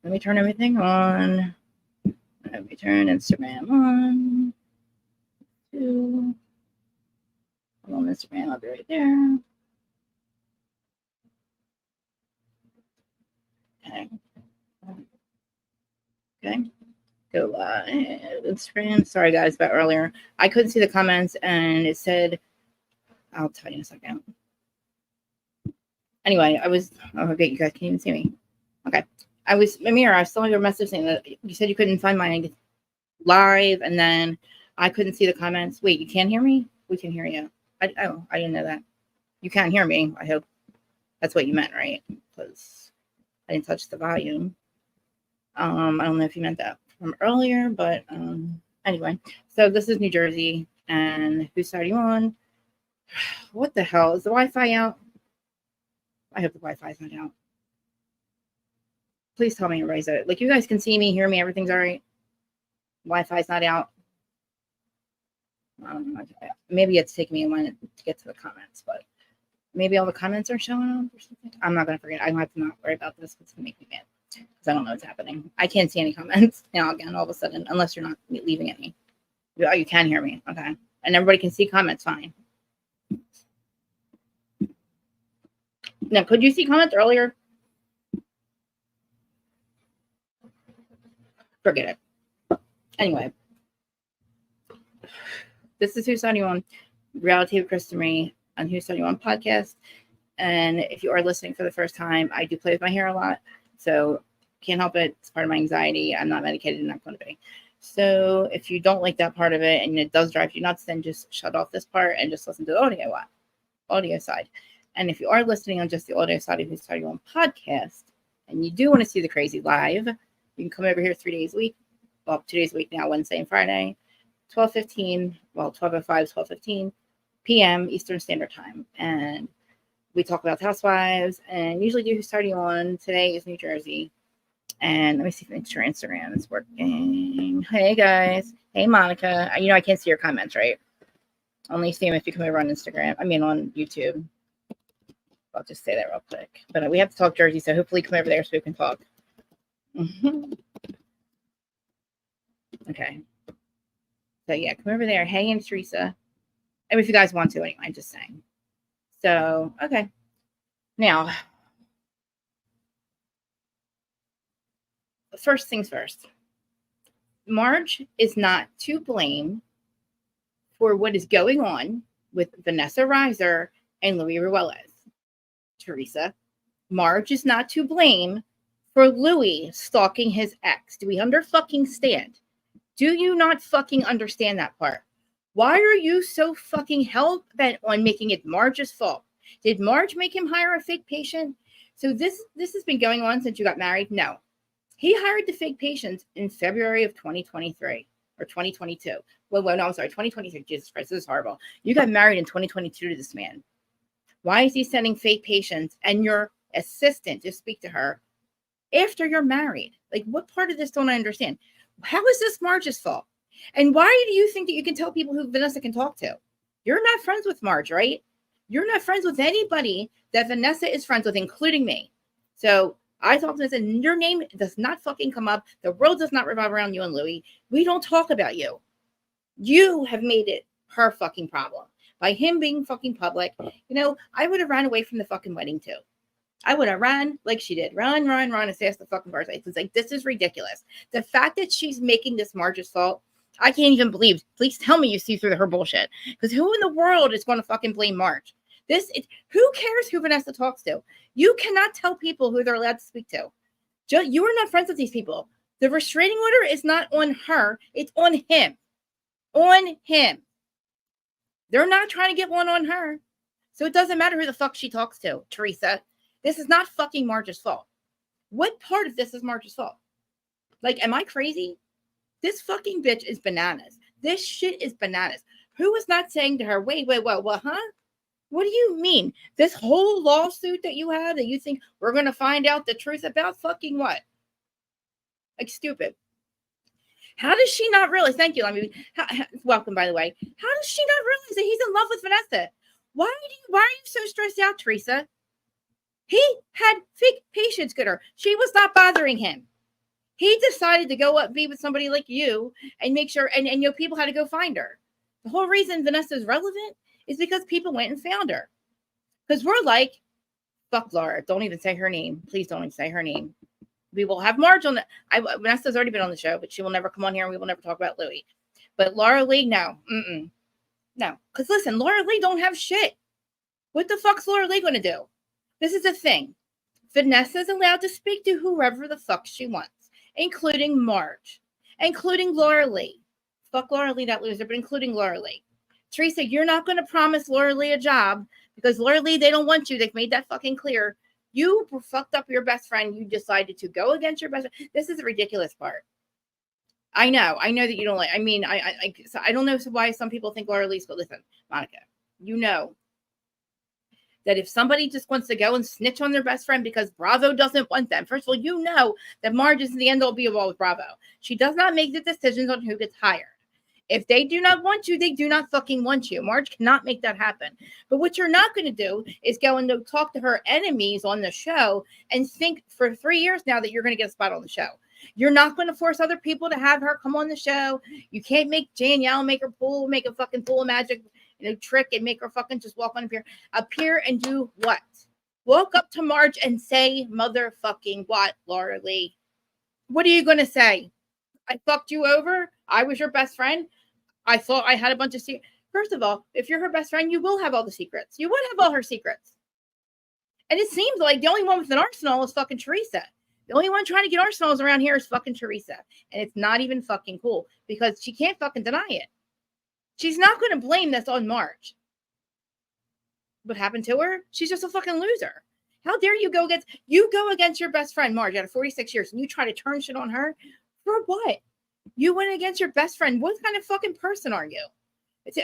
Let me turn everything on. Let me turn Instagram on. Hold on, Instagram. I'll be right there. Okay. Okay. Go live. Instagram. Sorry, guys, about earlier. I couldn't see the comments, and it said, I'll tell you in a second. Anyway, I was, oh, okay, you guys can't even see me. Okay. Amira, I saw your message saying that you said you couldn't find my live, and then I couldn't see the comments. Wait, you can't hear me? We can hear you. I didn't know that. You can't hear me. I hope that's what you meant, right? Because I didn't touch the volume. I don't know if you meant that from earlier, but anyway. So this is New Jersey, and whose side are you on? What the hell? Is the Wi-Fi out? I hope the Wi-Fi is not out. Please tell me everybody's out. Like, you guys can see me, hear me, everything's all right. Wi-Fi's not out. Maybe it's taking me a minute to get to the comments, but maybe all the comments are showing up or something. I'm not going to forget. I don't have to not worry about this. It's going to make me mad because I don't know what's happening. I can't see any comments now again all of a sudden, unless you're not leaving any. Oh, you can hear me. Okay. And everybody can see comments fine. Now, could you see comments earlier? Forget it. Anyway. This is Whose Side Are You On? Reality of Chris to Me on Whose Side Are You On podcast. And if you are listening for the first time, I do play with my hair a lot. So can't help it. It's part of my anxiety. I'm not medicated and not going to be. So if you don't like that part of it and it does drive you nuts, then just shut off this part and just listen to the audio side. And if you are listening on just the audio side of Whose Side Are You On podcast, and you do want to see the crazy live, you can come over here 3 days a week. Well, 2 days a week now, Wednesday and Friday. 12:15, well, 12:05, 12:15 p.m. Eastern Standard Time. And we talk about housewives and usually do Whose Side Are You On. Today is New Jersey. And let me see if your Instagram is working. Hey, guys. Hey, Monica. You know I can't see your comments, right? Only see them if you come over on Instagram. I mean, on YouTube. I'll just say that real quick. But we have to talk Jersey, so hopefully come over there so we can talk. Okay. So, yeah, come over there. Hey, and Teresa. I mean, if you guys want to, anyway, I'm just saying. So, okay. Now, first things first. Marge is not to blame for what is going on with Vanessa Reiser and Louis Ruelas. Teresa, Marge is not to blame for Louis stalking his ex. Do we stand? Do you not fucking understand that part? Why are you so fucking hell-bent on making it Marge's fault? Did Marge make him hire a fake patient? So this has been going on since you got married? No. He hired the fake patient in February of 2023 or 2022. Well, no, I'm sorry, 2023. Jesus Christ, this is horrible. You got married in 2022 to this man. Why is he sending fake patients and your assistant to speak to her after you're married? Like, what part of this don't I understand? How is this Marge's fault? And why do you think that you can tell people who Vanessa can talk to? You're not friends with Marge, right? You're not friends with anybody that Vanessa is friends with, including me. So I told Vanessa, your name does not fucking come up. The world does not revolve around you and Louis. We don't talk about you. You have made it her fucking problem. By him being fucking public, I would have ran away from the fucking wedding too. I would have ran like she did. Run as fast as the fucking birds. It's like, this is ridiculous. The fact that she's making this Marge's fault, I can't even believe. Please tell me you see through her bullshit. Because who in the world is going to fucking blame Marge? Who cares who Vanessa talks to? You cannot tell people who they're allowed to speak to. You are not friends with these people. The restraining order is not on her. It's on him. On him. They're not trying to get one on her. So it doesn't matter who the fuck she talks to, Teresa. This is not fucking Marge's fault. What part of this is Marge's fault? Like, am I crazy? This fucking bitch is bananas. This shit is bananas. Who is not saying to her, wait, what, huh? What do you mean? This whole lawsuit that you have that you think we're going to find out the truth about fucking what? Like, stupid. How does she not realize? Thank you. Welcome, by the way. How does she not realize that he's in love with Vanessa? Why are you so stressed out, Teresa? He had fake patients, Gooder. She was not bothering him. He decided to go up be with somebody like you and make sure, and you know, people had to go find her. The whole reason Vanessa's relevant is because people went and found her. Because we're like, fuck Laura. Don't even say her name. Please don't even say her name. We will have Marge on the. Vanessa's already been on the show, but she will never come on here, and we will never talk about Louie. But Laura Lee, no, no. Because listen, Laura Lee don't have shit. What the fuck's Laura Lee going to do? This is the thing. Vanessa's allowed to speak to whoever the fuck she wants, including Marge, including Laura Lee. Fuck Laura Lee, that loser, but including Laura Lee. Teresa, you're not going to promise Laura Lee a job because Laura Lee, they don't want you. They've made that fucking clear. You fucked up your best friend. You decided to go against your best friend. This is the ridiculous part. I know that you don't like. I mean, I don't know why some people think Laura Lee's. But listen, Monica, you know that if somebody just wants to go and snitch on their best friend because Bravo doesn't want them, first of all, you know that Marge is the end all be all with Bravo. She does not make the decisions on who gets hired. If they do not want you, they do not fucking want you. Marge cannot make that happen. But what you're not going to do is go and talk to her enemies on the show and think for 3 years now that you're going to get a spot on the show. You're not going to force other people to have her come on the show. You can't make Danielle make a fucking pool of magic, you know, trick and make her fucking just walk on up here and do what? Walk up to Marge and say motherfucking what, Laura Lee? What are you going to say? I fucked you over? I was your best friend? I thought I had a bunch of secrets. First of all, if you're her best friend, you will have all the secrets. You would have all her secrets. And it seems like the only one with an arsenal is fucking Teresa. The only one trying to get arsenals around here is fucking Teresa. And it's not even fucking cool because she can't fucking deny it. She's not going to blame this on Marge. What happened to her? She's just a fucking loser. How dare you go against your best friend, Marge, out of 46 years, and you try to turn shit on her? For what? You went against your best friend. What kind of fucking person are you?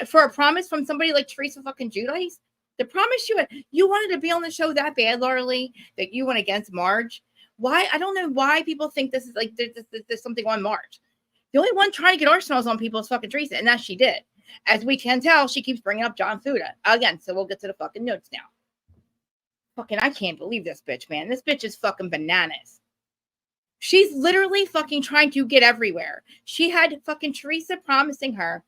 For a promise from somebody like Teresa fucking Giudice? The promise you wanted to be on the show that bad, Laura Lee, that you went against Marge? Why? I don't know why people think this is like there's something on Marge. The only one trying to get arsenals on people is fucking Teresa, and that she did. As we can tell, she keeps bringing up John Fuda. Again, so we'll get to the fucking notes now. Fucking, I can't believe this bitch, man. This bitch is fucking bananas. She's literally fucking trying to get everywhere. She had fucking Teresa promising her,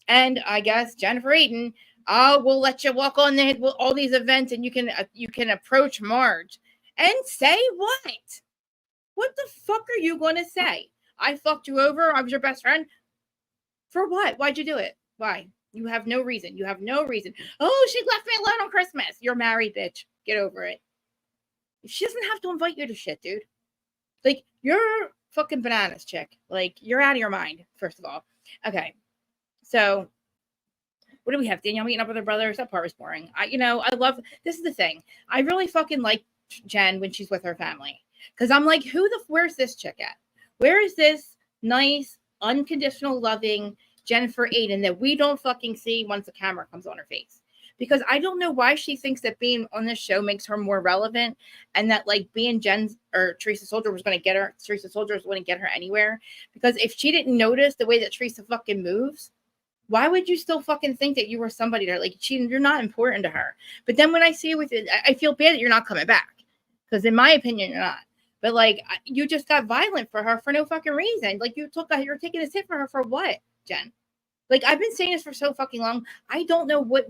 and I guess Jennifer Aiden, we'll let you walk on all these events, and you can approach Marge and say what? What the fuck are you going to say? I fucked you over. I was your best friend. For what? Why'd you do it? Why? You have no reason. You have no reason. Oh, she left me alone on Christmas. You're married, bitch. Get over it. She doesn't have to invite you to shit, dude. Like, you're fucking bananas, chick. Like, you're out of your mind, first of all. Okay. So, what do we have? Danielle meeting up with her brothers. That part was boring. I love, this is the thing. I really fucking like Jen when she's with her family. Because I'm like, where's this chick at? Where is this nice, unconditional, loving Jennifer Aiden that we don't fucking see once the camera comes on her face? Because I don't know why she thinks that being on this show makes her more relevant and that like being Jen's or Teresa Soldier was going to get her. Teresa Soldier was going to get her anywhere. Because if she didn't notice the way that Teresa fucking moves, why would you still fucking think that you were somebody that like you're not important to her? But then when I see you with it, I feel bad that you're not coming back. Because in my opinion, you're not. But like you just got violent for her for no fucking reason. Like you're taking a hit for her for what, Jen? Like, I've been saying this for so fucking long. I don't know what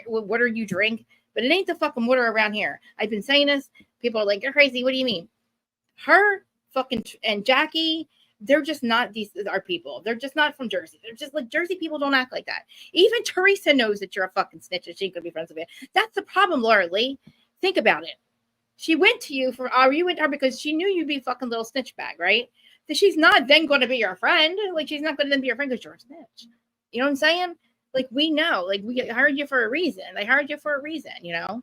water you drink, but it ain't the fucking water around here. I've been saying this. People are like, you're crazy. What do you mean? Her fucking and Jackie, they're just not our people. They're just not from Jersey. They're just like Jersey people don't act like that. Even Teresa knows that you're a fucking snitch and she ain't gonna be friends with you. That's the problem, Laura Lee. Think about it. She went to you you went to her because she knew you'd be fucking little snitch bag, right? That she's not then going to be your friend. Like, she's not going to then be your friend because you're a snitch. You know what I'm saying? Like, we know. Like, we hired you for a reason. They hired you for a reason, you know?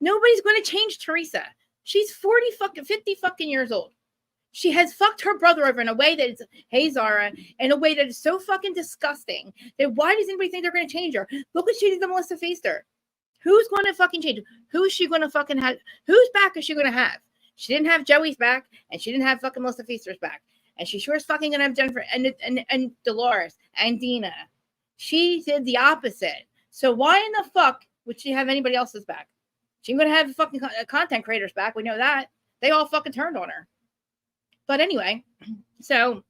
Nobody's going to change Teresa. She's 50 fucking years old. She has fucked her brother over in a way that is, hey, Zara, in a way that is so fucking disgusting that why does anybody think they're going to change her? Look what she did to Melissa Feaster. Who's going to fucking change her? Who's she going to fucking have? Whose back is she going to have? She didn't have Joey's back, and she didn't have fucking Melissa Feaster's back. And she sure is fucking going to have Jennifer and Dolores and Dina. She did the opposite. So why in the fuck would she have anybody else's back? She's going to have fucking content creators back. We know that. They all fucking turned on her. But anyway, so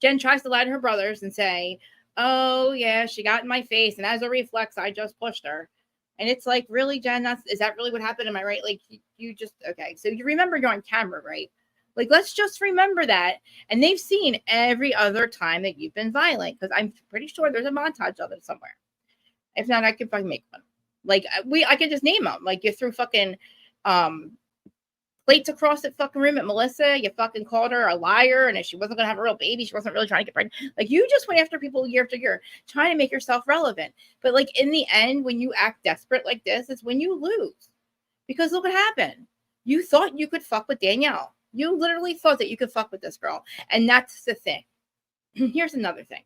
Jen tries to lie to her brothers and say, oh, yeah, she got in my face. And as a reflex, I just pushed her. And it's like, really, Jen, is that really what happened? Am I right? Like, you just, okay. So you remember you're on camera, right? Like, let's just remember that. And they've seen every other time that you've been violent, because I'm pretty sure there's a montage of it somewhere. If not, I could fucking make one. Like, I could just name them. Like, you threw fucking plates across the fucking room at Melissa. You fucking called her a liar, and if she wasn't gonna have a real baby, she wasn't really trying to get pregnant. Like, you just went after people year after year, trying to make yourself relevant. But like, in the end, when you act desperate like this, it's when you lose. Because look what happened. You thought you could fuck with Danielle. You literally thought that you could fuck with this girl. And that's the thing. Here's another thing.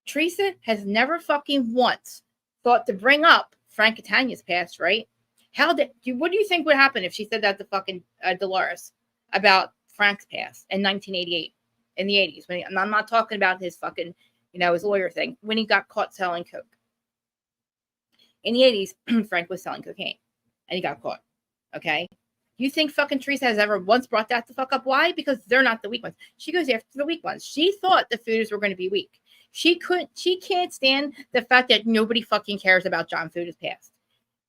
Teresa has never fucking once thought to bring up Frank Catania's past, right? What do you think would happen if she said that to fucking Dolores about Frank's past in 1988, in the 80s? And I'm not talking about his fucking, his lawyer thing, when he got caught selling coke. In the 80s, Frank was selling cocaine, and he got caught. Okay? You think fucking Teresa has ever once brought that the fuck up? Why? Because they're not the weak ones. She goes after the weak ones. She thought the Fooders were going to be weak. She can't stand the fact that nobody fucking cares about John Fooders' past.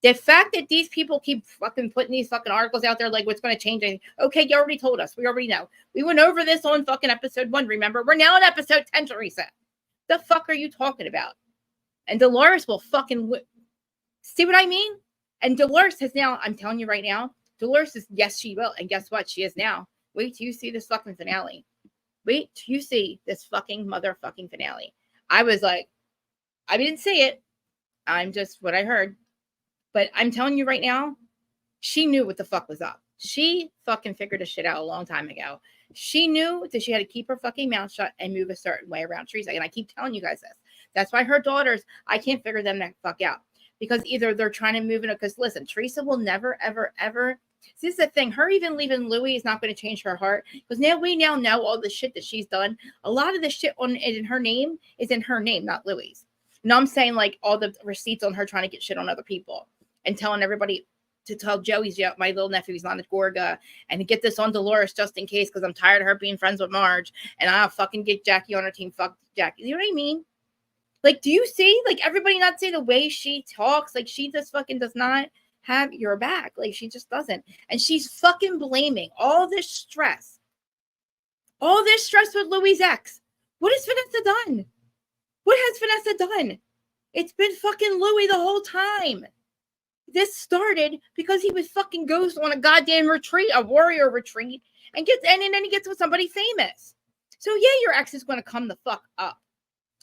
The fact that these people keep fucking putting these fucking articles out there, like, what's going to change anything? Okay, you already told us. We already know. We went over this on fucking episode 1, remember? We're now on episode 10, Teresa. The fuck are you talking about? And Dolores will fucking... See what I mean? And Dolores has now, I'm telling you right now, Dolores is, yes, she will. And guess what? She is now. Wait till you see this fucking finale. Wait till you see this fucking motherfucking finale. I was like, I didn't see it. I'm just what I heard. But I'm telling you right now, she knew what the fuck was up. She fucking figured this shit out a long time ago. She knew that she had to keep her fucking mouth shut and move a certain way around Teresa. And I keep telling you guys this. That's why her daughters, I can't figure them the fuck out. Because either they're trying to move in, because listen, Teresa will never, ever, ever. This is the thing. Her even leaving Louis is not going to change her heart. Because we now know all the shit that she's done. A lot of the shit in her name is in her name, not Louis'. No, I'm saying like all the receipts on her trying to get shit on other people. And telling everybody to tell Joey's, my little nephew, he's not a Gorga, and to get this on Dolores just in case, because I'm tired of her being friends with Marge, and I'll fucking get Jackie on her team. Fuck Jackie. You know what I mean? Like, do you see, like, everybody not see the way she talks? Like, she just fucking does not have your back. Like, she just doesn't. And she's fucking blaming all this stress with Louis' ex. What has Vanessa done? What has Vanessa done? It's been fucking Louis the whole time. This started because he was fucking goes on a goddamn retreat, a warrior retreat, and then he gets with somebody famous. So yeah, your ex is going to come the fuck up.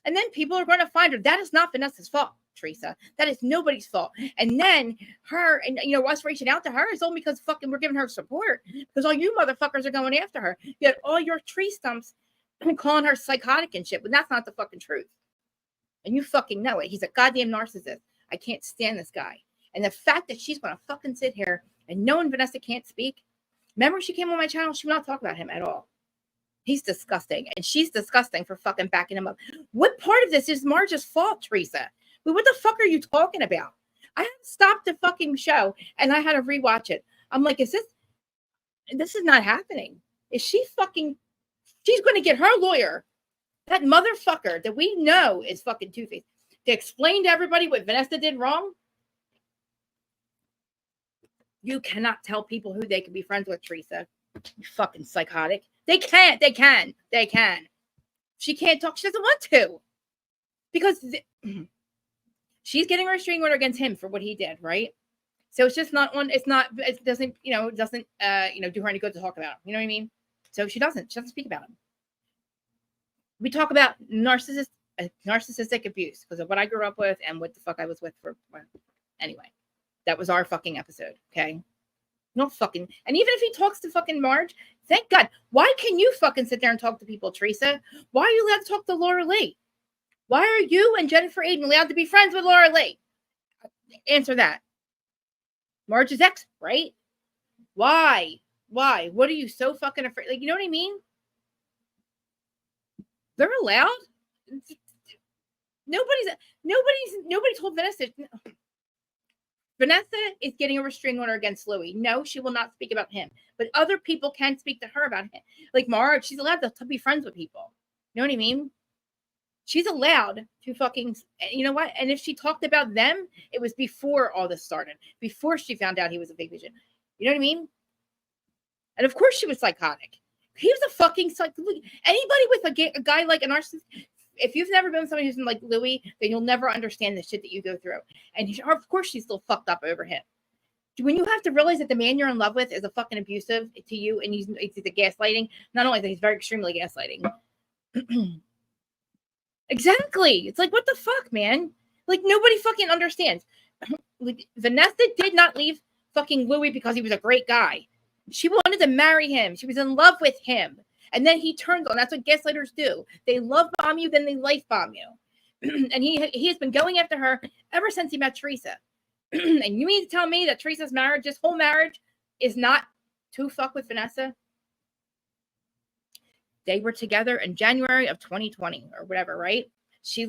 And then people are going to find her. That is not Vanessa's fault, Teresa. That is nobody's fault. And then her and, us reaching out to her is all because fucking we're giving her support, because all you motherfuckers are going after her. Yet all your tree stumps calling her psychotic and shit, but that's not the fucking truth. And you fucking know it. He's a goddamn narcissist. I can't stand this guy. And the fact that she's going to fucking sit here and knowing Vanessa can't speak. Remember, she came on my channel. She would not talk about him at all. He's disgusting. And she's disgusting for fucking backing him up. What part of this is Marge's fault, Teresa? What the fuck are you talking about? I had to stop the fucking show and I had to rewatch it. I'm like, this is not happening. She's going to get her lawyer, that motherfucker that we know is fucking Two-Faced, to explain to everybody what Vanessa did wrong. You cannot tell people who they can be friends with, Teresa. You fucking psychotic. They can't. They can. She can't talk. She doesn't want to. Because she's getting a restraining order against him for what he did, right? So it's just not on. It doesn't do her any good to talk about him. You know what I mean? So she doesn't speak about him. We talk about narcissistic abuse because of what I grew up with and what the fuck I was with for. Anyway. That was our fucking episode, okay? No fucking... And even if he talks to fucking Marge, thank God. Why can you fucking sit there and talk to people, Teresa? Why are you allowed to talk to Laura Lee? Why are you and Jennifer Aiden allowed to be friends with Laura Lee? Answer that. Marge's ex, right? Why? What are you so fucking afraid? Like, you know what I mean? They're allowed? Nobody told Vanessa... Vanessa is getting a restraining order against Louis. No, she will not speak about him. but other people can speak to her about him. Like Marge, she's allowed to be friends with people. You know what I mean? She's allowed to fucking, you know what? And if she talked about them, it was before all this started, before she found out he was a fake vision. You know what I mean? And of course she was psychotic. He was a fucking anybody with a guy like a narcissist. If you've never been with somebody who's like Louis, then you'll never understand the shit that you go through. And of course she's still fucked up over him. When you have to realize that the man you're in love with is a fucking abusive to you, and he's the gaslighting. Not only that, he's very extremely gaslighting. Exactly. It's like, what the fuck, man? Like, nobody fucking understands. Like, Vanessa did not leave fucking Louis because he was a great guy. She wanted to marry him. She was in love with him. And then he turns on. That's what gaslighters do. They love bomb you, then they life bomb you. And he has been going after her ever since he met Teresa. And you mean to tell me that Teresa's marriage, this whole marriage, is not to fuck with Vanessa? They were together in January of 2020 or whatever, right? She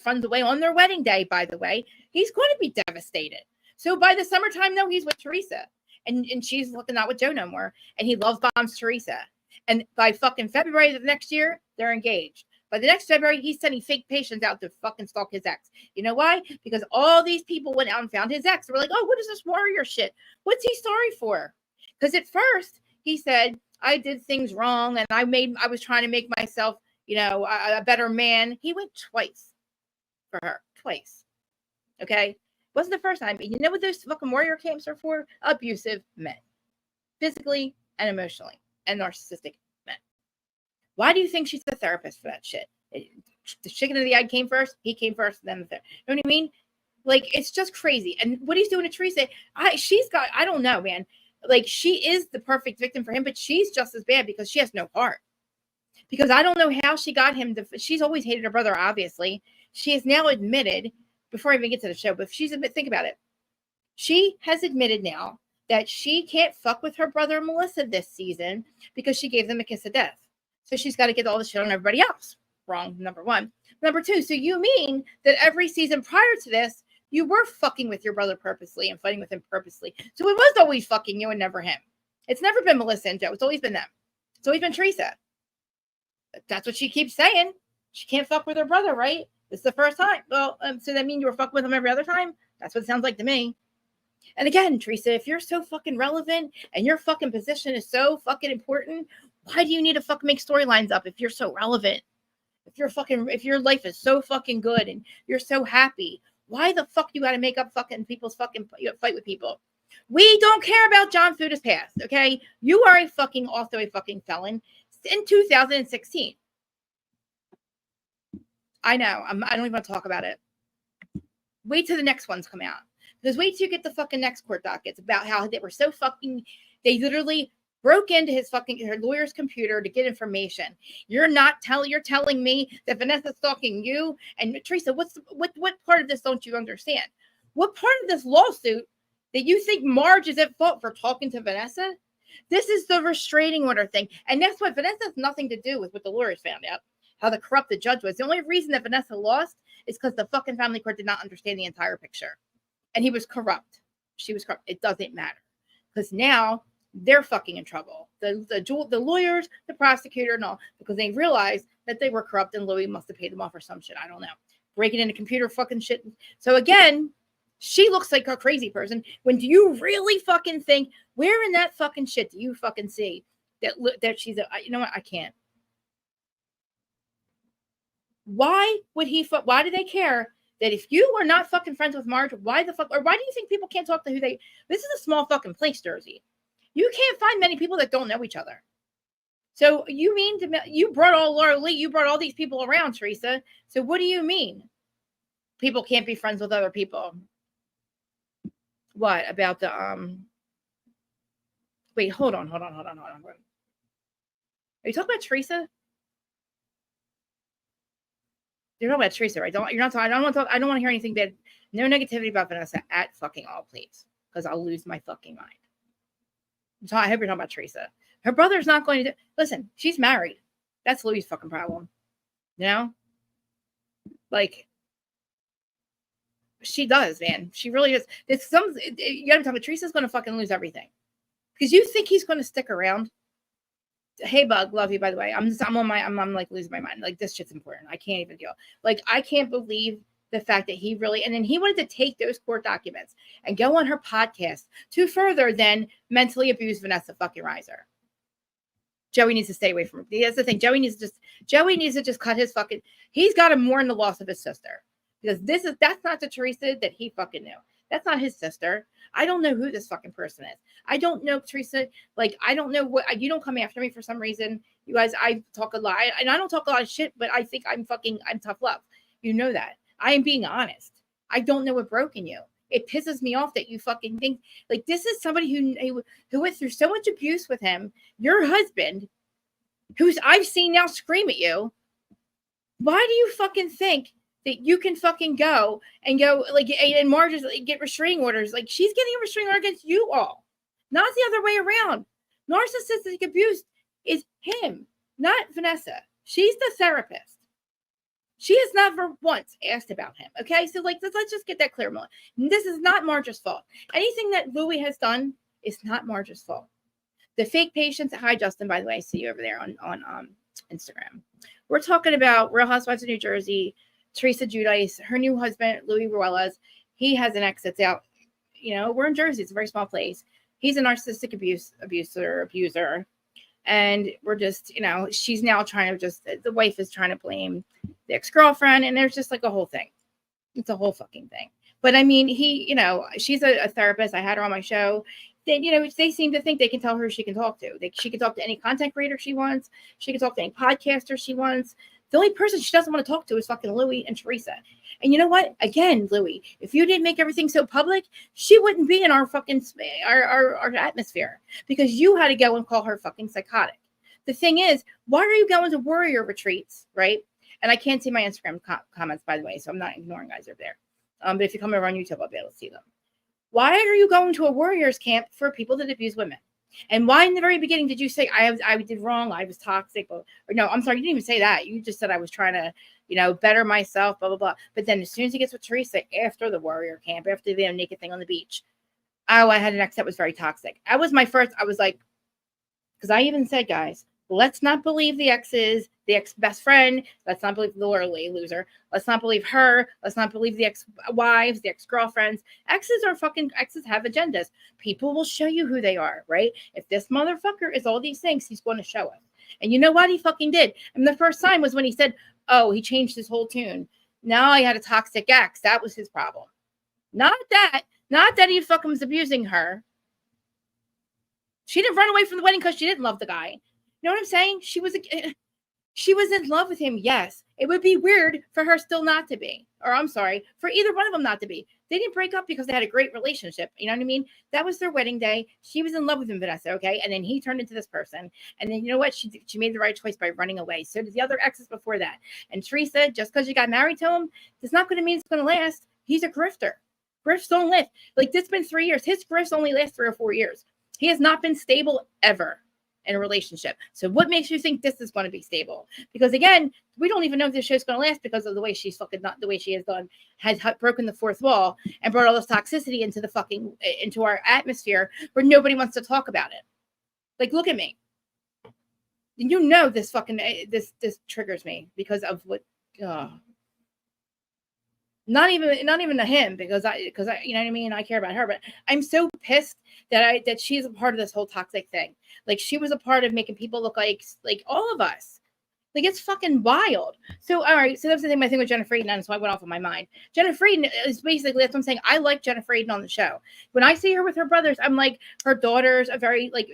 runs away on their wedding day, by the way. He's going to be devastated. So by the summertime, though, he's with Teresa. And she's not with Joe no more. And he love bombs Teresa. And by fucking February of the next year, they're engaged. By the next February, he's sending fake patients out to fucking stalk his ex. You know why? Because all these people went out and found his ex. They were like, oh, what is this warrior shit? What's he sorry for? Because at first, he said, I did things wrong and I was trying to make myself, a better man. He went twice for her. Twice. Okay? Wasn't the first time. You know what those fucking warrior camps are for? Abusive men. Physically and emotionally. And narcissistic men. Why do you think she's a therapist for that shit? The chicken and the egg came first. He came first. Then the therapist. You know what I mean? Like, it's just crazy. And what he's doing to Teresa, I don't know, man. Like, she is the perfect victim for him, but she's just as bad because she has no heart. Because I don't know how she got him to, she's always hated her brother, obviously. She has now admitted, before I even get to the show, but think about it. She has admitted now that she can't fuck with her brother Melissa this season because she gave them a kiss of death. So she's got to get all the shit on everybody else. Wrong, number one. Number two, so you mean that every season prior to this, you were fucking with your brother purposely and fighting with him purposely. So it was always fucking you and never him. It's never been Melissa and Joe. It's always been them. It's always been Teresa. That's what she keeps saying. She can't fuck with her brother, right? This is the first time. Well, so that means you were fucking with him every other time? That's what it sounds like to me. And again, Teresa, if you're so fucking relevant and your fucking position is so fucking important, why do you need to fucking make storylines up if you're so relevant? If your life is so fucking good and you're so happy, why the fuck you got to make up fucking people's fucking fight with people? We don't care about John Fuda's past, okay? You are also a fucking felon in 2016. I know. I don't even want to talk about it. Wait till the next ones come out. Because wait till you get the fucking next court dockets about how they were so fucking, they literally broke into her lawyer's computer to get information. You're telling me that Vanessa's stalking you? And Teresa, what part of this don't you understand? What part of this lawsuit that you think Marge is at fault for talking to Vanessa? This is the restraining order thing. And that's what Vanessa has nothing to do with what the lawyers found out, how the corrupt the judge was. The only reason that Vanessa lost is because the fucking family court did not understand the entire picture. And he was corrupt. She was corrupt. It doesn't matter. Because now they're fucking in trouble. The lawyers, the prosecutor, and all, because they realized that they were corrupt and Louis must have paid them off or some shit. I don't know. Breaking into computer fucking shit. So again, she looks like a crazy person. When do you really fucking think, where in that fucking shit do you fucking see that she's you know what? I can't. Why do they care that if you are not fucking friends with Marge, why do you think people can't talk to this is a small fucking place, Jersey. You can't find many people that don't know each other. So you mean you brought all Laura Lee, you brought all these people around, Teresa. So what do you mean? People can't be friends with other people. What about the wait, hold on. Are you talking about Teresa? You're talking about Teresa, right? I don't want to hear anything bad. No negativity about Vanessa at fucking all, please. Because I'll lose my fucking mind. So I hope you're talking about Teresa. Her brother's not going to listen, she's married. That's Louis' fucking problem. You know? Like, she does, man. She really is. You gotta be talking. Teresa's gonna fucking lose everything. Because you think he's going to stick around. Hey, Bug, love you, by the way. I'm like losing my mind. Like, this shit's important. I can't even deal. Like, I can't believe the fact that he really, and then he wanted to take those court documents and go on her podcast to further than mentally abuse Vanessa fucking Reiser. Joey needs to stay away from her. That's the thing. Joey needs to just cut his fucking, he's got to mourn the loss of his sister. Because that's not the Teresa that he fucking knew. That's not his sister. I don't know who this fucking person is. I don't know Teresa. Like, I don't know what, you don't come after me for some reason. You guys, I talk a lot, and I don't talk a lot of shit, but I think I'm tough love. You know that. I am being honest. I don't know what broke in you. It pisses me off that you fucking think, like, this is somebody who went through so much abuse with him, your husband, who's I've seen now scream at you. Why do you fucking think that you can fucking go like, and Marge is like, get restraining orders? Like, she's getting a restraining order against you all, not the other way around. Narcissistic abuse is him, not Vanessa. She's the therapist. She has never once asked about him. Okay, so like, let's just get that clear. This is not Marge's fault. Anything that Louis has done is not Marge's fault. The fake patients. Hi, Justin. By the way, I see you over there on Instagram. We're talking about Real Housewives of New Jersey. Teresa Giudice, her new husband, Louis Ruelas. He has an ex that's out. You know, we're in Jersey. It's a very small place. He's a narcissistic abuser. And we're just, you know, she's now trying to the wife is trying to blame the ex-girlfriend. And there's just like a whole thing. It's a whole fucking thing. But I mean, she's a therapist. I had her on my show. They seem to think they can tell her she can talk to. She can talk to any content creator she wants. She can talk to any podcaster she wants. The only person she doesn't want to talk to is fucking Louis and Teresa. And you know what? Again, Louis, if you didn't make everything so public, she wouldn't be in our fucking our atmosphere, because you had to go and call her fucking psychotic. The thing is, why are you going to warrior retreats, right? And I can't see my Instagram comments, by the way, so I'm not ignoring guys over there. But if you come over on YouTube, I'll be able to see them. Why are you going to a warriors camp for people that abuse women? And why in the very beginning did you say I did wrong, I was toxic? Or no, I'm sorry, you didn't even say that. You just said I was trying to, better myself, blah, blah, blah. But then as soon as he gets with Teresa after the warrior camp, after the naked thing on the beach, I had an ex that was very toxic. I was like, because I even said, guys, let's not believe the exes, the ex-best friend. Let's not believe the Lorelei loser. Let's not believe her. Let's not believe the ex-wives, the ex-girlfriends. Exes have agendas. People will show you who they are, right? If this motherfucker is all these things, he's going to show us. And you know what? He fucking did. And the first time was when he said, oh, he changed his whole tune. Now he had a toxic ex. That was his problem. Not that he fucking was abusing her. She didn't run away from the wedding because she didn't love the guy. You know what I'm saying? She was in love with him. Yes. It would be weird for her still not to be, or I'm sorry, for either one of them not to be. They didn't break up because they had a great relationship. You know what I mean? That was their wedding day. She was in love with him, Vanessa. Okay. And then he turned into this person. And then you know what? She made the right choice by running away. So did the other exes before that. And Teresa, just because you got married to him, it's not going to mean it's going to last. He's a grifter. Grifts don't live. Like, this has been 3 years. His grifts only last 3 or 4 years. He has not been stable ever in a relationship. So what makes you think this is going to be stable? Because again, we don't even know if this show's going to last because of the way she's fucking not the way she has done, has broken the fourth wall and brought all this toxicity into our atmosphere where nobody wants to talk about it. Like, look at me. You know, this fucking, this triggers me because of what, not even to him, because I, you know what I mean? I care about her, but I'm so pissed that she's a part of this whole toxic thing. Like, she was a part of making people look like all of us. Like, it's fucking wild. So, all right. So that's the thing, my thing with Jenna Frieden, and so I went off of my mind. Jenna Frieden is basically, that's what I'm saying. I like Jenna Frieden on the show. When I see her with her brothers, I'm like, her daughters are very, like,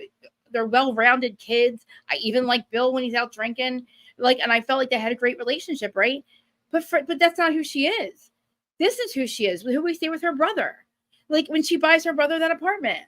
they're well-rounded kids. I even like Bill when he's out drinking. Like, and I felt like they had a great relationship, right? But that's not who she is. This is who she is, who we see with her brother. Like, when she buys her brother that apartment.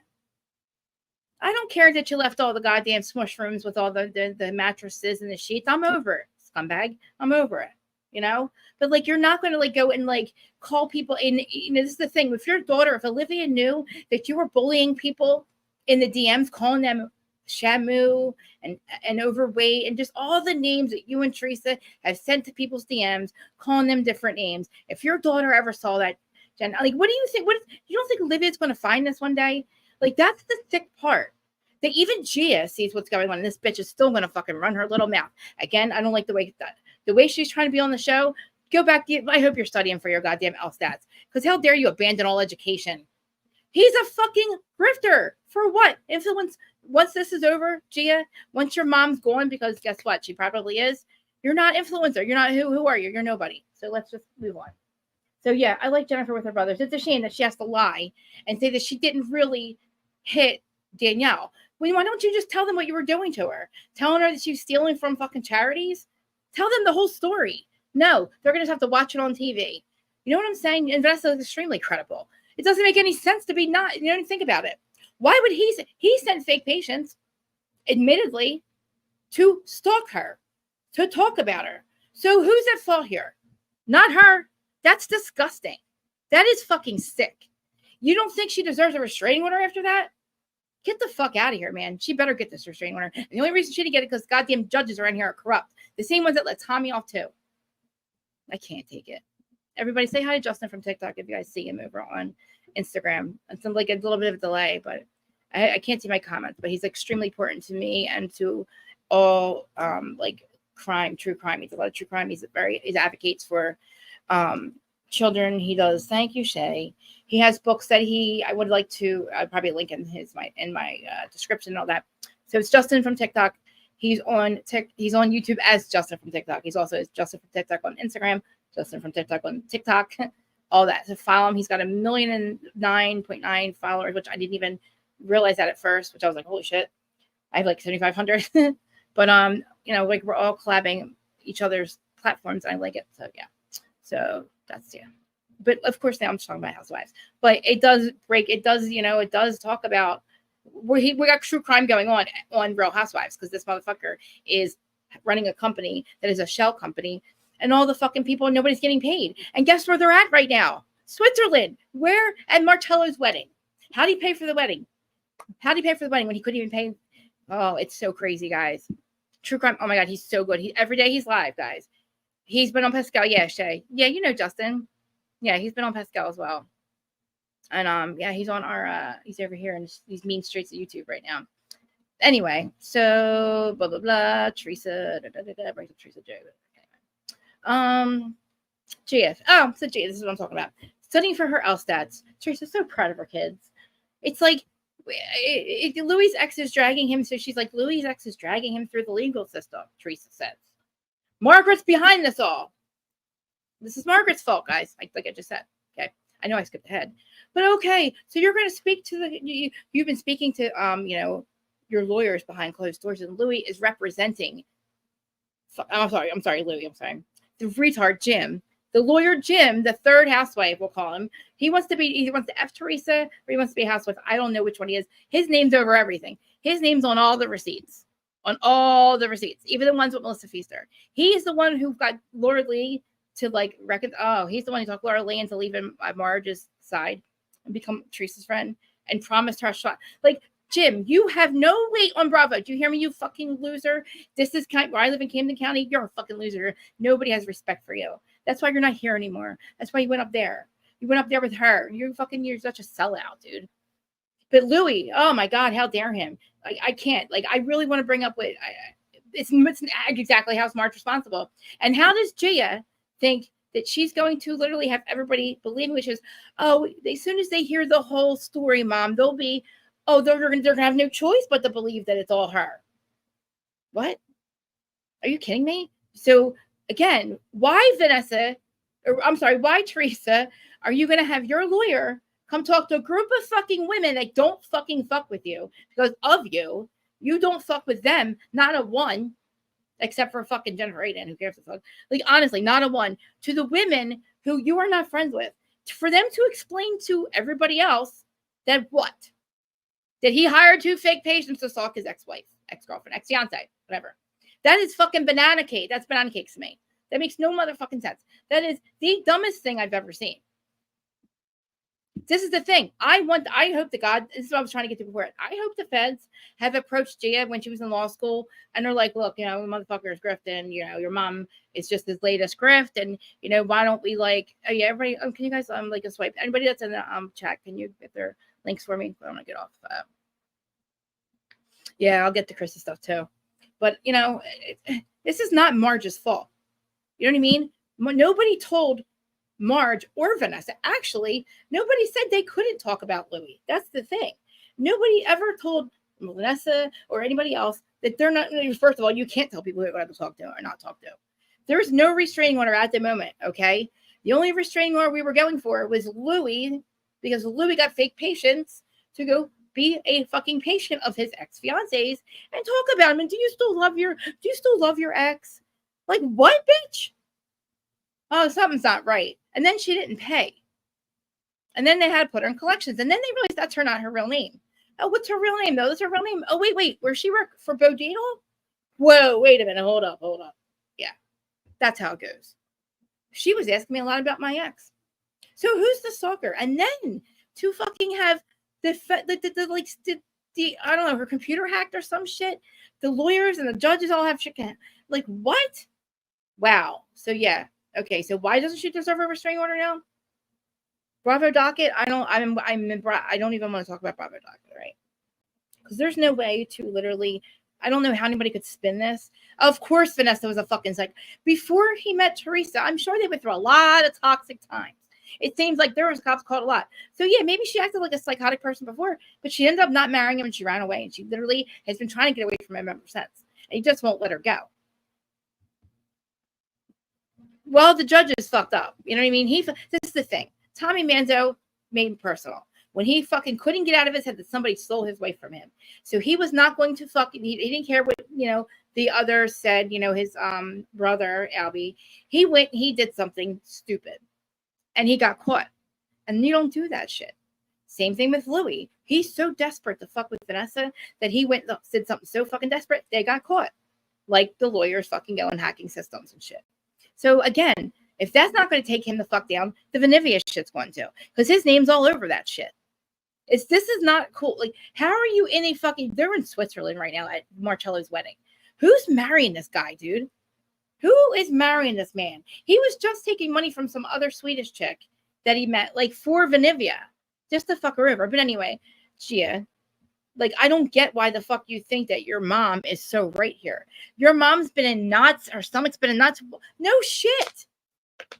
I don't care that you left all the goddamn smush rooms with all the mattresses and the sheets. I'm over it, scumbag. I'm over it, you know? But, like, you're not going to, like, go and, like, call people. And, you know, this is the thing. If your daughter, if Olivia knew that you were bullying people in the DMs, calling them Shamu and overweight and just all the names that you and Teresa have sent to people's DMs, calling them different names. If your daughter ever saw that, Jen, like, what do you think? You don't think Olivia's going to find this one day? Like, that's the sick part. that even Gia sees what's going on, and this bitch is still gonna fucking run her little mouth. Again, I don't like the way she's trying to be on the show. Go back. I hope you're studying for your goddamn LSATs, because how dare you abandon all education? He's a fucking grifter. For what? Influence. Once this is over, Gia, once your mom's gone, because guess what? She probably is. You're not influencer. You're not who are you? You're nobody. So let's just move on. So yeah, I like Jennifer with her brothers. It's a shame that she has to lie and say that she didn't really hit Danielle. Well, why don't you just tell them what you were doing to her? Telling her that she was stealing from fucking charities? Tell them the whole story. No, they're going to have to watch it on TV. You know what I'm saying? And Vanessa is extremely credible. It doesn't make any sense to be not, you know, think about it. Why would he send fake patients, admittedly, to stalk her, to talk about her? So who's at fault here? Not her. That's disgusting. That is fucking sick. You don't think she deserves a restraining order after that? Get the fuck out of here, man. She better get this restraining order. And the only reason she didn't get it because goddamn judges around here are corrupt. The same ones that let Tommy off too. I can't take it. Everybody say hi to Justin from TikTok if you guys see him over on Instagram. It's like a little bit of a delay, but I can't see my comments. But he's extremely important to me and to all like true crime. He's a lot of true crime. He advocates for children. He does. Thank you, Shay. He has books that I would like to probably link in my description and all that. So it's Justin from TikTok. He's on YouTube as Justin from TikTok. He's also Justin from TikTok on Instagram, Justin from TikTok on TikTok, all that. So follow him. He's got 1,009.9 followers, which I didn't even realize that at first, which I was like, holy shit. I have like 7,500. But you know, like we're all collabing each other's platforms, and I like it. So yeah. So that's But of course, now I'm just talking about housewives. But it does talk about we got true crime going on Real Housewives, because this motherfucker is running a company that is a shell company, and all the fucking people, nobody's getting paid. And guess where they're at right now? Switzerland. Where? At Marcello's wedding. How do you pay for the wedding? How do you pay for the wedding when he couldn't even pay? Oh, it's so crazy, guys. True crime. Oh my God, he's so good. Every day he's live, guys. He's been on Pascal. Yeah, Shay. Yeah, you know Justin. Yeah, he's been on Pascal as well. And yeah, he's on our he's over here in these mean streets of YouTube right now. Anyway, so blah blah blah. Teresa, brings up Teresa Joe. GF. Oh, so G. This is what I'm talking about. Studying for her LSATs. Teresa's so proud of her kids. It's like Louis' ex is dragging him, so she's like, Louis' ex is dragging him through the legal system. Teresa says. Margaret's behind this all. This is Margaret's fault, guys. Like I just said. Okay. I know I skipped ahead. But okay. So you're going to speak to you've been speaking to, your lawyers behind closed doors, and Louis is representing. I'm sorry, Louis. I'm sorry. The retard Jim. The lawyer Jim, the third housewife, we'll call him. He wants to F Teresa, or he wants to be a housewife. I don't know which one he is. His name's over everything. His name's on all the receipts. On all the receipts, even the ones with Melissa Feaster. He's the one who got Laura Lee to he's the one who talked Laura Lee into leaving Marge's side and become Teresa's friend and promised her a shot. Like, Jim, you have no weight on Bravo. Do you hear me, you fucking loser? This is where I live in Camden County. You're a fucking loser. Nobody has respect for you. That's why you're not here anymore. That's why you went up there. You went up there with her. You're such a sellout, dude. But Louis, oh my God, how dare him? I can't. Like, I really want to bring up it's exactly how Smart's responsible. And how does Gia think that she's going to literally have everybody believing, which is, as soon as they hear the whole story, Mom, they'll be, they're going to have no choice but to believe that it's all her. What? Are you kidding me? So again, why Teresa, are you going to have your lawyer come talk to a group of fucking women that don't fucking fuck with you because of you? You don't fuck with them, not a one, except for fucking Jennifer Aiden. Who cares? Like, honestly, not a one. To the women who you are not friends with, for them to explain to everybody else that what? That he hired 2 fake patients to stalk his ex-wife, ex-girlfriend, ex-fiance, whatever. That is fucking banana cake. That's banana cakes to me. That makes no motherfucking sense. That is the dumbest thing I've ever seen. This is the thing. I hope to God, this is what I was trying to get to before. I hope the feds have approached Gia when she was in law school, and they're like, look, the motherfucker is grifting, your mom is just his latest grift, and, why don't we everybody, can you guys, a swipe? Anybody that's in the chat, can you get their links for me? I don't want to get off. Yeah, I'll get to Chris's stuff too. But, this is not Marge's fault. You know what I mean? Nobody told Marge or Vanessa. Actually, nobody said they couldn't talk about Louis. That's the thing. Nobody ever told Vanessa or anybody else that they're not. First of all, you can't tell people who are going to talk to or not talk to. There's no restraining order at the moment, okay? The only restraining order we were going for was Louis, because Louis got fake patients to go be a fucking patient of his ex-fiancés and talk about him. And do you still love your ex? Like, what, bitch? Oh, something's not right. And then she didn't pay. And then they had to put her in collections. And then they realized that's not her real name. Oh, what's her real name, though? That's her real name. Oh, wait. Where she work for Bodino? Whoa, wait a minute. Hold up. Yeah, that's how it goes. She was asking me a lot about my ex. So who's the stalker? And then to fucking have the I don't know, her computer hacked or some shit. The lawyers and the judges all have shit. Like, what? Wow. So yeah. Okay. So why doesn't she deserve a restraining order now? Bravo docket. I don't even want to talk about Bravo docket, right? Because there's no way to literally. I don't know how anybody could spin this. Of course, Vanessa was a fucking psych. Before he met Teresa, I'm sure they went through a lot of toxic times. It seems like there was cops called a lot. So yeah, maybe she acted like a psychotic person before, but she ended up not marrying him and she ran away. And she literally has been trying to get away from him ever since. And he just won't let her go. Well, the judges fucked up. You know what I mean? This is the thing. Tommy Manzo made it personal. When he fucking couldn't get out of his head that somebody stole his wife from him. So he was not going to fucking, he didn't care what, the others said, his brother, Albie. He did something stupid. And he got caught. And you don't do that shit. Same thing with Louis. He's so desperate to fuck with Vanessa that he did something so fucking desperate, they got caught. Like the lawyers fucking going hacking systems and shit. So again, if that's not going to take him the fuck down, the Venivia shit's going to. Because his name's all over that shit. This is not cool. Like, how are you in a fucking... They're in Switzerland right now at Marcello's wedding. Who's marrying this guy, dude? Who is marrying this man? He was just taking money from some other Swedish chick that he met, like, for Venivia. Just to fuck her over. But anyway, Gia... Like, I don't get why the fuck you think that your mom is so right here. Your mom's been in knots. Her stomach's been in knots. No shit.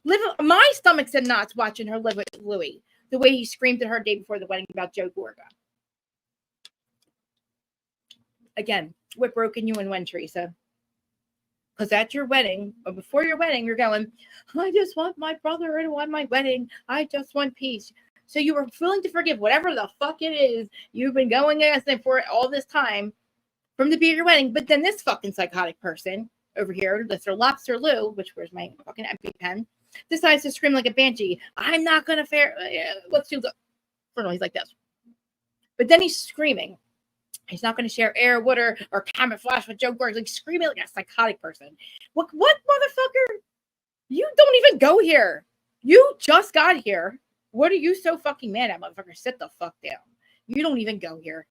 My stomach's in knots watching her live with Louis. The way he screamed at her day before the wedding about Joe Gorga. Again, what broken you and when, Teresa? Because at your wedding, or before your wedding, you're going, I just want my brother to want my wedding. I just want peace. So you were willing to forgive whatever the fuck it is you've been going against them for all this time from the beat of your wedding. But then this fucking psychotic person over here, Mr. Lobster Lou, where's my fucking empty pen, decides to scream like a banshee. I'm not going to let's do the... No, he's like this. But then he's screaming. He's not going to share air, water, or camouflage with Joe Gorga. Like screaming like a psychotic person. What motherfucker? You don't even go here. You just got here. What are you so fucking mad at, motherfucker? Sit the fuck down. You don't even go here.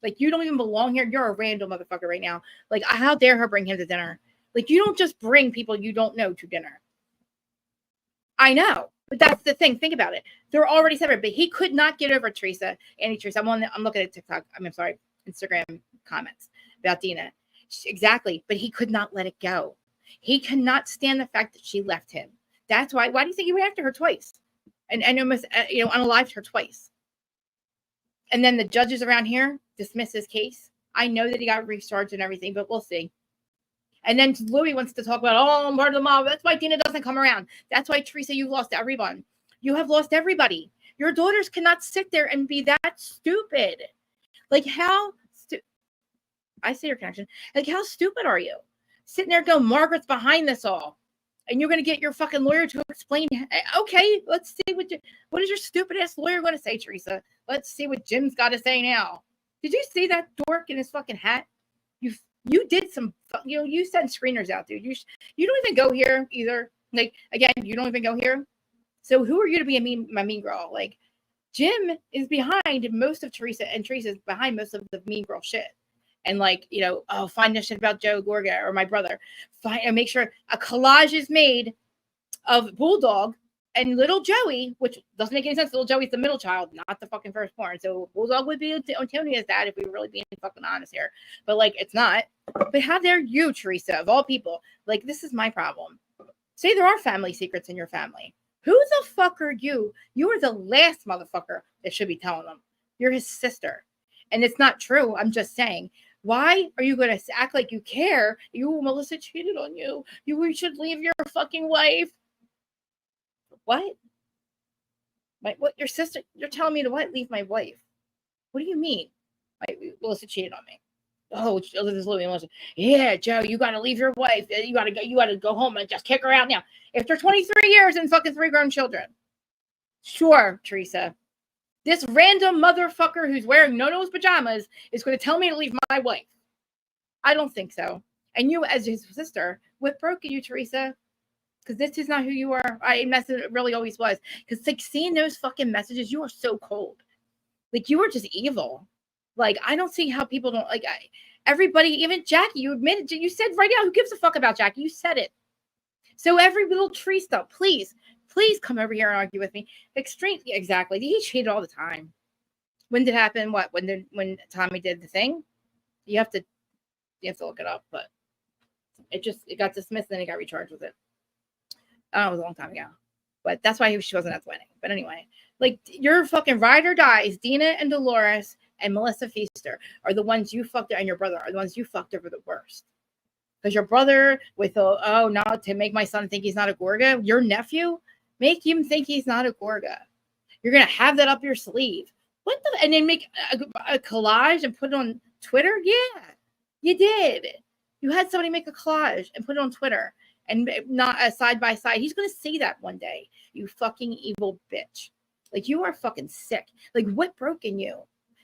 Like, you don't even belong here. You're a random motherfucker right now. Like, how dare her bring him to dinner? Like, you don't just bring people you don't know to dinner. I know. But that's the thing. Think about it. They're already separate. But he could not get over Teresa. Teresa. I'm looking at TikTok. I'm sorry. Instagram comments about Dina. Exactly. But he could not let it go. He cannot stand the fact that she left him. That's why. Why do you think he went after her twice? And almost, unalived her twice. And then the judges around here dismiss his case. I know that he got recharged and everything, but we'll see. And then Louis wants to talk about, I'm part of the mob. That's why Dina doesn't come around. That's why, Teresa, you've lost everyone. You have lost everybody. Your daughters cannot sit there and be that stupid. Like, how... I see your connection. Like, how stupid are you? Sitting there going, Margaret's behind this all. And you're going to get your fucking lawyer to explain. Okay, let's see what is your stupid ass lawyer going to say, Teresa? Let's see what Jim's got to say now. Did you see that dork in his fucking hat? You did some, you sent screeners out, dude. You don't even go here either. Like, again, you don't even go here. So who are you to be my mean girl? Like, Jim is behind most of Teresa, and Teresa's behind most of the mean girl shit. And like, find this shit about Joe Gorga or my brother. And make sure a collage is made of Bulldog and little Joey, which doesn't make any sense. Little Joey's the middle child, not the fucking firstborn. So Bulldog would be Antonia's dad if we were really being fucking honest here. But like, it's not. But how dare you, Teresa, of all people? Like, this is my problem. Say there are family secrets in your family. Who the fuck are you? You are the last motherfucker that should be telling them. You're his sister. And it's not true. I'm just saying. Why are you going to act like you care? Melissa cheated on you. You should leave your fucking wife. What? What? Your sister? You're telling me to what? Leave my wife? What do you mean? Melissa cheated on me. Oh, this little Melissa. Yeah, Joe, you got to leave your wife. You got to go home and just kick her out now. After 23 years and fucking 3 grown children. Sure, Teresa. This random motherfucker who's wearing no-nose pajamas is going to tell me to leave my wife. I don't think so. And you, as his sister, what broke you, Teresa? Because this is not who you are. It really always was. Because like seeing those fucking messages, you are so cold. Like you are just evil. Like I don't see how people don't like. Everybody, even Jackie, you admitted. You said right now, who gives a fuck about Jackie? You said it. So every little tree stuff, please come over here and argue with me. Extremely, exactly. He cheated all the time. When did it happen? What? When Tommy did the thing? You have to look it up. But it got dismissed and then he got recharged with it. It was a long time ago. But that's why she wasn't at the wedding. But anyway, like your fucking ride or dies, Dina and Dolores and Melissa Feaster are the ones you fucked, and your brother are the ones you fucked over the worst. Because your brother to make my son think he's not a Gorga, your nephew, make him think he's not a Gorga. You're going to have that up your sleeve. And then make a collage and put it on Twitter? Yeah, you did. You had somebody make a collage and put it on Twitter and not a side by side. He's going to see that one day, you fucking evil bitch. Like, you are fucking sick. Like, what broke in you?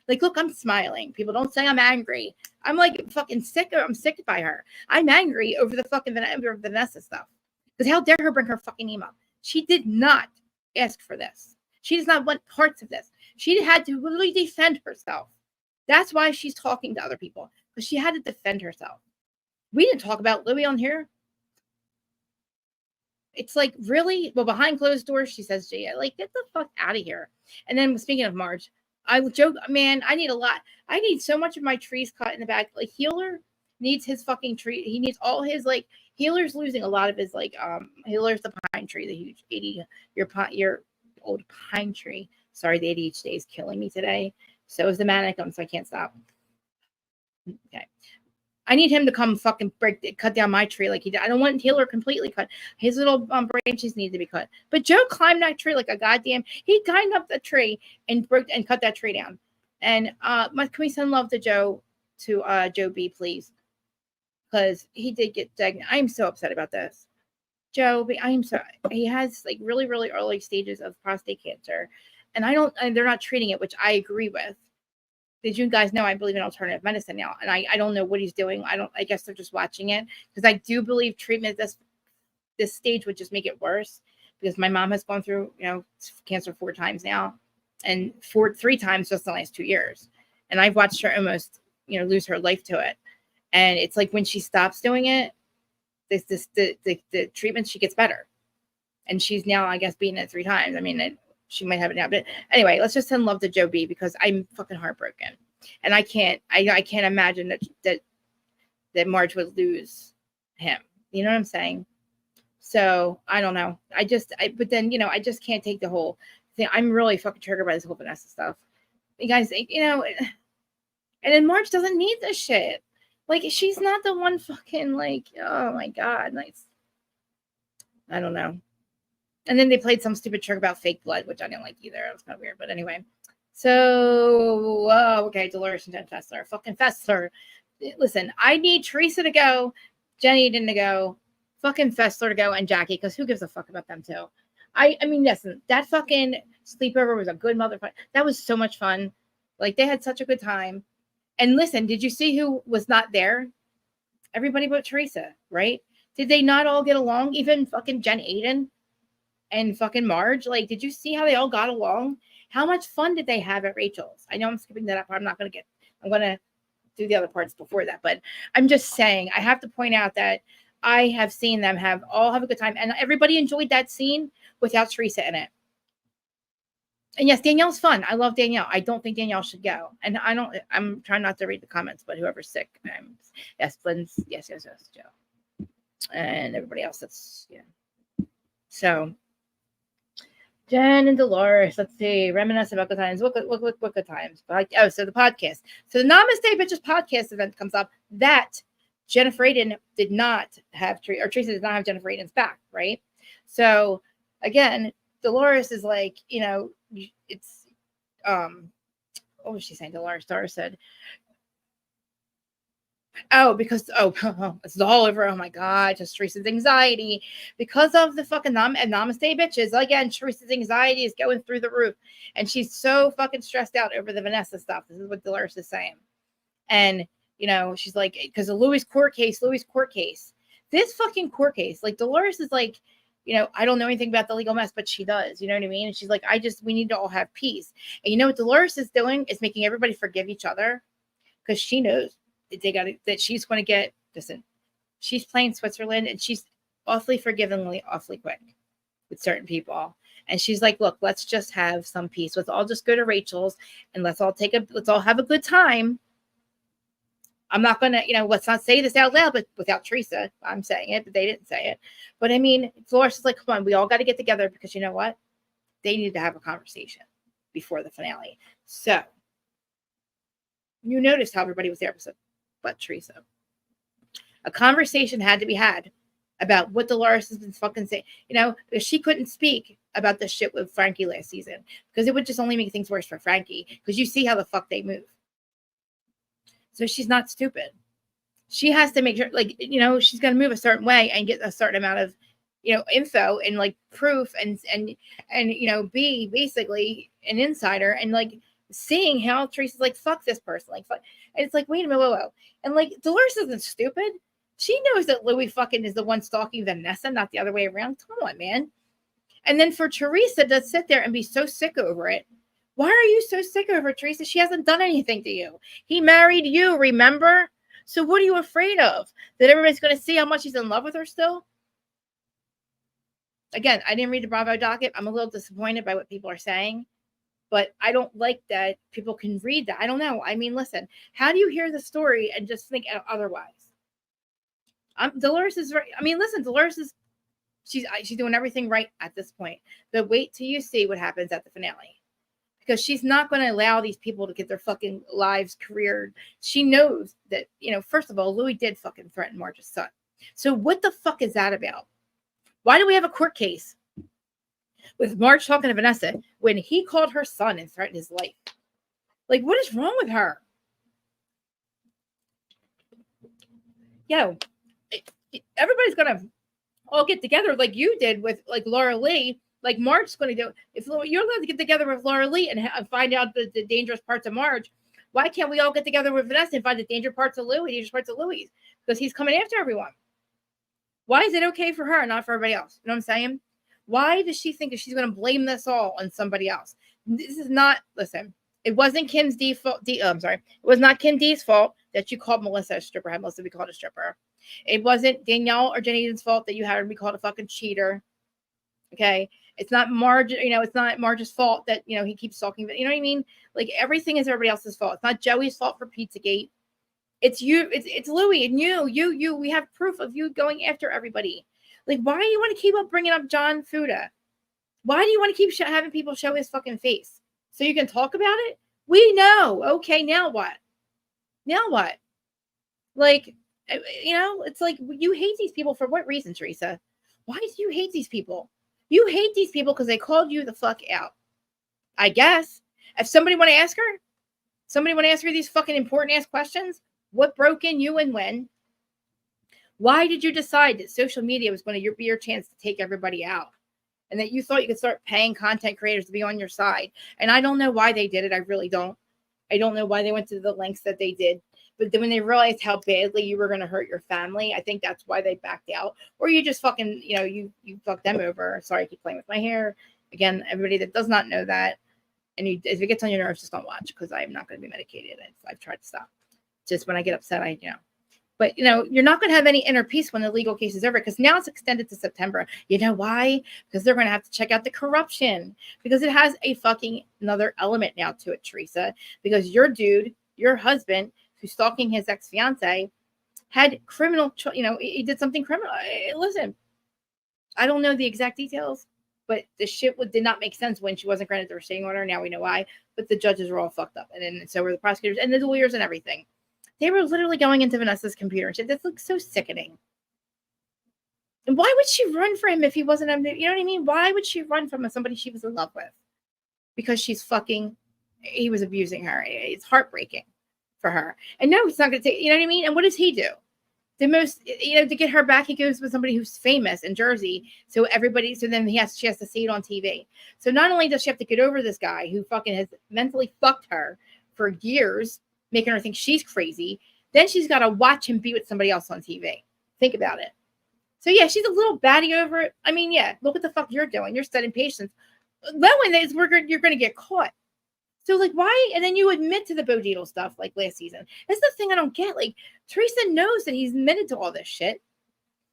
Like, look, I'm smiling. People don't say I'm angry. I'm like fucking sick. I'm sick by her. I'm angry over the fucking Vanessa stuff. Because how dare her bring her fucking name up? She did not ask for this. She does not want parts of this. She had to literally defend herself. That's why she's talking to other people. Because she had to defend herself. We didn't talk about Louis on here. It's like, really? Well, behind closed doors, she says, Gia, like, get the fuck out of here. And then speaking of Marge, I joke, man, I need a lot. I need so much of my trees cut in the back. Like, Healer needs his fucking tree. He needs all his, like, Healer's losing a lot of his, like, Healer's the pine tree, the huge 80-year old pine tree. Sorry, the ADHD is killing me today. So is the manicum, so I can't stop. Okay. I need him to come fucking cut down my tree like he did. I don't want Healer completely cut. His little branches need to be cut. But Joe climbed that tree like a goddamn. He climbed up the tree and cut that tree down. And can we send love to Joe B, please? Because he did get diagnosed. I am so upset about this. Joe B, he has like really, really early stages of prostate cancer. And they're not treating it, which I agree with. Did you guys know I believe in alternative medicine now? And I don't know what he's doing. I guess they're just watching it, because I do believe treatment at this stage would just make it worse, because my mom has gone through, cancer 4 times now, and 3 times just in the last 2 years. And I've watched her almost, lose her life to it. And it's like when she stops doing it, the treatment, she gets better. And she's now, I guess, beaten it 3 times. I mean, she might have it now, but anyway, let's just send love to Joe B, because I'm fucking heartbroken, and I can't imagine that Marge would lose him. You know what I'm saying? So I don't know. But then I just can't take the whole thing. I'm really fucking triggered by this whole Vanessa stuff, you guys. And then Marge doesn't need this shit. Like, she's not the one fucking like. Oh my god, nice. I don't know. And then they played some stupid trick about fake blood, which I didn't like either. It was kind of weird. But anyway. So, okay, Dolores and Jen Fessler. Fucking Fessler. Listen, I need Teresa to go, Jenny to go, fucking Fessler to go, and Jackie, because who gives a fuck about them too? I mean, listen, that fucking sleepover was a good motherfucker. That was so much fun. Like, they had such a good time. And listen, did you see who was not there? Everybody but Teresa, right? Did they not all get along? Even fucking Jen Aiden and fucking Marge, like, did you see how they all got along? How much fun did they have at Rachel's? I know I'm skipping that up. I'm going to do the other parts before that, but I'm just saying, I have to point out that I have seen them all have a good time, and everybody enjoyed that scene without Teresa in it. And yes, Danielle's fun. I love Danielle. I don't think Danielle should go. And I'm trying not to read the comments, but whoever's sick. Yes, Flynn's, yes, Joe. And everybody else that's, yeah. So, Jen and Dolores, let's see, reminisce about good times. What good times? So the podcast. So the Namaste Bitches podcast event comes up that Jennifer Aiden did not have, or Teresa did not have Jennifer Aiden's back, right? So, again, Dolores is like, it's, what was she saying? Dolores said, because it's all over. Oh my God, just Teresa's anxiety because of the fucking Namaste Bitches. Again, Teresa's anxiety is going through the roof, and she's so fucking stressed out over the Vanessa stuff. This is what Dolores is saying, and she's like, because of Louis' court case. This fucking court case, like Dolores is like, I don't know anything about the legal mess, but she does. You know what I mean? And she's like, we need to all have peace. And you know what Dolores is doing is making everybody forgive each other because she knows that she's going to get, listen, she's playing Switzerland and she's awfully forgivingly, awfully quick with certain people. And she's like, look, let's just have some peace. Let's all just go to Rachel's and let's all have a good time. I'm not going to, let's not say this out loud, but without Teresa, I'm saying it, but they didn't say it. But I mean, Dolores is like, come on, we all got to get together because you know what? They need to have a conversation before the finale. So you noticed how everybody was there but Teresa. A conversation had to be had about what Dolores has been fucking saying. She couldn't speak about the shit with Frankie last season because it would just only make things worse for Frankie because you see how the fuck they move. So she's not stupid. She has to make sure, she's going to move a certain way and get a certain amount of, info and like proof and be basically an insider and like seeing how Teresa's like, fuck this person. Like, fuck. And it's like, wait a minute, whoa. And like, Dolores isn't stupid. She knows that Louis fucking is the one stalking Vanessa, not the other way around. Come on, man. And then for Teresa to sit there and be so sick over it. Why are you so sick over Teresa? She hasn't done anything to you. He married you, remember? So what are you afraid of? That everybody's going to see how much he's in love with her still? Again, I didn't read the Bravo docket. I'm a little disappointed by what people are saying. But I don't like that people can read that. I don't know. I mean, listen, how do you hear the story and just think otherwise? Dolores is right. I mean, listen, Dolores is, she's doing everything right at this point. But wait till you see what happens at the finale. Because she's not going to allow these people to get their fucking lives careered. She knows that, first of all, Louis did fucking threaten Marge's son. So what the fuck is that about? Why do we have a court case with Marge talking to Vanessa when he called her son and threatened his life? Like, what is wrong with her? Everybody's going to all get together like you did with like Laura Lee. Like Marge's going to do. If you're allowed to get together with Laura Lee and find out the dangerous parts of Marge, why can't we all get together with Vanessa and find the dangerous parts of Louis? Because he's coming after everyone. Why is it okay for her and not for everybody else? You know what I'm saying? Why does she think that she's going to blame this all on somebody else? This is not, listen, it wasn't Kim's default. It was not Kim D's fault that you called Melissa a stripper. Had Melissa be called a stripper. It wasn't Danielle or Jenny's fault that you had her be called a fucking cheater. Okay. It's not Marge, it's not Marge's fault that, he keeps talking, but you know what I mean? Like everything is everybody else's fault. It's not Joey's fault for Pizzagate. It's you, it's Louis and you, we have proof of you going after everybody. Like, why do you want to keep up bringing up John Fuda? Why do you want to keep having people show his fucking face? So you can talk about it? We know. Okay. Now what? Like, it's like you hate these people for what reason, Teresa? Why do you hate these people? You hate these people because they called you the fuck out. I guess. If somebody want to ask her these fucking important ass questions, what broke in you and when? Why did you decide that social media was going to be your chance to take everybody out? And that you thought you could start paying content creators to be on your side? And I don't know why they did it. I really don't. I don't know why they went to the lengths that they did. But then when they realized how badly you were going to hurt your family, I think that's why they backed out. Or you just fucking, you fucked them over. Sorry, I keep playing with my hair. Again, everybody that does not know that, and if it gets on your nerves, just don't watch because I'm not going to be medicated. I've tried to stop. Just when I get upset, But But, you're not going to have any inner peace when the legal case is over, because now it's extended to September. You know why? Because they're going to have to check out the corruption, because it has a fucking another element now to it, Teresa, because your dude, your husband, who's stalking his ex-fiance, had criminal, he did something criminal. Listen, I don't know the exact details, but the shit did not make sense when she wasn't granted the restraining order. Now we know why, but the judges were all fucked up. And then so were the prosecutors and the lawyers and everything. They were literally going into Vanessa's computer and shit. This looks so sickening. And why would she run for him if he wasn't, you know what I mean? Why would she run from somebody she was in love with? Because he was abusing her. It's heartbreaking for her. And no, it's not going to take, you know what I mean? And what does he do? The most, to get her back, he goes with somebody who's famous in Jersey. So then she has to see it on TV. So not only does she have to get over this guy who fucking has mentally fucked her for years, making her think she's crazy, then she's got to watch him be with somebody else on TV. Think about it. So yeah, she's a little batty over it. I mean, yeah, look what the fuck you're doing. You're studying patience. Knowing that you're going to get caught. So, like, why? And then you admit to the Bo Dietl stuff, like, last season. That's the thing I don't get. Like, Teresa knows that he's admitted to all this shit.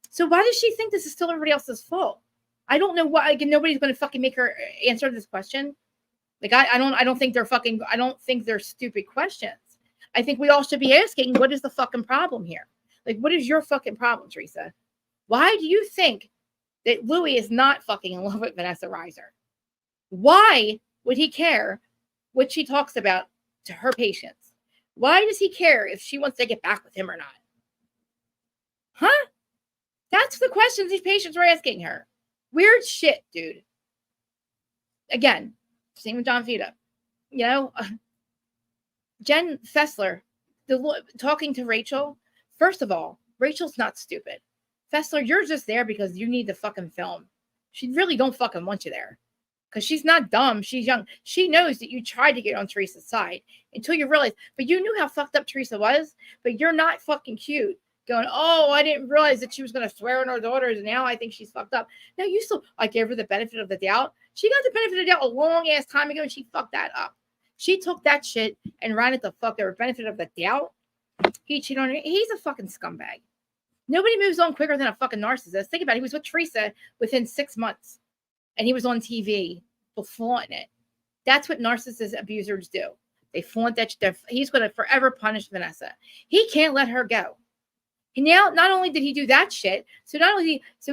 So why does she think this is still everybody else's fault? I don't know why. Again, nobody's going to fucking make her answer this question. Like, I don't think they're stupid questions. I think we all should be asking, what is the fucking problem here? Like, what is your fucking problem, Teresa? Why do you think that Louis is not fucking in love with Vanessa Reiser? Why would he care what she talks about to her patients? Why does he care if she wants to get back with him or not? Huh? That's the questions these patients were asking her. Weird shit, dude. Again, same with John Vita. Jen Fessler, talking to Rachel. First of all, Rachel's not stupid. Fessler, you're just there because you need the fucking film. She really don't fucking want you there. Because she's not dumb. She's young. She knows that you tried to get on Teresa's side until you realize, but you knew how fucked up Teresa was, but you're not fucking cute. Going, oh, I didn't realize that she was going to swear on her daughters, and now I think she's fucked up. No, I gave her the benefit of the doubt. She got the benefit of the doubt a long ass time ago, and she fucked that up. She took that shit and ran it the fuck over. Benefit of the doubt. He cheated on her. He's a fucking scumbag. Nobody moves on quicker than a fucking narcissist. Think about it. He was with Teresa within 6 months. And he was on TV flaunting it. That's what narcissist abusers do. They flaunt that shit. He's going to forever punish Vanessa. He can't let her go. And now, not only did he do that shit, so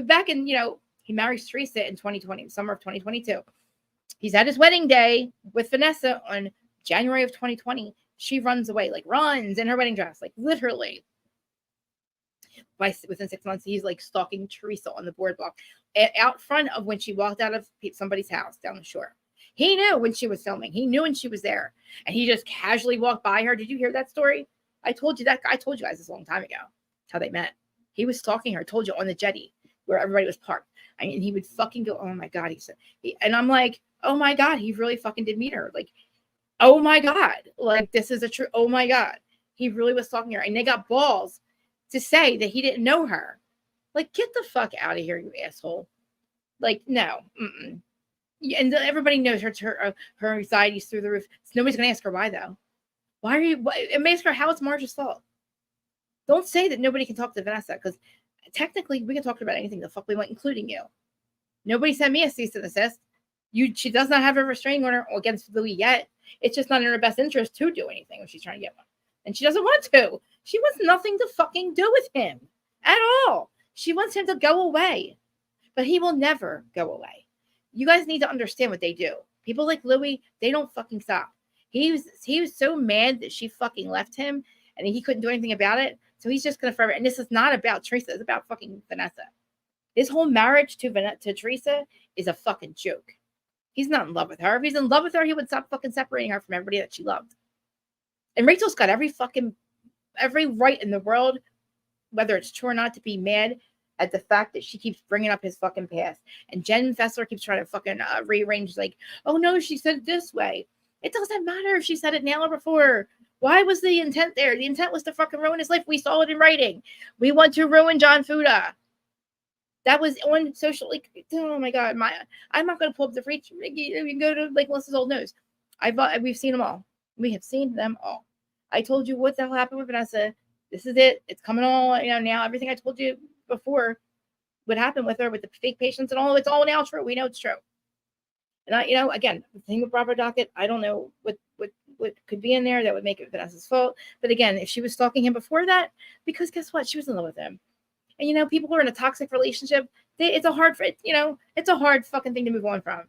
back in, he marries Teresa in 2020, summer of 2022. He's at his wedding day with Vanessa on January of 2020. She runs away, like runs in her wedding dress, like literally. Within 6 months, he's like stalking Teresa on the boardwalk out front of when she walked out of somebody's house down the shore. He knew when she was filming. He knew when she was there. And he just casually walked by her. Did you hear that story? I told you guys this a long time ago, how they met. He was stalking her. I told you, on the jetty where everybody was parked. And he would fucking go, oh my God. And I'm like, oh my God, he really fucking did meet her. Like, oh my God. Like, this is a true, oh my God. He really was stalking her. And they got balls to say that he didn't know her. Like, get the fuck out of here, you asshole. Like, no. Mm-mm. And everybody knows her anxiety's through the roof. So nobody's going to ask her why, though. It makes her how it's Marge's fault. Don't say that nobody can talk to Vanessa, because technically we can talk about anything the fuck we want, including you. Nobody sent me a cease and desist. She does not have a restraining order against Louis yet. It's just not in her best interest to do anything when she's trying to get one. And she doesn't want to. She wants nothing to fucking do with him at all. She wants him to go away. But he will never go away. You guys need to understand what they do. People like Louis, they don't fucking stop. He was so mad that she fucking left him and he couldn't do anything about it. So he's just going to forever. And this is not about Teresa. It's about fucking Vanessa. His whole marriage to Teresa is a fucking joke. He's not in love with her. If he's in love with her, he would stop fucking separating her from everybody that she loved. And Rachel's got every right in the world, whether it's true or not, to be mad at the fact that she keeps bringing up his fucking past. And Jen Fessler keeps trying to fucking rearrange, like, oh no, she said it this way. It doesn't matter if she said it now or before. Why was the intent there? The intent was to fucking ruin his life. We saw it in writing. We want to ruin John Fuda. That was on social, like, oh my God. I'm not going to pull up the free, you can go to, like, Melissa's old news. We've seen them all. We have seen them all. I told you what the hell happened with Vanessa This is it. It's coming all, now everything I told you before, what happened with her, with the fake patients and all, it's all now true. We know it's true. And again, the thing with Bravo Docket, I don't know what could be in there that would make it Vanessa's fault. But again, if she was stalking him before that, because guess what? She was in love with him. And people who are in a toxic relationship, it's a hard fucking thing to move on from.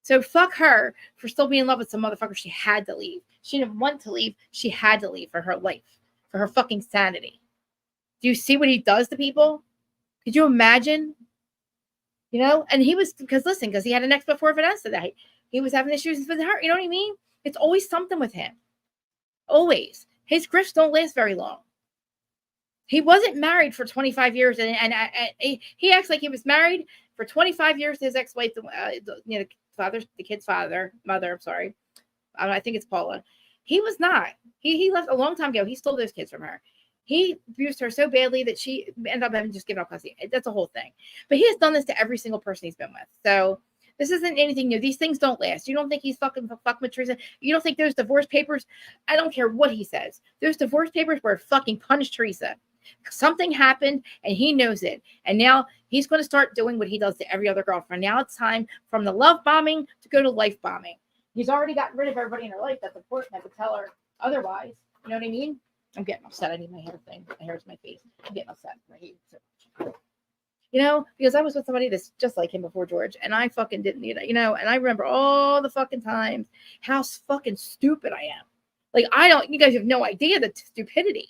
So fuck her for still being in love with some motherfucker. She had to leave. She didn't want to leave. She had to leave for her life, for her fucking sanity. Do you see what he does to people? Could you imagine? And he was, because he had an ex before Vanessa that he was having issues with her. You know what I mean? It's always something with him. Always. His grifts don't last very long. He wasn't married for 25 years, and he acts like he was married for 25 years to his ex-wife, the kid's mother. I'm sorry. I think it's Paula. He was not. He left a long time ago. He stole those kids from her. He abused her so badly that she ended up having just given up custody. That's a whole thing. But he has done this to every single person he's been with. So this isn't anything new. These things don't last. You don't think he's fucking with Teresa? You don't think those divorce papers? I don't care what he says. Those divorce papers were fucking punished Teresa. Something happened and he knows it. And now he's going to start doing what he does to every other girlfriend. Now it's time from the love bombing to go to life bombing. He's already gotten rid of everybody in her life that's important that would tell her otherwise. You know what I mean? I'm getting upset. I need my hair thing. My hair's my face. I'm getting upset. I hate it so much. Because I was with somebody that's just like him before George, and I fucking didn't need it, and I remember all the fucking times how fucking stupid I am. Like, you guys have no idea the stupidity,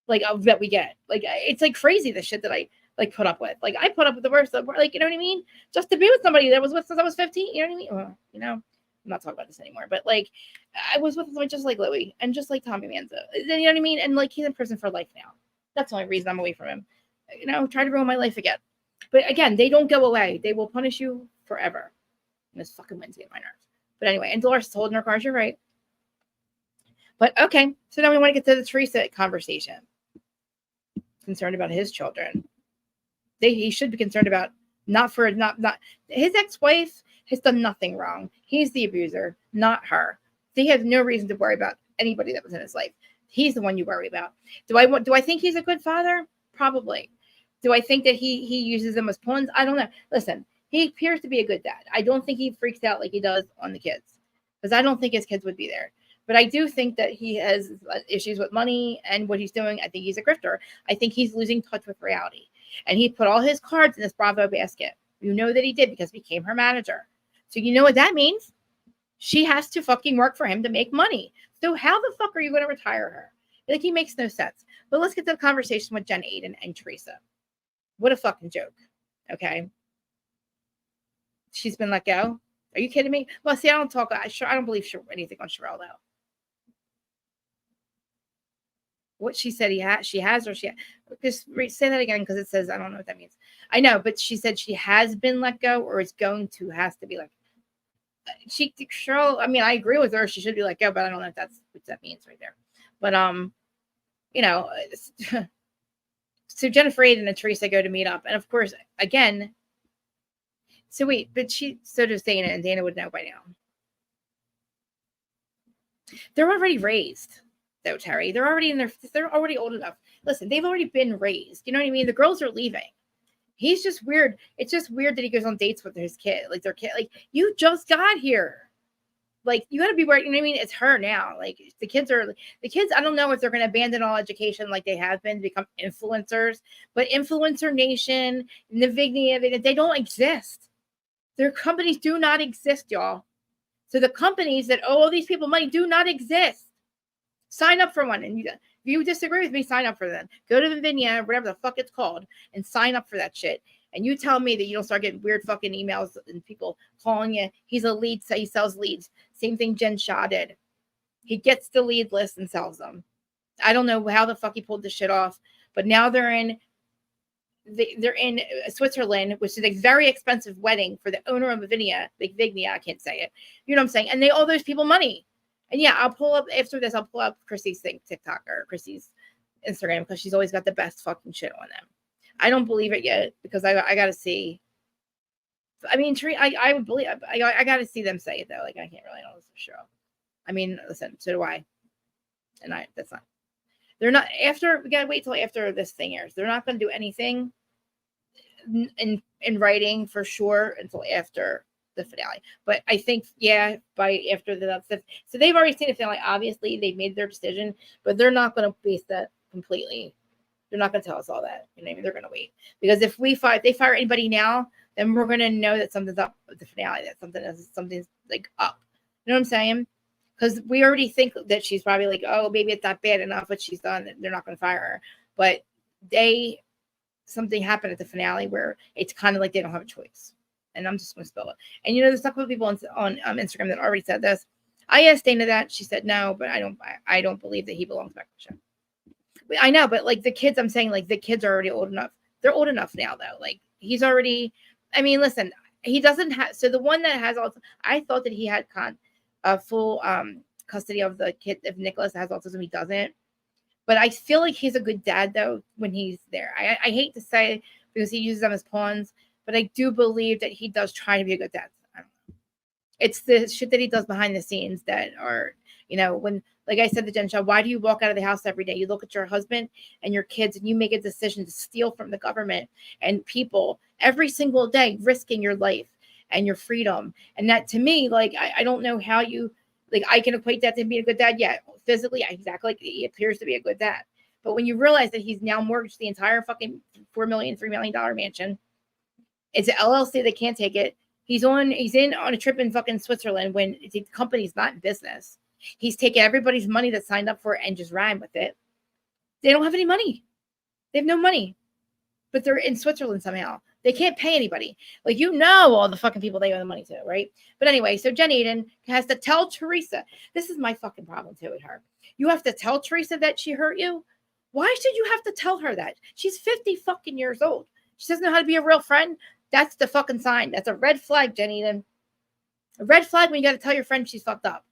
that we get. It's like crazy, the shit that I put up with. I put up with the worst, you know what I mean? Just to be with somebody that was with since I was 15, you know what I mean? Well, I'm not talking about this anymore, but I was with somebody just like Louis and just like Tommy Manzo. You know what I mean? And he's in prison for life now. That's the only reason I'm away from him. Try to ruin my life again. But again, they don't go away. They will punish you forever. And this fucking Wednesday at my nerves. But anyway, and Dolores is holding her cards. You're right. But okay, so now we want to get to the Teresa conversation. Concerned about his children. He should be concerned about not his ex-wife has done nothing wrong. He's the abuser, not her. They have no reason to worry about anybody that was in his life. He's the one you worry about. Do I think he's a good father? Probably. Do I think that he uses them as pawns? I don't know. Listen, he appears to be a good dad. I don't think he freaks out like he does on the kids, because I don't think his kids would be there. But I do think that he has issues with money and what he's doing. I think he's a grifter. I think he's losing touch with reality. And he put all his cards in this Bravo basket. You know that he did, because he became her manager. So you know what that means? She has to fucking work for him to make money. So how the fuck are you going to retire her? He makes no sense. But let's get to the conversation with Jen Aiden and Teresa. What a fucking joke. Okay. She's been let go. Are you kidding me? Well, see, I don't believe anything on Sherelle, though. What she said she has, or just say that again, because it says, I don't know what that means. I know, but she said she has been let go, or has to be let go. Cheryl, I mean, I agree with her. She should be let go, but I don't know if that's what that means right there. But, so Jennifer Aiden and Teresa go to meet up. And of course, again, so wait, but so does Dana, and Dana would know by now. They're already raised, though, Terry. They're already old enough. Listen, they've already been raised. You know what I mean? The girls are leaving. He's just weird. It's just weird that he goes on dates with his kid, their kid. You just got here. You got to be worried. You know what I mean? It's her now. The kids, I don't know if they're going to abandon all education like they have been to become influencers, but Influencer Nation, Navignia, they don't exist. Their companies do not exist, y'all. So the companies that owe all these people money do not exist. Sign up for one. And if you disagree with me, sign up for them. Go to Nvidia, whatever the fuck it's called, and sign up for that shit. And you tell me that you don't start getting weird fucking emails and people calling you. He's a lead, he sells leads. Same thing Jen Shaw did. He gets the lead list and sells them. I don't know how the fuck he pulled this shit off, but now they're in Switzerland, which is a very expensive wedding for the owner of Vignia. I can't say it. You know what I'm saying? And they owe those people money. And yeah, I'll pull up Chrissy's TikTok or Chrissy's Instagram, because she's always got the best fucking shit on them. I don't believe it yet, because I got to see. I mean, I would believe. I got to see them say it though. I can't really know this for sure. I mean, listen, so do I. And that's not. They're not after. We gotta wait till after this thing airs. They're not gonna do anything in writing for sure until after the finale. But I think by after so they've already seen the finale. Obviously, they've made their decision, but they're not gonna base that completely. They're not gonna tell us all that. You know what I mean? They're gonna wait because if they fire anybody now, then we're gonna know that something's up with the finale. That something's like up. You know what I'm saying? Because we already think that she's probably like, oh, maybe it's not bad enough what she's done. They're not going to fire her. But something happened at the finale where it's kind of like they don't have a choice. And I'm just going to spell it. And there's a couple of people on Instagram that already said this. I asked Dana that. She said no, but I don't believe that he belongs back to the show. I know, but like the kids, I'm saying like the kids are already old enough. They're old enough now though. Like he's already. I mean, listen, he doesn't have. So the one that has autism, I thought that he had full custody of the kid. If Nicholas has autism, he doesn't. But I feel like he's a good dad though when he's there. I hate to say because he uses them as pawns, but I do believe that he does try to be a good dad. I don't know. It's the shit that he does behind the scenes that are, when, like I said to Jen Shaw, why do you walk out of the house every day? You look at your husband and your kids and you make a decision to steal from the government and people every single day, risking your life and your freedom. And that to me, like, I don't know how you, like, I can equate that to being a good dad. Yeah, physically, exactly. Like, he appears to be a good dad. But when you realize that he's now mortgaged the entire fucking $3 million mansion, it's an LLC. They can't take it. He's in on a trip in fucking Switzerland when the company's not in business. He's taken everybody's money that signed up for it and just ran with it. They don't have any money. They have no money. But they're in Switzerland somehow. They can't pay anybody. Like, all the fucking people they owe the money to, right? But anyway, so Jen Aiden has to tell Teresa. This is my fucking problem too with her. You have to tell Teresa that she hurt you? Why should you have to tell her that? She's 50 fucking years old. She doesn't know how to be a real friend. That's the fucking sign. That's a red flag, Jen Aiden. A red flag when you got to tell your friend she's fucked up.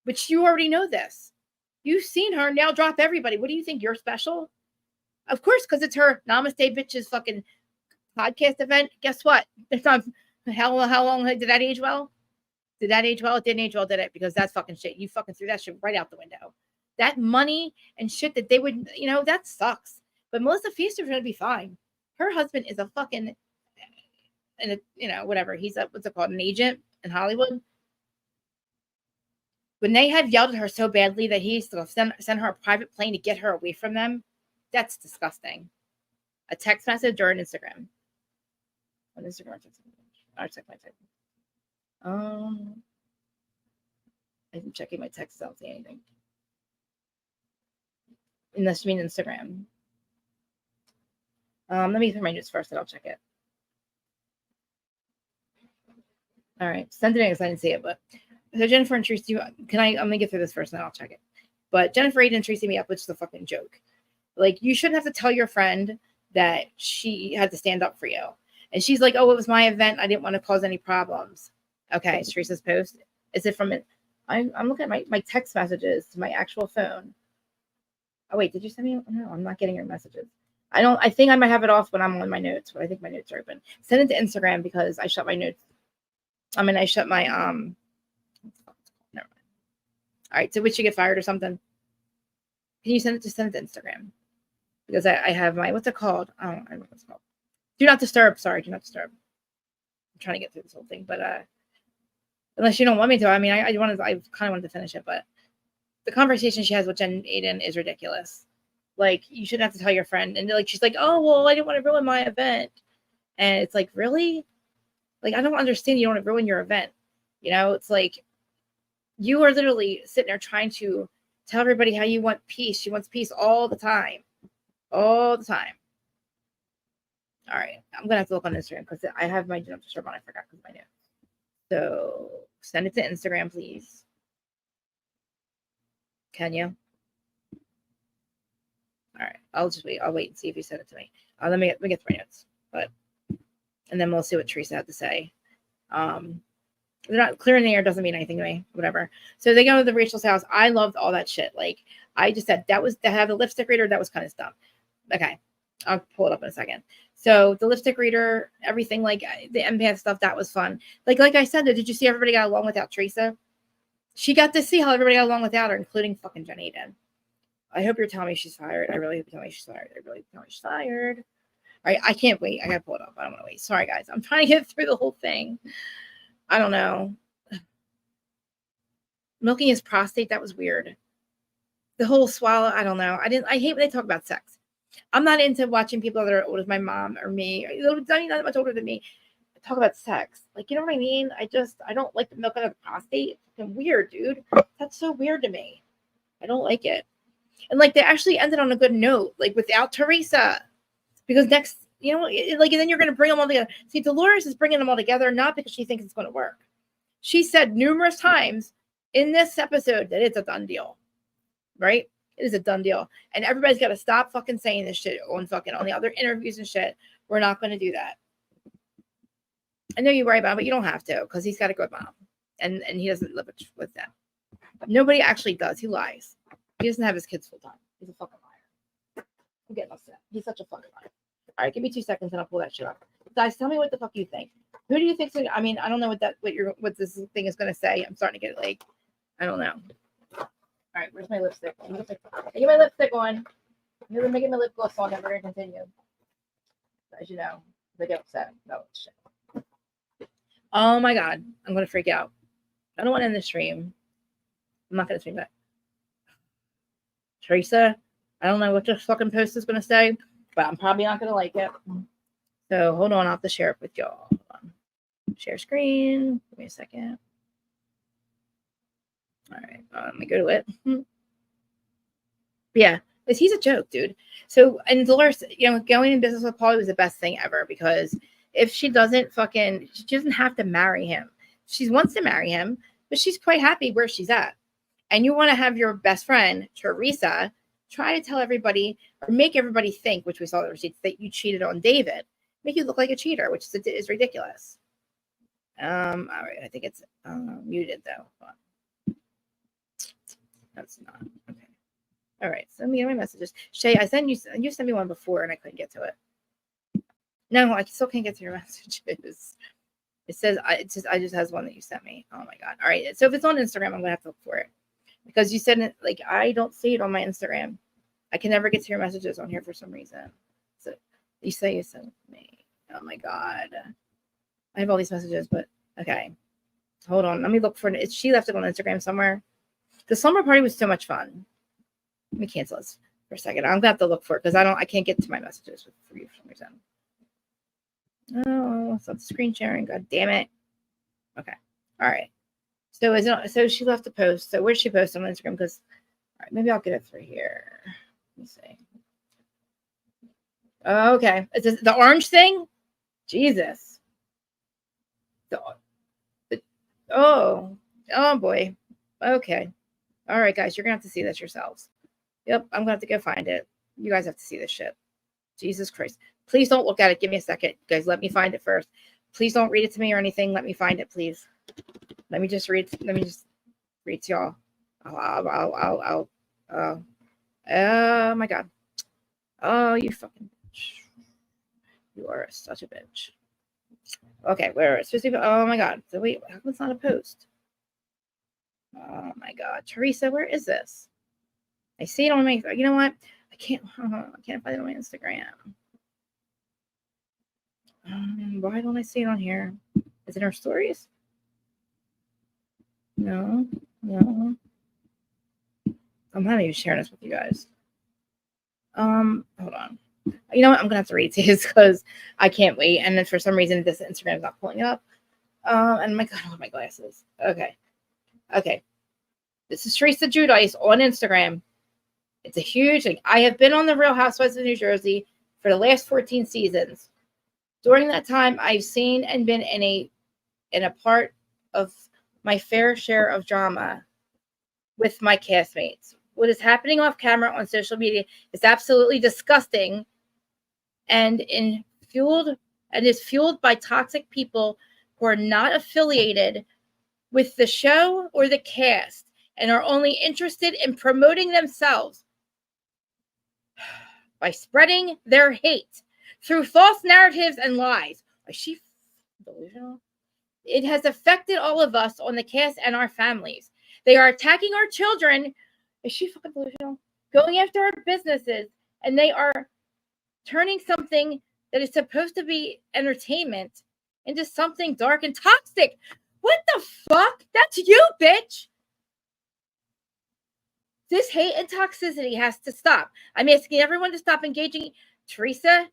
But you already know this. You've seen her now drop everybody. What do you think? You're special? Of course, because it's her Namaste Bitches fucking podcast event. Guess what? It's not, how long did that age well? Did that age well? It didn't age well, did it? Because that's fucking shit. You fucking threw that shit right out the window. That money and shit that they would, that sucks. But Melissa Feaster's going to be fine. Her husband is a fucking, and whatever. He's what's it called? An agent in Hollywood. When they had yelled at her so badly that he used to send her a private plane to get her away from them, that's disgusting. A text message or an Instagram? On Instagram or text message? I'll check my text. I'm checking my text. I don't see anything. Unless you mean Instagram. Let me through my notes first, and I'll check it. All right, send it in because I didn't see it. But so Jennifer and Tracy, I'm gonna get through this first, and then I'll check it. But Jennifer Aiden and Tracy me up, which is a fucking joke. Like, you shouldn't have to tell your friend that she had to stand up for you. And she's like, oh, it was my event. I didn't want to cause any problems. Okay, it's Teresa's post. Is it from it? I'm looking at my text messages to my actual phone. Oh, wait, did you send me? No, I'm not getting your messages. I think I might have it off when I'm on my notes, but I think my notes are open. Send it to Instagram because I shut my notes. I shut my, never mind. All right, so would she get fired or something? Can you send it to Instagram? Because I have my, what's it called? I don't know what it's called. Do not disturb. Sorry, do not disturb. I'm trying to get through this whole thing, but unless you don't want me to, I kind of wanted to finish it, but the conversation she has with Jen Aiden is ridiculous. Like, you shouldn't have to tell your friend, and like she's like, oh well, I didn't want to ruin my event, and it's like, really? Like, I don't understand. You don't want to ruin your event. It's like you are literally sitting there trying to tell everybody how you want peace. She wants peace all the time. All the time. All right. I'm going to have to look on Instagram because I have my do not disturb on. I forgot because my notes. So send it to Instagram, please. Can you? All right. I'll just wait. I'll wait and see if you send it to me. Let me get my notes. And then we'll see what Teresa had to say. They're not clear in the air doesn't mean anything to me. Whatever. So they go to the Rachel's house. I loved all that shit. Like, I just said that have the lipstick reader. That was kind of dumb. Okay. I'll pull it up in a second. So the lipstick reader, everything, like the empath stuff, that was fun. Like I said, did you see everybody got along without Teresa? She got to see how everybody got along without her, including fucking Jen Aiden. I hope you're telling me she's fired. I really hope you're telling me she's fired. I really hope you're telling me she's fired. All right, I can't wait. I gotta pull it up. I don't want to wait. Sorry, guys. I'm trying to get through the whole thing. I don't know. Milking his prostate, that was weird. The whole swallow, I don't know. I hate when they talk about sex. I'm not into watching people that are old as my mom or me, or not much older than me, talk about sex. Like, you know what I mean? I don't like the milk out of the prostate. It's fucking weird, dude. That's so weird to me. I don't like it. And like, they actually ended on a good note, like without Teresa, because next, you know, like, and then you're going to bring them all together. See, Dolores is bringing them all together not because she thinks it's going to work. She said numerous times in this episode that it's a done deal, right? It is a done deal, and everybody's got to stop fucking saying this shit on the other interviews and shit. We're not going to do that. I know you worry about it, but you don't have to, because he's got a good mom, and he doesn't live with them. Nobody actually does. He lies. He doesn't have his kids full time. He's a fucking liar. I'm getting upset. He's such a fucking liar. All right, give me 2 seconds and I'll pull that shit up. Guys, tell me what the fuck you think. Who do you think's gonna? I mean, I don't know what this thing is gonna say. I'm starting to get like, I don't know. All right, where's my lipstick? I get my lipstick on. You're making my lip gloss on, and we're gonna continue. As you know, they get upset. No shit. Oh my god, I'm gonna freak out. I don't want to end the stream. I'm not gonna stream that. Teresa, I don't know what this fucking post is gonna say, but I'm probably not gonna like it. So hold on, I'll have to share it with y'all. Share screen. Give me a second. All right, let me go to it. Yeah, because he's a joke, dude. So, and Dolores, you know, going in business with Paulie was the best thing ever, because if she doesn't she doesn't have to marry him. She wants to marry him, but she's quite happy where she's at. And you want to have your best friend, Teresa, try to tell everybody or make everybody think, which we saw the receipts, that you cheated on David. Make you look like a cheater, which is ridiculous. All right, I think it's muted though. That's not okay. All right, send me my messages. Shay, I sent you sent me one before and I couldn't get to it. No, I still can't get to your messages. It says I just has one that you sent me. Oh my god. All right. So if it's on Instagram, I'm gonna have to look for it. Because you said it, like, I don't see it on my Instagram. I can never get to your messages on here for some reason. So you say you sent me. Oh my god. I have all these messages, but okay. Hold on. Let me look for it. She left it on Instagram somewhere. The slumber party was so much fun. Let me cancel this for a second. I'm gonna have to look for it because I can't get to my messages for you for some reason. Oh, it's not screen sharing. God damn it. Okay. All right. So she left a post. So where did she post on Instagram? Because all right, maybe I'll get it through here. Let me see. Oh, okay. Is this the orange thing? Jesus. Oh boy. Okay. All right, guys, you're gonna have to see this yourselves. Yep, I'm gonna have to go find it. You guys have to see this shit. Jesus Christ. Please don't look at it. Give me a second. Guys, let me find it first. Please don't read it to me or anything. Let me find it, please. Let me just read to y'all. Oh my god. Oh, you fucking bitch. You are such a bitch. Okay, where is it? Oh my god. So wait, how come it's not a post? Oh my god. Teresa, where is this? I see it on my, you know what? I can't find it on my Instagram. Why don't I see it on here? Is it in our stories? No. I'm not even sharing this with you guys. Hold on. You know what? I'm gonna have to read these because I can't wait. And then for some reason, this Instagram is not pulling it up. And my god, I love my glasses. Okay. This is Teresa Giudice on Instagram. It's a huge thing. I have been on the Real Housewives of New Jersey for the last 14 seasons. During that time, I've seen and been in a part of my fair share of drama with my castmates. What is happening off camera on social media is absolutely disgusting and is fueled by toxic people who are not affiliated with the show or the cast and are only interested in promoting themselves by spreading their hate through false narratives and lies. Is she delusional? It has affected all of us on the cast and our families. They are attacking our children. Is she fucking delusional? going after our businesses, and they are turning something that is supposed to be entertainment into something dark and toxic. What the fuck? That's you, bitch. This hate and toxicity has to stop. I'm asking everyone to stop engaging. Teresa,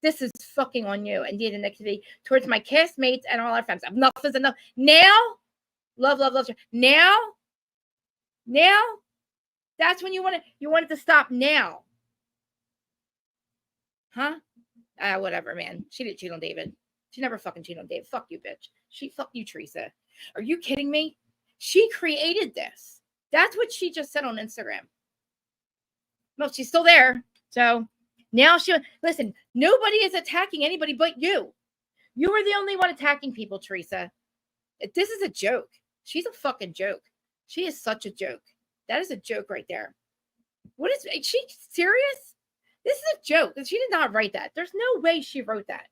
this is fucking on you and the negativity towards my castmates and all our friends. Enough is enough. Now, love. Now, that's when you want it to stop now. Huh? Whatever, man. She didn't cheat on David. She never fucking cheated on David. Fuck you, bitch. Fuck you, Teresa. Are you kidding me? She created this. That's what she just said on Instagram. Well, she's still there. So now listen, nobody is attacking anybody but you. You are the only one attacking people, Teresa. This is a joke. She's a fucking joke. She is such a joke. That is a joke right there. Is she serious? This is a joke. She did not write that. There's no way she wrote that.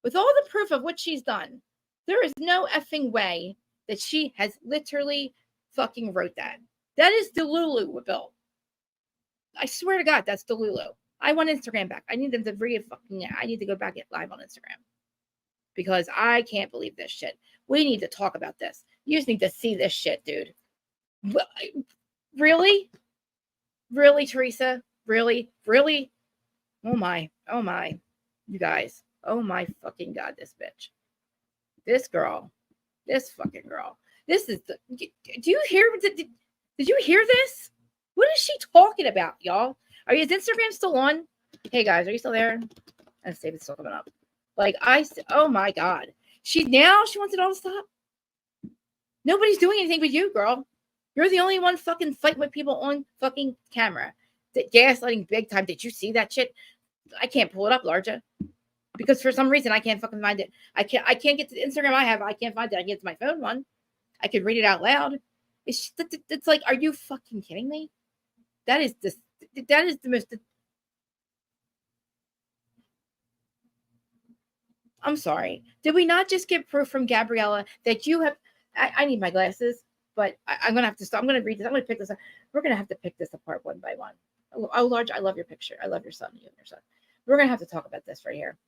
With all the proof of what she's done, there is no effing way that she has literally fucking wrote that. That is Delulu, Bill. I swear to God, that's Delulu. I want Instagram back. I need them to I need to go back and live on Instagram. Because I can't believe this shit. We need to talk about this. You just need to see this shit, dude. Really? Really, Teresa? Really? Oh my. You guys. Oh my fucking God, this bitch. This fucking girl. This is do you hear, did you hear this? What is she talking about, y'all? Is Instagram still on? Hey guys, are you still there? Let's see if it's still coming up. Oh my God. She wants it all to stop. Nobody's doing anything but you, girl. You're the only one fucking fighting with people on fucking camera. Gaslighting big time. Did you see that shit? I can't pull it up, Larja. Because for some reason I can't fucking find it. I can't get to the Instagram I have. I can't find it. I can get to my phone one. I could read it out loud. It's like, are you fucking kidding me? That is the most. I'm sorry. Did we not just get proof from Gabriella that you have? I need my glasses, but I'm gonna have to stop. I'm gonna read this. I'm gonna pick this up. We're gonna have to pick this apart one by one. Oh, Large, I love your picture. I love your son. You and your son. We're gonna have to talk about this right here.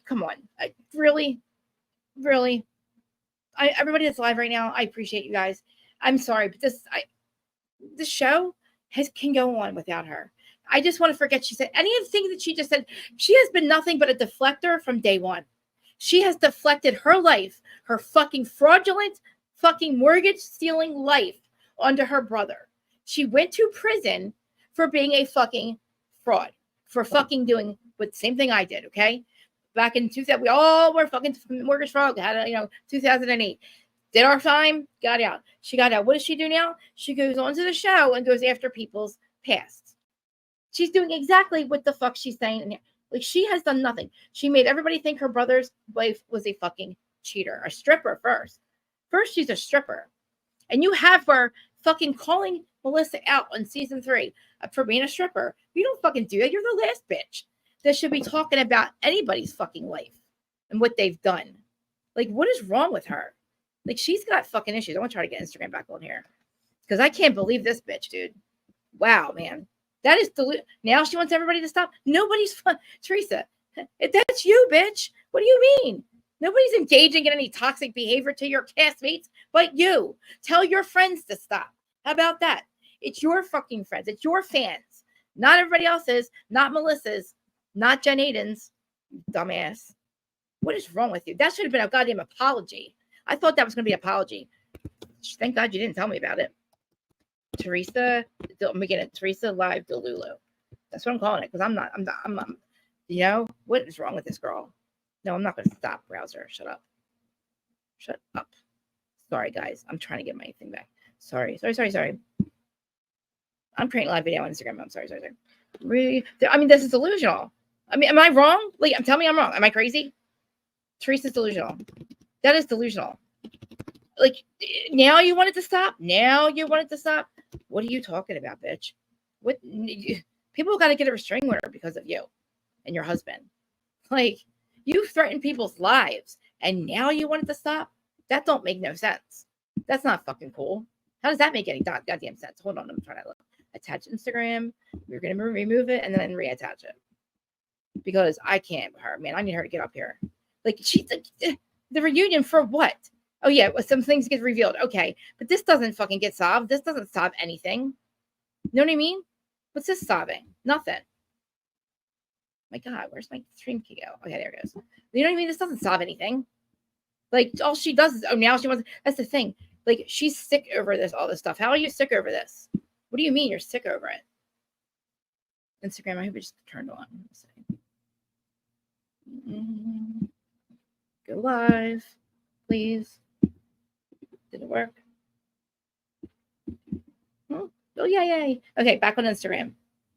Come on. Really. Everybody that's live right now, I appreciate you guys. I'm sorry, but this show can go on without her. I just want to forget she said any of the things that she just said. She has been nothing but a deflector from day one. She has deflected her life, her fucking fraudulent, fucking mortgage stealing life onto her brother. She went to prison for being a fucking fraud, for fucking doing the same thing I did, okay? Back in 2000, we all were fucking mortgage fraud. Had 2008. Did our time, got out. She got out. What does she do now? She goes onto the show and goes after people's past. She's doing exactly what the fuck she's saying in here. Like, she has done nothing. She made everybody think her brother's wife was a fucking cheater, a stripper first. First, she's a stripper. And you have her fucking calling Melissa out on season 3 for being a stripper. You don't fucking do that. You're the last bitch that should be talking about anybody's fucking life and what they've done. Like, what is wrong with her? Like, she's got fucking issues. I want to try to get Instagram back on here because I can't believe this bitch, dude. Wow, man. That is now she wants everybody to stop. Nobody's fun. Teresa, that's you, bitch. What do you mean? Nobody's engaging in any toxic behavior to your castmates but you. Tell your friends to stop. How about that? It's your fucking friends. It's your fans. Not everybody else's. Not Melissa's. Not Jen Aiden's. Dumbass. What is wrong with you? That should have been a goddamn apology. I thought that was going to be an apology. Thank God you didn't tell me about it. Teresa, I'm making it Teresa Live Delulu. That's what I'm calling it because I'm not. What is wrong with this girl? No, I'm not going to stop, browser. Shut up. Sorry, guys. I'm trying to get my thing back. Sorry. I'm creating a live video on Instagram. I'm sorry. Really? This is delusional. Am I wrong? Like, tell me I'm wrong. Am I crazy? Teresa's delusional. That is delusional. Like, now you want it to stop? What are you talking about, bitch? What? People got to get a restraining order because of you and your husband. Like, you threaten people's lives, and now you want it to stop? That don't make no sense. That's not fucking cool. How does that make any goddamn sense? Hold on, I'm trying to look. attach Instagram. We're going to remove it and then reattach it. Because I can't with her, man. I need her to get up here. Like, the reunion for what? Oh, yeah, well, some things get revealed. Okay, but this doesn't fucking get solved. This doesn't solve anything. You know what I mean? What's this solving? Nothing. My God, where's my stream key go? Okay, there it goes. You know what I mean? This doesn't solve anything. Like, all she does is, oh, now she wants, that's the thing. Like, she's sick over this, all this stuff. How are you sick over this? What do you mean you're sick over it? Instagram, I hope it just turned on. Go live, please. Did it work? Oh, yay. Okay, back on Instagram.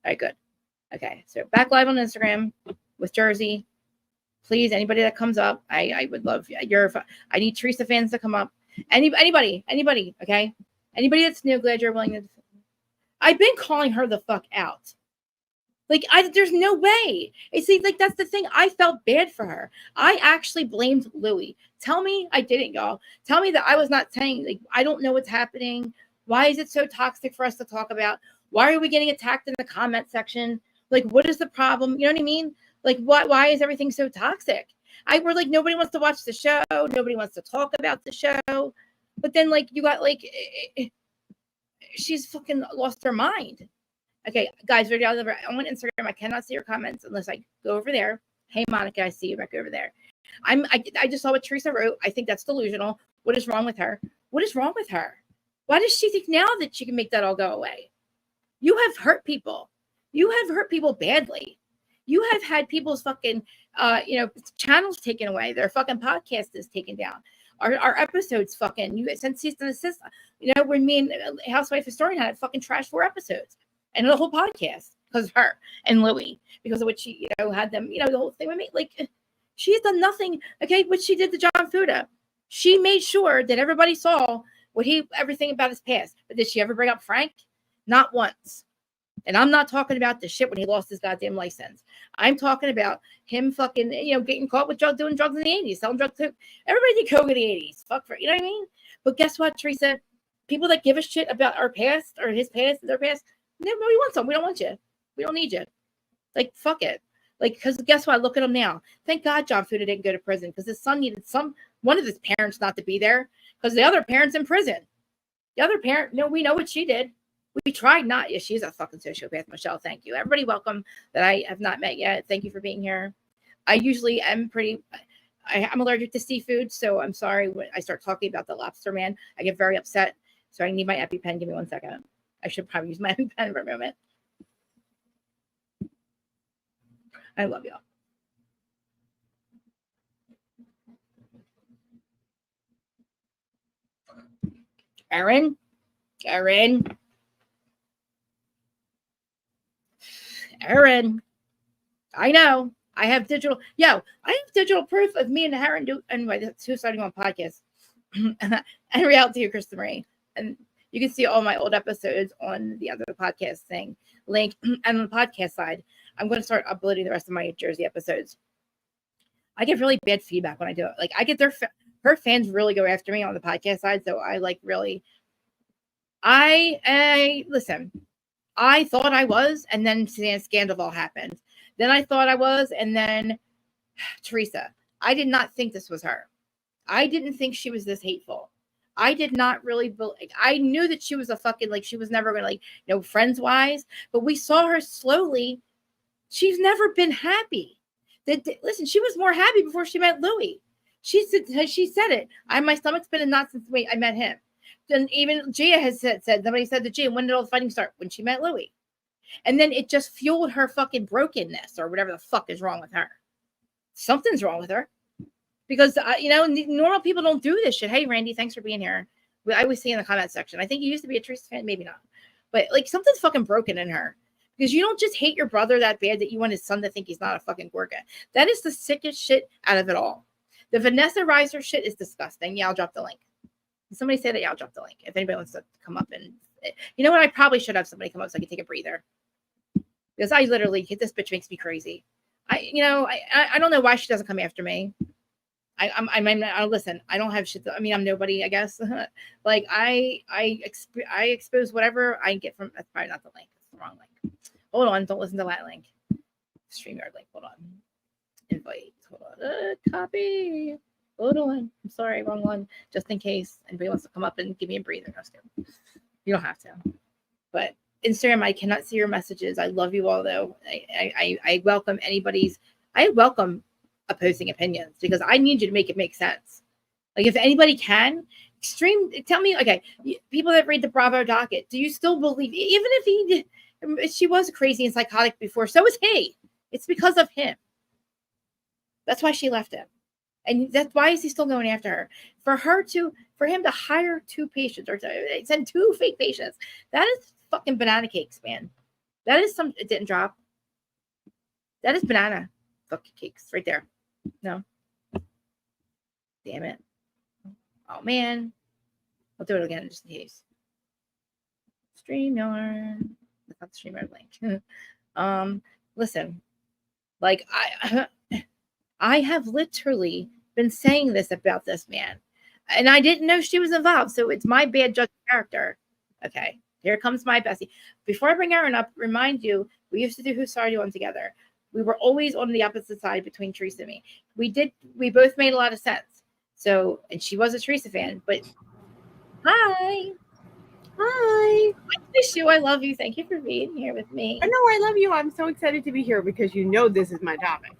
All right, good. Okay, so back live on Instagram with Jersey. Please, anybody that comes up, I would love I need Teresa fans to come up. Anybody, okay? Anybody that's new, glad you're willing to. I've been calling her the fuck out. Like, there's no way. It seems like that's the thing. I felt bad for her. I actually blamed Louie. Tell me I didn't, y'all. Tell me that I was not saying, like, I don't know what's happening. Why is it so toxic for us to talk about? Why are we getting attacked in the comment section? Like, what is the problem? You know what I mean? Like, why is everything so toxic? We're like, nobody wants to watch the show. Nobody wants to talk about the show. But then, like, you got, like, she's fucking lost her mind. Okay, guys, I'm on Instagram. I cannot see your comments unless I go over there. Hey, Monica, I see you back over there. I just saw what Teresa wrote. I think that's delusional. What is wrong with her? What is wrong with her? Why does she think now that she can make that all go away? You have hurt people. You have hurt people badly. You have had people's fucking, channels taken away. Their fucking podcast is taken down. Our episodes fucking, you sent cease and desist. You know, when me and Housewife Historian had fucking trash 4 episodes. And the whole podcast because of her and Louie, because of what she, had them, the whole thing with me. Like, she's done nothing. Okay, what she did to John Fuda, she made sure that everybody saw everything about his past. But did she ever bring up Frank? Not once. And I'm not talking about the shit when he lost his goddamn license. I'm talking about him fucking, getting caught with doing drugs in the 80s, selling drugs too. Everybody did coke in the 80s. Fuck for, you know what I mean? But guess what, Teresa? People that give a shit about our past or his past, their past. Nobody wants them. We don't want you. We don't need you. Like, fuck it. Like, because guess what? Look at him now. Thank God John Fuda didn't go to prison because his son needed one of his parents not to be there because the other parent's in prison. The other parent, we know what she did. We tried not. Yeah, she's a fucking sociopath, Michelle. Thank you. Everybody welcome that I have not met yet. Thank you for being here. I usually am I'm allergic to seafood, so I'm sorry when I start talking about the lobster man. I get very upset. So I need my EpiPen. Give me 1 second. I should probably use my pen for a moment. I love y'all. Erin. I know. I have digital. I have digital proof of me and Erin anyway, that's who's starting on podcast. And reality of Krista Marie. And you can see all my old episodes on the other podcast thing link. And on the podcast side, I'm going to start uploading the rest of my Jersey episodes. I get really bad feedback when I do it. Like, I get her fans really go after me on the podcast side. So I listen, I thought I was, and then Scandival happened. Then I thought I was, and then Teresa. I did not think this was her. I didn't think she was this hateful. I did not really believe. I knew that she was a fucking, like, she was never going to, friends wise, but we saw her slowly. She's never been happy. Listen, she was more happy before she met Louie. She said it. My stomach's been in knots since I met him. And even Gia has said, somebody said to Gia, when did all the fighting start? When she met Louie. And then it just fueled her fucking brokenness or whatever the fuck is wrong with her. Something's wrong with her. Because, normal people don't do this shit. Hey, Randy, thanks for being here. I always see in the comment section. I think you used to be a Teresa fan. Maybe not. But, like, something's fucking broken in her. Because you don't just hate your brother that bad that you want his son to think he's not a fucking Gorga. That is the sickest shit out of it all. The Vanessa Reiser shit is disgusting. Yeah, I'll drop the link. Somebody say that. Yeah, I'll drop the link. If anybody wants to come up and... You know what? I probably should have somebody come up so I can take a breather. Because I literally... This bitch makes me crazy. I don't know why she doesn't come after me. Listen, I don't have shit. I mean, I'm nobody, I guess. Like I expose whatever I get from. That's probably not the link. It's the wrong link. Hold on, don't listen to that link. StreamYard link. Hold on. Invite. Hold on. Copy. Hold on. I'm sorry, wrong one. Just in case anybody wants to come up and give me a breather. No, you don't have to. But Instagram, I cannot see your messages. I love you all though. I welcome anybody's. I welcome opposing opinions because I need you to make it make sense. Like if anybody can tell me, okay, people that read the Bravo docket, do you still believe, even if she was crazy and psychotic before, so is he. It's because of him. That's why she left him. And that's why is he still going after her? For him to hire 2 patients or to send 2 fake patients, that is fucking banana cakes, man. That is it didn't drop. That is banana fucking cakes right there. No. Damn it. Oh man. I'll do it again just in case. StreamYard. That's not the StreamYard link. Listen. Like I have literally been saying this about this man. And I didn't know she was involved. So it's my bad judge character. Okay. Here comes my bestie. Before I bring Aaron up, remind you, we used to do Who's Sorry One together. We were always on the opposite side between Teresa and me. We both made a lot of sense. So, and she was a Teresa fan, but hi. I miss you. I love you. Thank you for being here with me. I know I love you. I'm so excited to be here because you know this is my topic.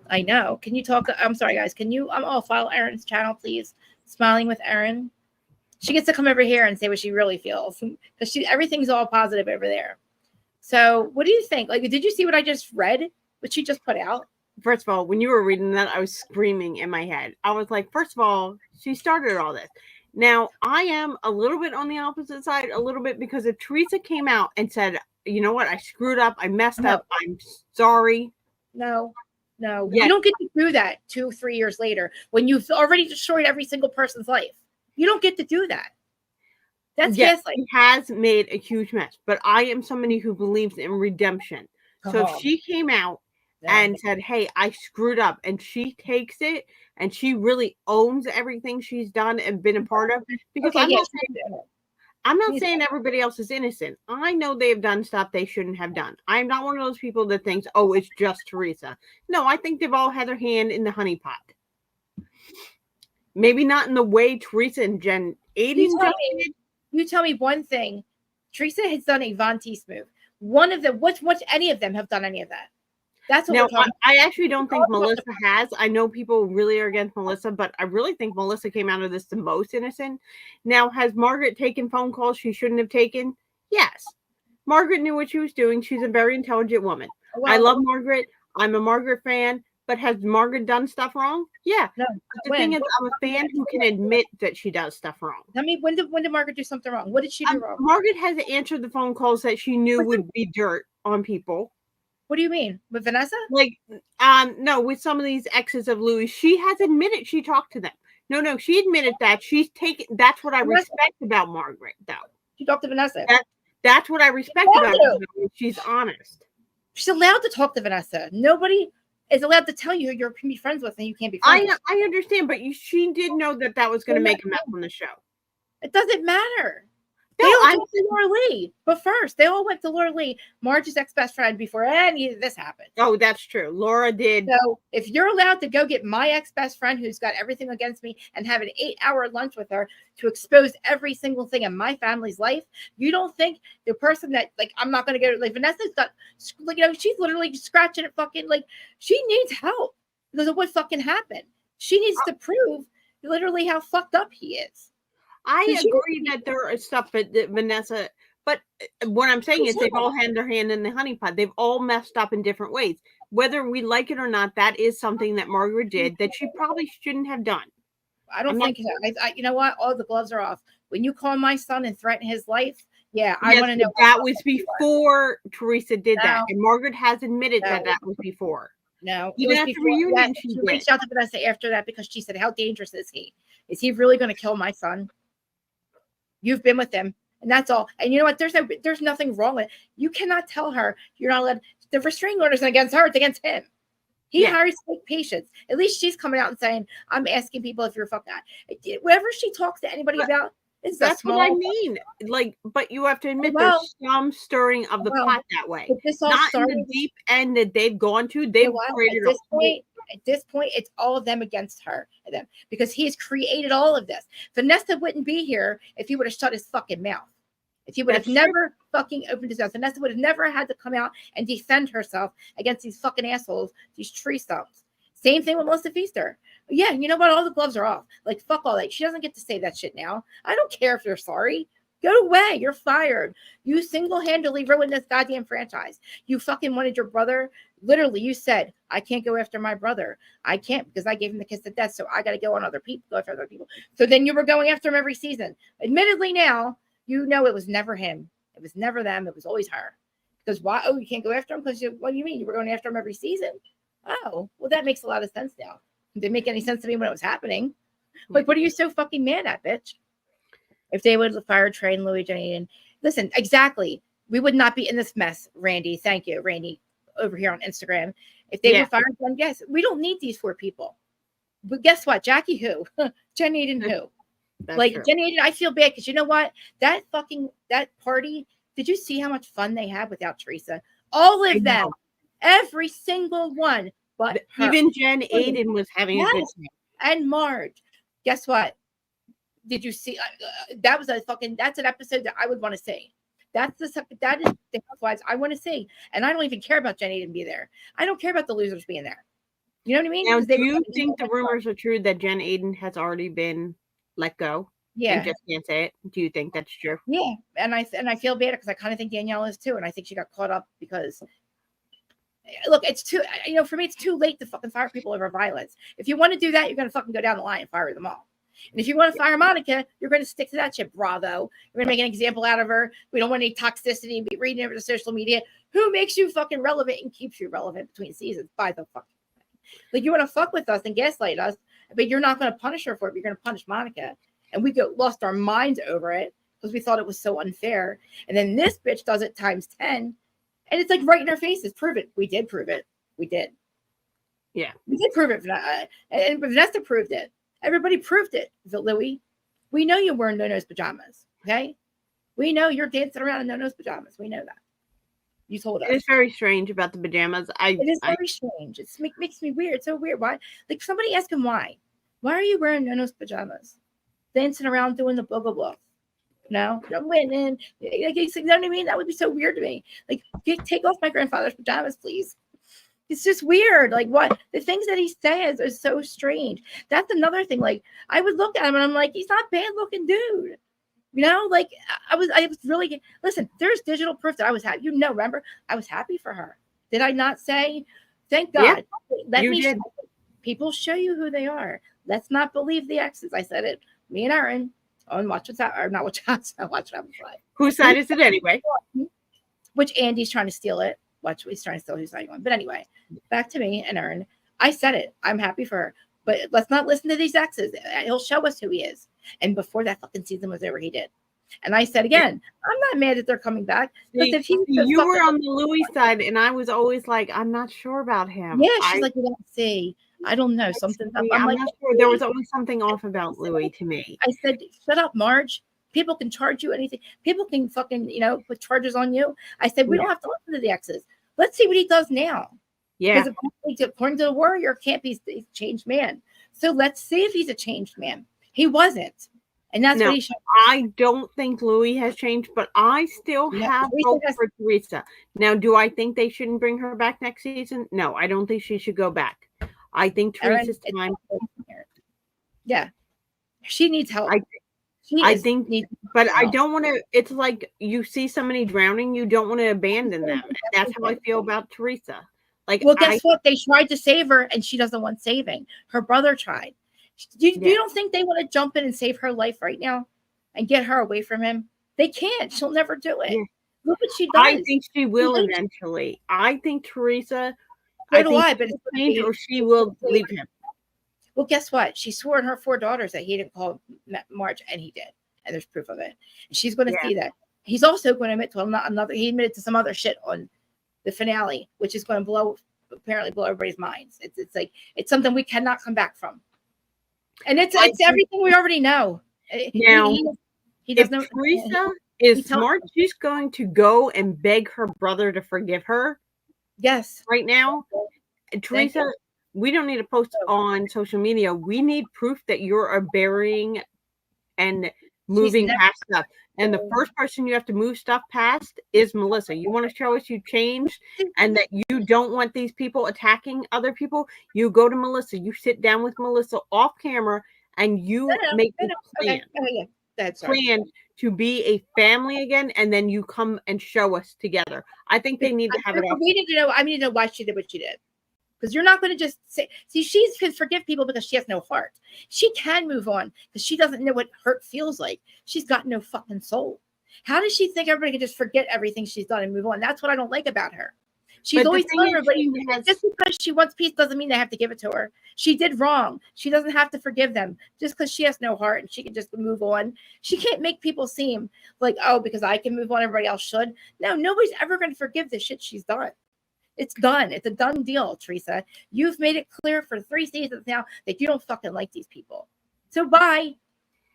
I know. Can you talk? I'm sorry, guys. Can you follow Erin's channel, please? Smiling with Erin. She gets to come over here and say what she really feels because everything's all positive over there. So, what do you think? Like, did you see what I just read? What she just put out? First of all, when you were reading that, I was screaming in my head. I was like, first of all, she started all this. Now, I am a little bit on the opposite side, a little bit, because if Teresa came out and said, you know what, I screwed up, I messed up, I'm sorry. No. You don't get to do that 2-3 years later when you've already destroyed every single person's life. You don't get to do that. That's gaslighting. He has made a huge mess, but I am somebody who believes in redemption. So if she came out and said, hey, I screwed up, and she takes it and she really owns everything she's done and been a part of, because I'm not saying everybody else is innocent. I know they've done stuff they shouldn't have done. I'm not one of those people that thinks, oh, it's just Teresa. No, I think they've all had their hand in the honeypot. Maybe not in the way Teresa and Jen Aiden did. You tell me one thing. Teresa has done a Von Teese move. One of them, what's any of them have done any of that? That's what we're talking about. I actually don't think Melissa has. I know people really are against Melissa, but I really think Melissa came out of this the most innocent. Now, has Margaret taken phone calls she shouldn't have taken? Yes. Margaret knew what she was doing. She's a very intelligent woman. Well, I love Margaret. I'm a Margaret fan. But has Margaret done stuff wrong? Yeah. No. The thing is, I'm a fan who can admit that she does stuff wrong. I mean, when did Margaret do something wrong? What did she do wrong? Margaret has answered the phone calls that she knew would be dirt on people. What do you mean? With Vanessa? Like, no, with some of these exes of Louis, she has admitted she talked to them. No, she admitted that. She's taken. That's what I respect about Margaret, though. She talked to Vanessa. That's what I respect about her. She's honest. She's allowed to talk to Vanessa. Nobody is allowed to tell you who you can be friends with and you can't be friends with. I understand, but she did know that was going to make a mess on the show. It doesn't matter. They all went to Laura Lee. But first, they all went to Laura Lee, Marge's ex-best friend, before any of this happened. Oh, that's true. Laura did. So if you're allowed to go get my ex-best friend who's got everything against me and have an 8-hour lunch with her to expose every single thing in my family's life, you don't think the person that, like, I'm not going to go, like, Vanessa's got, like, she's literally scratching at fucking, like, she needs help because of what fucking happened. She needs to prove literally how fucked up he is. I agree that there is stuff that Vanessa, but what I'm saying is they've all had their hand in the honeypot. They've all messed up in different ways. Whether we like it or not, that is something that Margaret did that she probably shouldn't have done. I don't think so. You know what? All the gloves are off. When you call my son and threaten his life, I want to know. That was before Teresa did that. And Margaret has admitted that was before. No, even after reunion, she reached out to Vanessa after that because she said, how dangerous is he? Is he really going to kill my son? You've been with him, and that's all. And you know what? There's nothing wrong with it. You cannot tell her you're not allowed. The restraining order is against her; it's against him. He hires fake patients. At least she's coming out and saying, I'm asking people if you're fucking. Whatever she talks to anybody about is that's what I mean. Like, but you have to admit there's some stirring of the pot that way. This all Not started, in the deep end that they've gone to. They've created at this point, it's all of them against her and them because he's created all of this. Vanessa wouldn't be here if he would have shut his fucking mouth. If he would have never fucking opened his mouth, Vanessa would have never had to come out and defend herself against these fucking assholes, these tree stumps. Same thing with Melissa Feaster. Yeah, you know what? All the gloves are off. Like, fuck all that. She doesn't get to say that shit now. I don't care if you're sorry. Go away. You're fired. You single-handedly ruined this goddamn franchise. You fucking wanted your brother. Literally, you said, I can't go after my brother. I can't because I gave him the kiss of death, so I got to go on other people, go after other people. So then you were going after him every season. Admittedly now, you know it was never him. It was never them. It was always her. Because why? Oh, you can't go after him? Because what do you mean? You were going after him every season? Oh, well, that makes a lot of sense now. It didn't make any sense to me when it was happening. Like, what are you so fucking mad at, bitch? If they would have fired Trey and Louis, Jenny, and listen, exactly, we would not be in this mess, Randy. Thank you, Randy, over here on Instagram. If they were fired, then yes, we don't need these 4 people. But guess what? Jackie who? Jen Aiden who? That's like true. Jen Aiden, I feel bad because you know what? That party, did you see how much fun they had without Teresa? All of them, every single one, but even Jen Aiden was having a good time. And Marge. Guess what? Did you see? That's an episode that I would want to see. That is the Housewives I want to see, and I don't even care about Jen Aiden be there. I don't care about the losers being there. You know what I mean? Now, do you think the rumors are true that Jen Aiden has already been let go? Yeah, and just can't say it. Do you think that's true? Yeah, and I feel bad because I kind of think Danielle is too, and I think she got caught up because. Look, it's too, for me, it's too late to fucking fire people over violence. If you want to do that, you're going to fucking go down the line and fire them all. And if you want to fire Monica, you're going to stick to that shit. Bravo. You're going to make an example out of her. We don't want any toxicity and be reading over the social media. Who makes you fucking relevant and keeps you relevant between seasons? By the fucking way. Like, you want to fuck with us and gaslight us, but you're not going to punish her for it. You're going to punish Monica. And we lost our minds over it because we thought it was so unfair. And then this bitch does it times 10. And it's like right in our faces. Prove it. We did prove it. We did. Yeah. We did prove it. And Vanessa proved it. Everybody proved it. Louis, we know you're wearing no-nose pajamas. Okay? We know you're dancing around in no-nose pajamas. We know that. You told us. It's very strange about the pajamas. It is very strange. It makes me weird. It's so weird. Why? Like, somebody ask him why. Why are you wearing no-nose pajamas? Dancing around doing the booga. No, I'm winning. Like, you know what I mean? That would be so weird to me. Like, take off my grandfather's pajamas, please. It's just weird. Like, what the things that he says are so strange. That's another thing. Like, I would look at him and I'm like, he's not a bad looking dude. Like, I was really, listen, there's digital proof that I was happy. Remember, I was happy for her. Did I not say, thank God? Yeah, people show you who they are. Let's not believe the exes. I said it. Me and Aaron. On Watch What's Happening, or not Watch What's Happening. Whose side is it anyway? Which Andy's trying to steal it. He's trying to steal whose side you want. But anyway, back to me and Aaron. I said it. I'm happy for her. But let's not listen to these exes. He'll show us who he is. And before that fucking season was over, he did. And I said again, I'm not mad that they're coming back. If you were on the Louis side, and I was always like, I'm not sure about him. Yeah, she's like, you don't see. I don't know. Something's up. I'm like, not sure. There was always something off about Louis to me. I said, shut up, Marge. People can charge you anything. People can fucking, put charges on you. I said, we don't have to listen to the exes. Let's see what he does now. Yeah. Because according to the Warrior, can't be a changed man. So let's see if he's a changed man. He wasn't. And that's what he showed. I don't think Louis has changed, but I still have hope for Teresa. Now, do I think they shouldn't bring her back next season? No, I don't think she should go back. I think Teresa's time. Yeah. She needs help. I don't want to. It's like you see somebody drowning, you don't want to abandon them. And that's how I feel about Teresa. Like, well, guess what? They tried to save her, and she doesn't want saving. Her brother tried. You don't think they want to jump in and save her life right now and get her away from him? They can't. She'll never do it. Yeah. Look what she does. I think she will eventually. I think Teresa. But or she will leave him. Well, guess what? She swore in her 4 daughters that he didn't call Marge, and he did. And there's proof of it. And she's going to see that. He's also going to admit to another. He admitted to some other shit on the finale, which is going to blow apparently blow everybody's minds. It's like it's something we cannot come back from, and it's everything we already know. Now, he doesn't know. Teresa is smart, she's going to go and beg her brother to forgive her. Yes. Right now, Teresa, we don't need to post on social media. We need proof that you're burying and moving past stuff. And the first person you have to move stuff past is Melissa. You want to show us you changed and that you don't want these people attacking other people? You go to Melissa. You sit down with Melissa off camera and you make a plan. Okay. Plan to be a family again, and then you come and show us together. I think they need to have it off. We need to know. I need to know why she did what she did. Because you're not going to just say, see, she can forgive people because she has no heart. She can move on because she doesn't know what hurt feels like. She's got no fucking soul. How does she think everybody can just forget everything she's done and move on? That's what I don't like about her. She's always telling everybody, just because she wants peace doesn't mean they have to give it to her. She did wrong. She doesn't have to forgive them just because she has no heart and she can just move on. She can't make people seem like, oh, because I can move on, everybody else should. No, nobody's ever going to forgive the shit she's done. It's done. It's a done deal, Teresa. You've made it clear for 3 seasons now that you don't fucking like these people. So bye.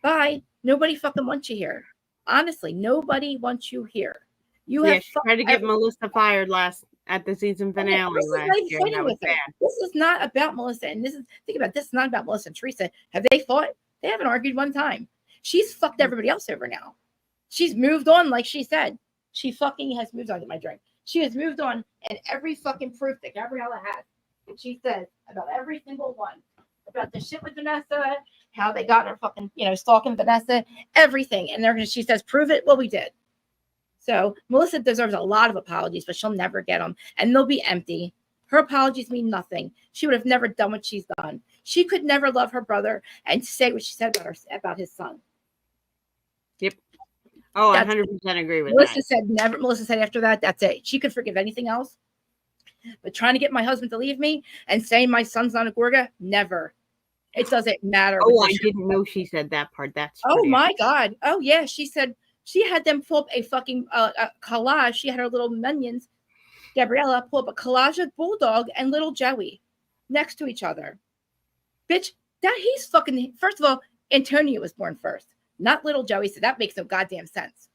Bye. Nobody fucking wants you here. Honestly, nobody wants you here. You have tried to get Melissa fired at the season finale last year. That was bad. This is not about Melissa. And think about this is not about Melissa and Teresa. Have they fought? They haven't argued one time. She's fucked everybody else over now. She's moved on, like she said. She fucking has moved on. Get my drink. She has moved on, and every fucking proof that Gabriella has, and she says about every single one, about the shit with Vanessa, how they got her fucking, stalking Vanessa, everything. And she says, prove it. Well, we did. So Melissa deserves a lot of apologies, but she'll never get them, and they'll be empty. Her apologies mean nothing. She would have never done what she's done. She could never love her brother and say what she said about his son. Yep. Oh, I 100% agree with Melissa that. said never. Melissa said after that, that's it. She could forgive anything else. But trying to get my husband to leave me and saying my son's not a Gorga, never. It doesn't matter. Oh, I didn't know she said that part. That's my God. Oh, yeah. She said she had them pull up a fucking collage. She had her little minions, Gabriella, pull up a collage of Bulldog and little Joey next to each other. Bitch, he's fucking, first of all, Antonio was born first. Not little Joey, so that makes no goddamn sense.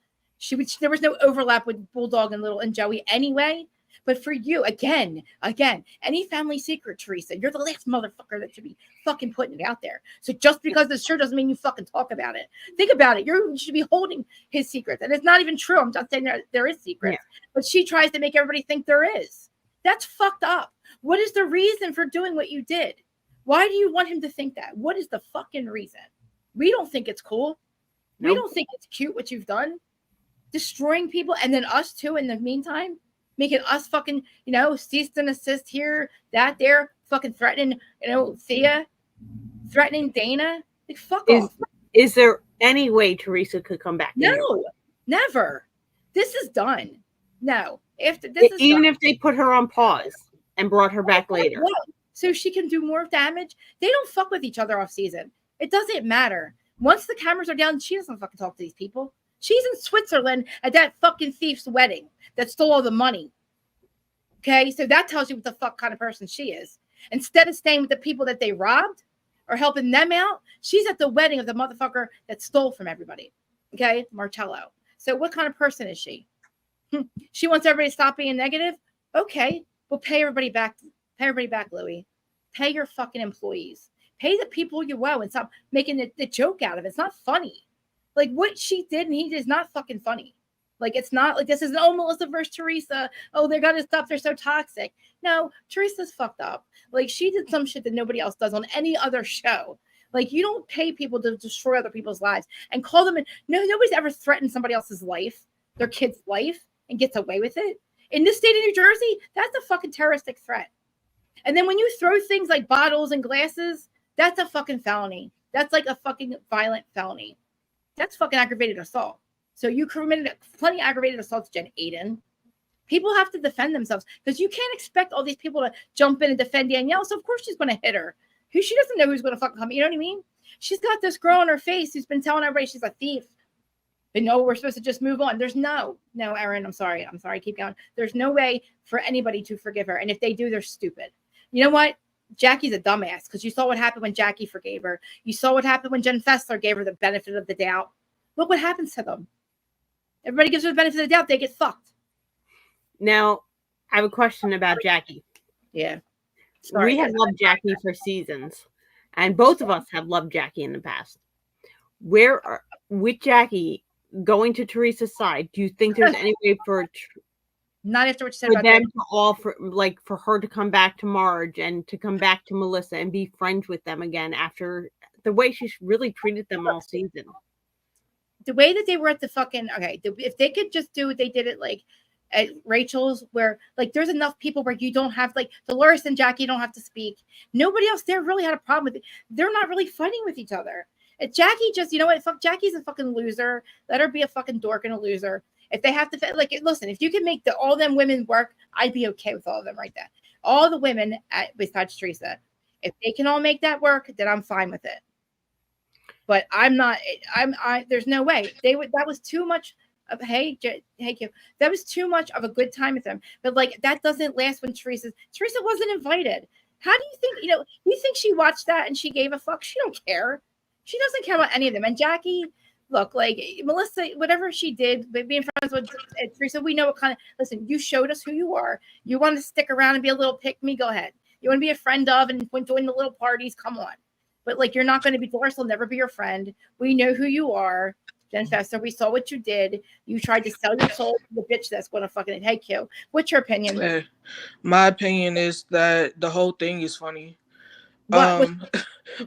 There was no overlap with Bulldog and Joey anyway. But for you, again, any family secret, Teresa, you're the last motherfucker that should be fucking putting it out there. So just because it's true doesn't mean you fucking talk about it. Think about it. You should be holding his secrets. And it's not even true. I'm just saying there is secrets. Yeah. But she tries to make everybody think there is. That's fucked up. What is the reason for doing what you did? Why do you want him to think that? What is the fucking reason? We don't think it's cool. Nope. We don't think it's cute what you've done. Destroying people and then us too in the meantime. Making us fucking, cease and assist here, that there, fucking threatening, Thea, threatening Dana. Like, fuck off. Is there any way Teresa could come back? No, never. This is done. No. If they put her on pause and brought her back later. So she can do more damage. They don't fuck with each other off season. It doesn't matter. Once the cameras are down, she doesn't fucking talk to these people. She's in Switzerland at that fucking thief's wedding that stole all the money. Okay, so that tells you what the fuck kind of person she is. Instead of staying with the people that they robbed or helping them out, she's at the wedding of the motherfucker that stole from everybody. Okay, Marcello. So what kind of person is she? She wants everybody to stop being negative? Okay, well, pay everybody back. Pay everybody back, Louie. Pay your fucking employees. Pay the people you owe and stop making the joke out of it. It's not funny. Like, what she did and he did is not fucking funny. Like, it's not like this is, Melissa versus Teresa. Oh, they're going to stop. They're so toxic. No, Teresa's fucked up. Like, she did some shit that nobody else does on any other show. Like, you don't pay people to destroy other people's lives and call them. Nobody's ever threatened somebody else's life, their kid's life, and gets away with it. In this state of New Jersey, that's a fucking terroristic threat. And then when you throw things like bottles and glasses, that's a fucking felony. That's like a fucking violent felony. That's fucking aggravated assault. So you committed plenty of aggravated assaults, Jen Aiden. People have to defend themselves because you can't expect all these people to jump in and defend Danielle. So of course she's going to hit her. She doesn't know who's going to fucking come. You know what I mean? She's got this girl on her face who's been telling everybody she's a thief. But no, we're supposed to just move on. There's no, Erin, I'm sorry. Keep going. There's no way for anybody to forgive her. And if they do, they're stupid. You know what? Jackie's a dumbass because you saw what happened when Jackie forgave her. You saw what happened when Jen Fessler gave her the benefit of the doubt. Look what happens to them. Everybody gives her the benefit of the doubt. They get fucked. Now, I have a question about Jackie. Yeah. Sorry, we have loved Jackie for seasons, and both of us have loved Jackie in the past. With Jackie going to Teresa's side, do you think there's any way for not after what you said for about them to offer, like, for her to come back to Marge and to come back to Melissa and be friends with them again after the way she's really treated them all season? The way that they were at the fucking if they could just do what they did like at Rachel's, where like there's enough people where you don't have like Dolores and Jackie don't have to speak. Nobody else there really had a problem with it. They're not really fighting with each other. Jackie just, you know what? Fuck, Jackie's a fucking loser. Let her be a fucking dork and a loser. If they have to, like, listen, if you can make all them women work, I'd be okay with all of them right there. All the women besides Teresa, if they can all make that work, then I'm fine with it. But I'm not. There's no way that was too much of hey Q. That was too much of a good time with them. But like that doesn't last when Teresa wasn't invited. How do you think? You think she watched that and she gave a fuck? She don't care. She doesn't care about any of them. And Jackie, look, like Melissa, whatever she did, being friends with Teresa, we know what kind of. Listen, you showed us who you are. You want to stick around and be a little pick me? Go ahead. You want to be a friend of and join the little parties? Come on. But like, you're not going to be. Dolores will never be your friend. We know who you are, Jen Fessler. We saw what you did. You tried to sell your soul to the bitch that's going to fucking hey Q. What's your opinion? My opinion is that the whole thing is funny. What?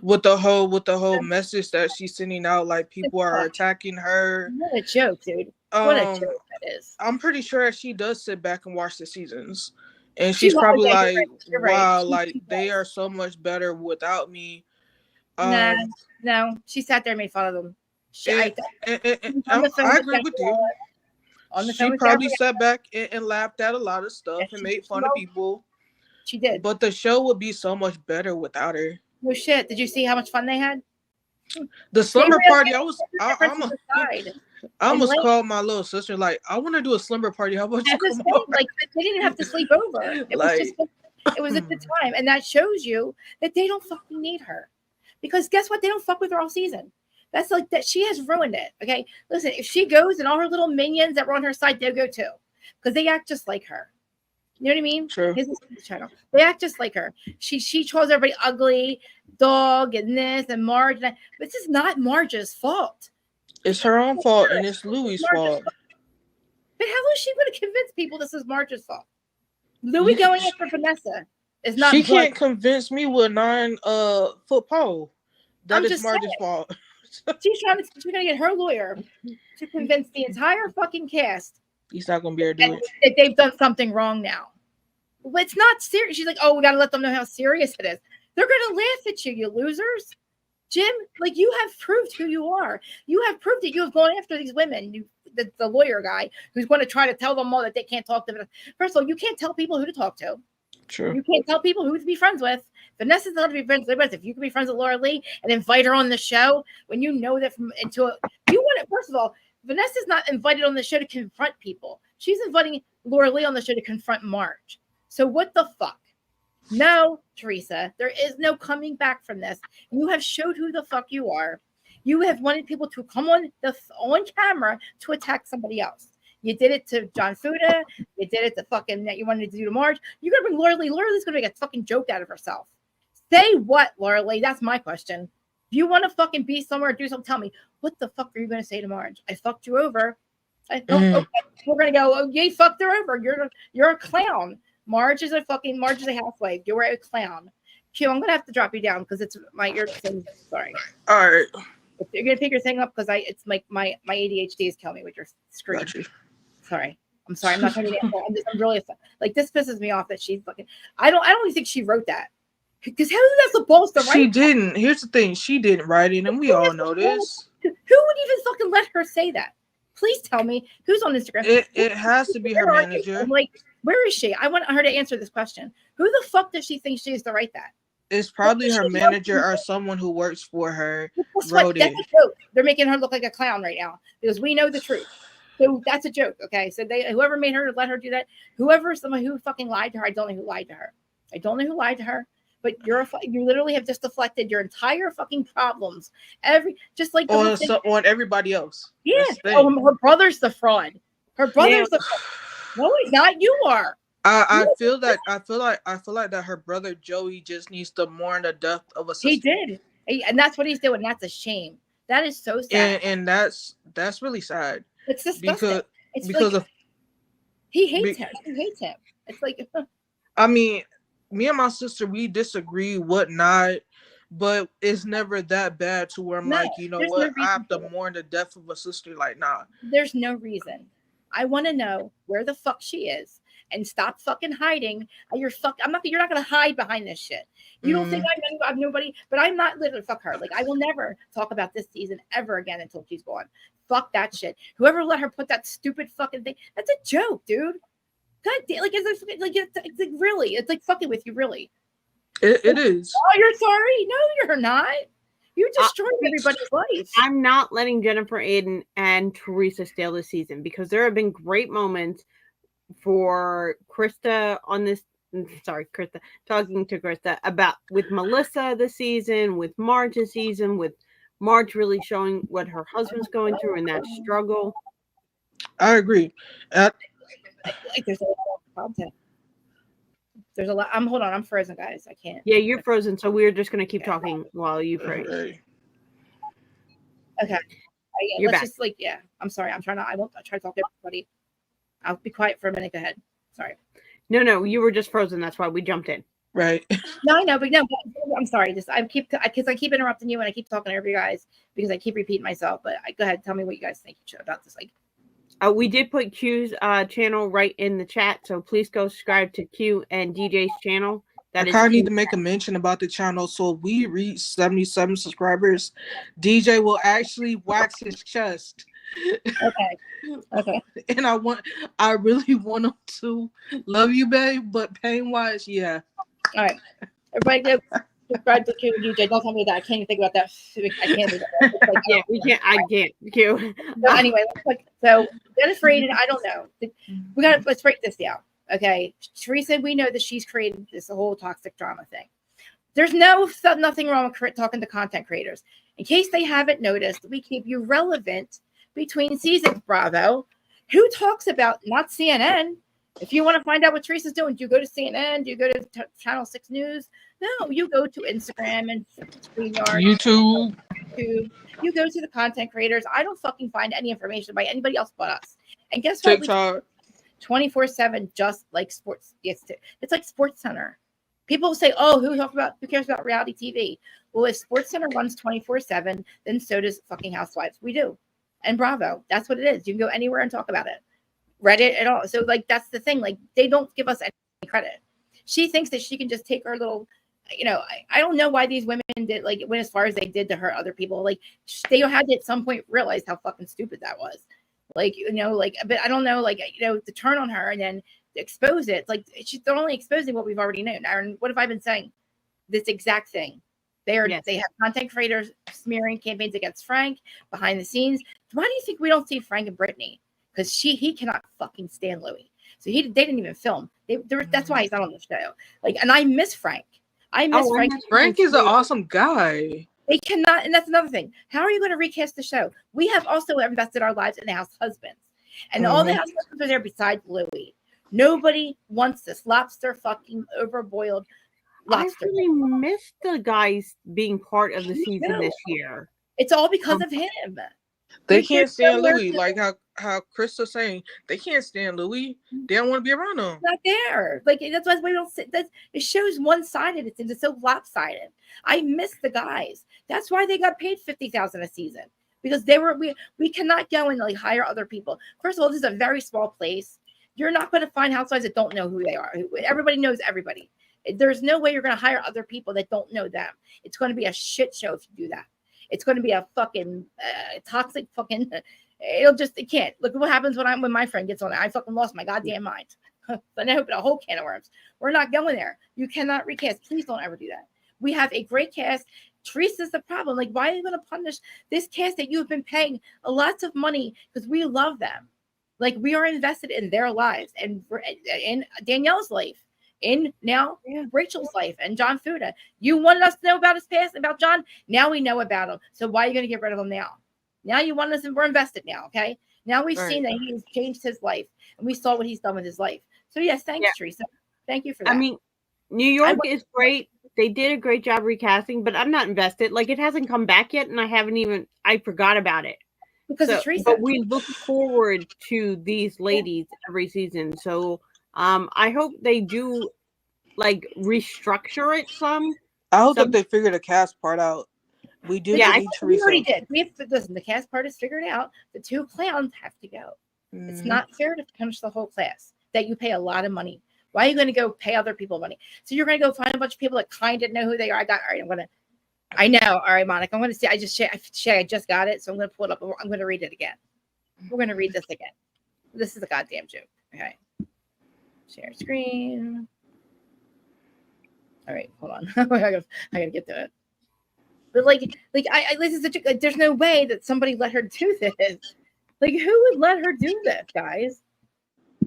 With the whole message that she's sending out, like people are attacking her. What a joke, dude. What a joke that is. I'm pretty sure she does sit back and watch the seasons, and she's probably like, wow, like they are so much better without me. No, she sat there and made fun of them. I agree with you. She probably sat back and laughed at a lot of stuff and made fun of people. She did. But the show would be so much better without her. No shit. Did you see how much fun they had? The slumber party, I almost called my little sister, like, I want to do a slumber party. How about you come over? Like, they didn't have to sleep over. It was a good time. And that shows you that they don't fucking need her. Because guess what? They don't fuck with her all season. That's like that. She has ruined it. Okay. Listen, if she goes and all her little minions that were on her side, they'll go too. Because they act just like her. You know what I mean? True. They act just like her. She calls everybody ugly, dog, and this, and Marge. And that. But this is not Marge's fault. It's her own fault, and it's Louis' fault. But how is she going to convince people this is Marge's fault? Louis going after Vanessa is not. She can't convince me with a 9-foot pole. That is Marge's fault. She's going to get her lawyer to convince the entire fucking cast. He's not going to be able to do it. That they've done something wrong now. But it's not serious. She's like, oh, we got to let them know how serious it is. They're going to laugh at you, you losers. Jim, like, you have proved who you are. You have proved that you have gone after these women. The lawyer guy who's going to try to tell them all that they can't talk to them. First of all, you can't tell people who to talk to. True. You can't tell people who to be friends with. Vanessa's not to be friends with. If you can be friends with Laura Lee and invite her on the show, when you know that you want it. First of all, Vanessa's not invited on the show to confront people. She's inviting Laura Lee on the show to confront Marge. So what the fuck? No, Teresa, there is no coming back from this. You have showed who the fuck you are. You have wanted people to come on camera to attack somebody else. You did it to John Fuda. You did it to fucking that you wanted to do to Marge. You're going to bring Laura Lee. Laura Lee's going to make a fucking joke out of herself. Say what, Laura Lee? That's my question. If you want to fucking be somewhere, do something, tell me. What the fuck are you going to say to Marge? I fucked you over. Okay, we're going to go, oh, you fucked her over. You're a clown. Marge is a housewife. You're a clown. Q, I'm going to have to drop you down because it's my ear thing. Sorry. All right. If you're going to pick your thing up because it's like my ADHD is killing me with your screen. Sorry. I'm sorry. I'm not trying to get I'm really like this pisses me off that she fucking I don't even think she wrote that. Because how is that supposed to write? She didn't. Here's the thing. She didn't write it, and we all know this. Who would even fucking let her say that? Please tell me who's on Instagram. It has to be her manager. I'm like, where is she? I want her to answer this question. Who the fuck does she think she is to write that? It's probably her manager or someone who works for her. That's a joke. They're making her look like a clown right now because we know the truth. So that's a joke, okay? So whoever made her let her do that, someone who fucking lied to her, I don't know who lied to her. I don't know who lied to her, but you literally have just deflected your entire fucking problems. Just like on everybody else. Yeah. Her brother's the fraud. Her brother's the fraud. No, he's not. You are. I feel like that her brother Joey just needs to mourn the death of a sister. He did, and that's what he's doing. That's a shame. That is so sad. And that's really sad. It's disgusting. Because like, he hates him. He hates him. It's like, I mean, me and my sister, we disagree, whatnot, but it's never that bad to where I'm like, you know what, I have to mourn the death of a sister. Like, nah. There's no reason. I want to know where the fuck she is and stop fucking hiding. You're not gonna hide behind this shit. You don't think I'm nobody, but I'm not literally fuck her. Like, I will never talk about this season ever again until she's gone. Fuck that shit. Whoever let her put that stupid fucking thing, that's a joke, dude. God damn, it's like really, it's like fucking with you, really. It is. Oh, you're sorry? No, you're not. You destroyed everybody's life. I'm not letting Jennifer Aiden and Teresa steal this season because there have been great moments for Krista on this. Sorry, Krista, talking to Krista about with Melissa this season, with Marge this season, with Marge really showing what her husband's going through and that struggle. I agree. Like there's a lot of content. There's a lot. Hold on. I'm frozen, guys. I can't. Yeah, you're frozen. So we're just gonna keep talking while you freeze. Okay. You're back. Just I'm sorry. I'll try to talk to everybody. I'll be quiet for a minute. Go ahead. Sorry. No, you were just frozen. That's why we jumped in. Right. No, I know, but I'm sorry. I keep interrupting you and I keep talking to every guys because I keep repeating myself. But go ahead. Tell me what you guys think about this. We did put Q's channel right in the chat, so please go subscribe to Q and DJ's channel. I kind of need to make a mention about the channel. So if we reach 77 subscribers, DJ will actually wax his chest. Okay. And I really want him to love you, babe, but pain wise, yeah. All right. Everybody go subscribe to Q and DJ. Don't tell me that. I can't even think about that. I can't do that. We can't. I can't. Q. So anyway, so Jennifer Aiden, I don't know. Let's break this down. Okay. Teresa, we know that she's created this whole toxic drama thing. There's nothing wrong with talking to content creators. In case they haven't noticed, we keep you relevant between seasons, Bravo. Who talks about, not CNN? If you want to find out what Teresa's doing, do you go to CNN? Do you go to Channel 6 News? No, you go to Instagram and YouTube. You go to the content creators. I don't fucking find any information by anybody else but us. And guess what? TikTok. 24/7, just like sports. It's like Sports Center. People say, "Oh, who cares about reality TV?" Well, if Sports Center runs 24/7, then so does fucking Housewives. We do, and Bravo. That's what it is. You can go anywhere and talk about it. Reddit and all. So that's the thing. Like, they don't give us any credit. She thinks that she can just take her little. I don't know why these women did went as far as they did to hurt other people. Like, they had to at some point realize how fucking stupid that was. But I don't know, to turn on her and then expose it. They're only exposing what we've already known. Aaron, what have I been saying? This exact thing. They have content creators smearing campaigns against Frank behind the scenes. Why do you think we don't see Frank and Brittany? Because he cannot fucking stand Louis. So they didn't even film. That's why he's not on the show. And I miss Frank. Frank. Frank is an awesome guy. They cannot, and that's another thing. How are you going to recast the show? We have also invested our lives in the house husbands. And all the house husbands are there besides Louis. Nobody wants this lobster fucking overboiled lobster. I really missed the guys being part of the season this year. It's all because of him. They can't stand Louis, like how Chris was saying. They can't stand Louis. They don't want to be around him. Not there. That's why we don't sit. It shows one-sided. It's so lopsided. I miss the guys. That's why they got paid $50,000 a season, because we cannot go and hire other people. First of all, this is a very small place. You're not going to find housewives that don't know who they are. Everybody knows everybody. There's no way you're going to hire other people that don't know them. It's going to be a shit show if you do that. It's going to be a fucking toxic fucking. It can't. Look at what happens when my friend gets on it. I fucking lost my goddamn mind. But I opened a whole can of worms. We're not going there. You cannot recast. Please don't ever do that. We have a great cast. Teresa's the problem. Like, why are you going to punish this cast that you've been paying lots of money because we love them? Like, we are invested in their lives and in Danielle's life, in now Rachel's life, and John Fuda. You wanted us to know about his past, about John. Now we know about him. So why are you going to get rid of him now? Now you want us, and we're invested now. Okay. Now we've seen that he's changed his life, and we saw what he's done with his life. So yes, thanks, Teresa. Thank you for that. I mean, New York is great. They did a great job recasting, but I'm not invested. Like, it hasn't come back yet, and I forgot about it. Because of Teresa. But we look forward to these ladies every season. So I hope they do like restructure it some. I hope that they figure the cast part out. We do need Teresa. We already did. Listen, the cast part is figured out. The 2 clowns have to go. It's not fair to punish the whole class that you pay a lot of money. Why are you going to go pay other people money? So you're going to go find a bunch of people that kind of didn't know who they are. I know. All right, Monica. I'm going to see. I just got it. So I'm going to pull it up. I'm going to read it again. We're going to read this again. This is a goddamn joke. Okay. Share screen. All right. Hold on. I got to get to it. But there's no way that somebody let her do this. Like, who would let her do this, guys?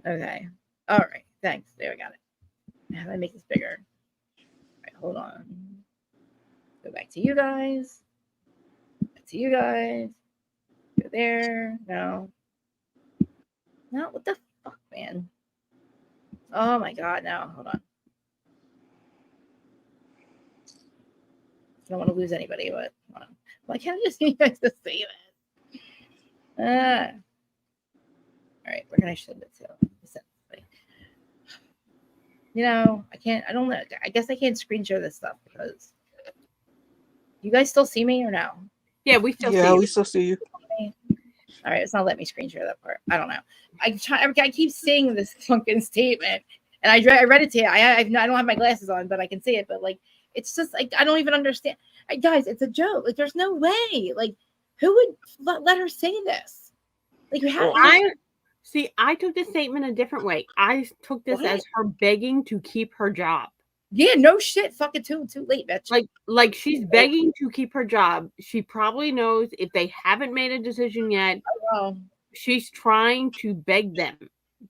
Okay. All right. Thanks. There, we got it. How do I make this bigger? All right, hold on. Go back to you guys. Back to you guys. Go there. No. No, what the fuck, man? Oh my god, no. Hold on. I don't want to lose anybody, but hold on. Why can't I just get you guys to say that? All right, we're gonna show it to. You know, I don't know. I guess I can't screen share this stuff because you guys still see me or no? Yeah, we still see you. We still see you. All right, it's not letting me screen share that part. I don't know. I keep seeing this fucking statement, and I read it to you. I don't have my glasses on, but I can see it. But like, it's just like I don't even understand. Guys, it's a joke. Like, there's no way. Like, who would let her say this? Like, you have. See, I took this statement a different way. I took this as her begging to keep her job. Yeah, no shit. Fucking too late, bitch. Like she's begging to keep her job. She probably knows if they haven't made a decision yet. She's trying to beg them,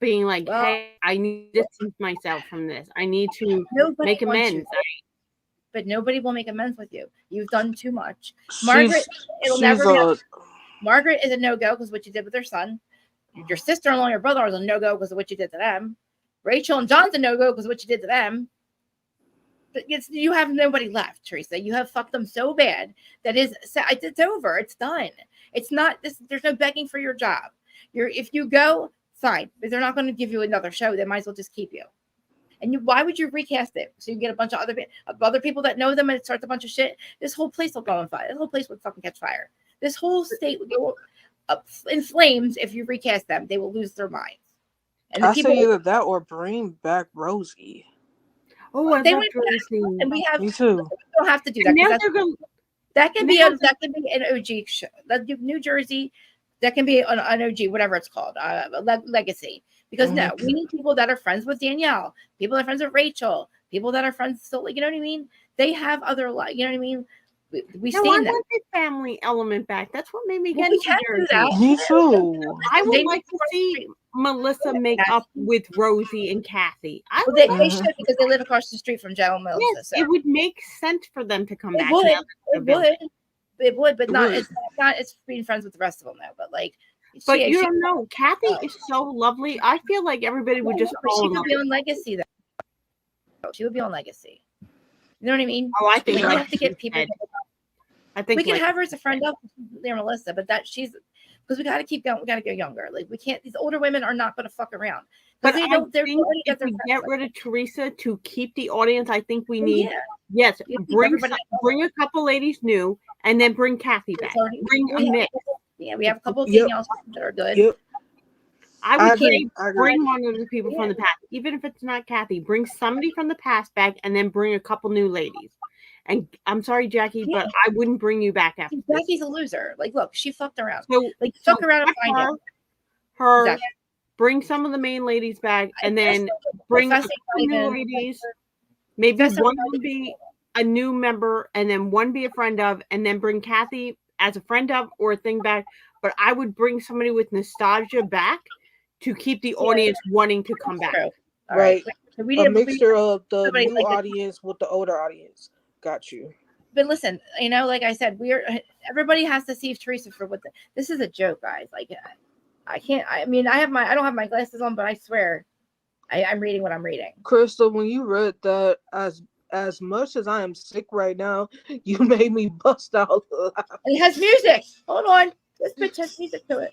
being like, "Hey, I need to distance myself from this. I need to make amends." But nobody will make amends with you. You've done too much. Margaret, it'll never be. Margaret is a no-go because what you did with her son. Your sister-in-law, your brother is a no-go because of what you did to them. Rachel and John's a no-go because of what you did to them. But you have nobody left, Teresa. You have fucked them so bad that it's over. It's done. It's not this. There's no begging for your job. If you go, fine. But they're not going to give you another show. They might as well just keep you. And why would you recast it? So you get a bunch of other people that know them and it starts a bunch of shit. This whole place will go on fire. This whole place would fucking catch fire. This whole state would go up in flames if you recast them. They will lose their minds. And I say either that or bring back Rosie. Oh, they went and we have. Me too. We don't have to do that. That can be an OG show. New Jersey. That can be an OG, whatever it's called, legacy. Because we need people that are friends with Danielle, people that are friends with Rachel, people that are friends still. You know what I mean? They have other, you know what I mean? I want the family element back. That's what made me get into Jersey. Me too. I would like to see Melissa make up with Rosie and Kathy. They should because they live across the street from Joe and Melissa. Yes, so. It would make sense for them to come back. It would, but not. It's not. It's being friends with the rest of them though. But like, you don't know. Kathy is so lovely. I feel like everybody would just. She would be on Legacy though. She would be on Legacy. You know what I mean? Oh, I think we have to get people. I think we can have her as a friend of Melissa, but she's because we got to keep going. We got to go younger. Like we can't. These older women are not going to fuck around. But they don't. If we get rid of Teresa to keep the audience, I think we need. Yeah. Yes, bring a couple ladies new, and then bring Kathy back. Bring a mix. Yeah, we have a couple of females that are good. Yep. I would say bring one of the people from the past, even if it's not Kathy. Bring somebody from the past back, and then bring a couple new ladies. And I'm sorry, Jackie, but I wouldn't bring you back after Jackie's a loser. Like, look, she fucked around. Fuck around and find out. Her, bring some of the main ladies back, and then bring a couple new ladies. Maybe one would be a new member and then one be a friend of, and then bring Kathy as a friend of or a thing back. But I would bring somebody with nostalgia back to keep the audience wanting to come back. All right. So a mixture of the new audience with the older audience. Got you. But listen, like I said, everybody has to see Teresa for this is a joke, guys. Like, I can't. I mean, I don't have my glasses on, but I swear, I'm reading what I'm reading. Crystal, when you read that, as much as I am sick right now, you made me bust out laughing. It has music. Hold on, this bitch has music to it.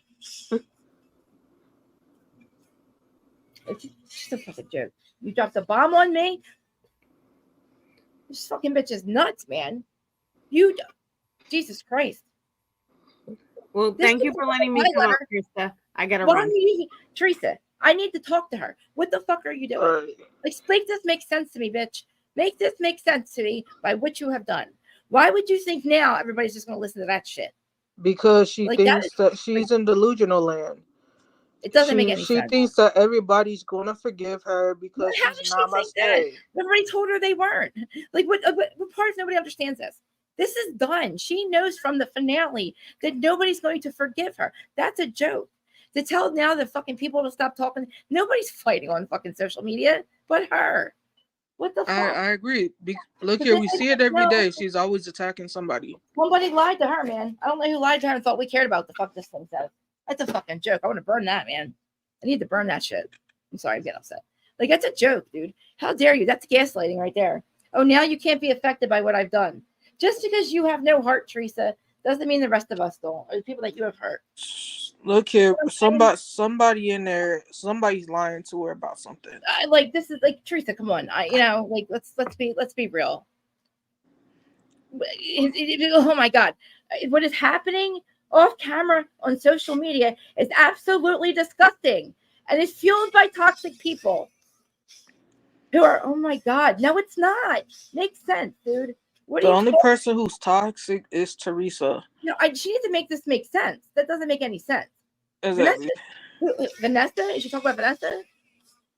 It's just a fucking joke. You dropped a bomb on me. This fucking bitch is nuts, man. Jesus Christ. Well, thank you for letting me come up, Teresa. I gotta run. Teresa, I need to talk to her. What the fuck are you doing? Like, make this make sense to me, bitch. Make this make sense to me by what you have done. Why would you think now everybody's just going to listen to that shit? Because she thinks that she's in delusional land. It doesn't make any sense. She thinks that everybody's going to forgive her because she's namaste. Everybody told her they weren't. Like, what part of nobody understands this? This is done. She knows from the finale that nobody's going to forgive her. That's a joke. To tell now the fucking people to stop talking. Nobody's fighting on fucking social media but her. What the fuck? I agree. Look here, we see it every day. She's always attacking somebody. Somebody lied to her, man. I don't know who lied to her and thought we cared about the fuck this thing says. That's a fucking joke. I want to burn that, man. I need to burn that shit. I'm sorry, I'm getting upset. Like, that's a joke, dude. How dare you? That's gaslighting right there. Oh, now you can't be affected by what I've done. Just because you have no heart, Teresa, doesn't mean the rest of us don't. Or the people that you have hurt. Look here, somebody in there, somebody's lying to her about something. Like, this is like, Teresa, come on. Like, let's be real. Oh my God, what is happening off camera on social media is absolutely disgusting, and it's fueled by toxic people who are. Oh my God, no, it's not. Makes sense, dude. The only person who's toxic is Teresa. No, she needs to make this make sense. That doesn't make any sense. Exactly. Vanessa? Is she talking about Vanessa?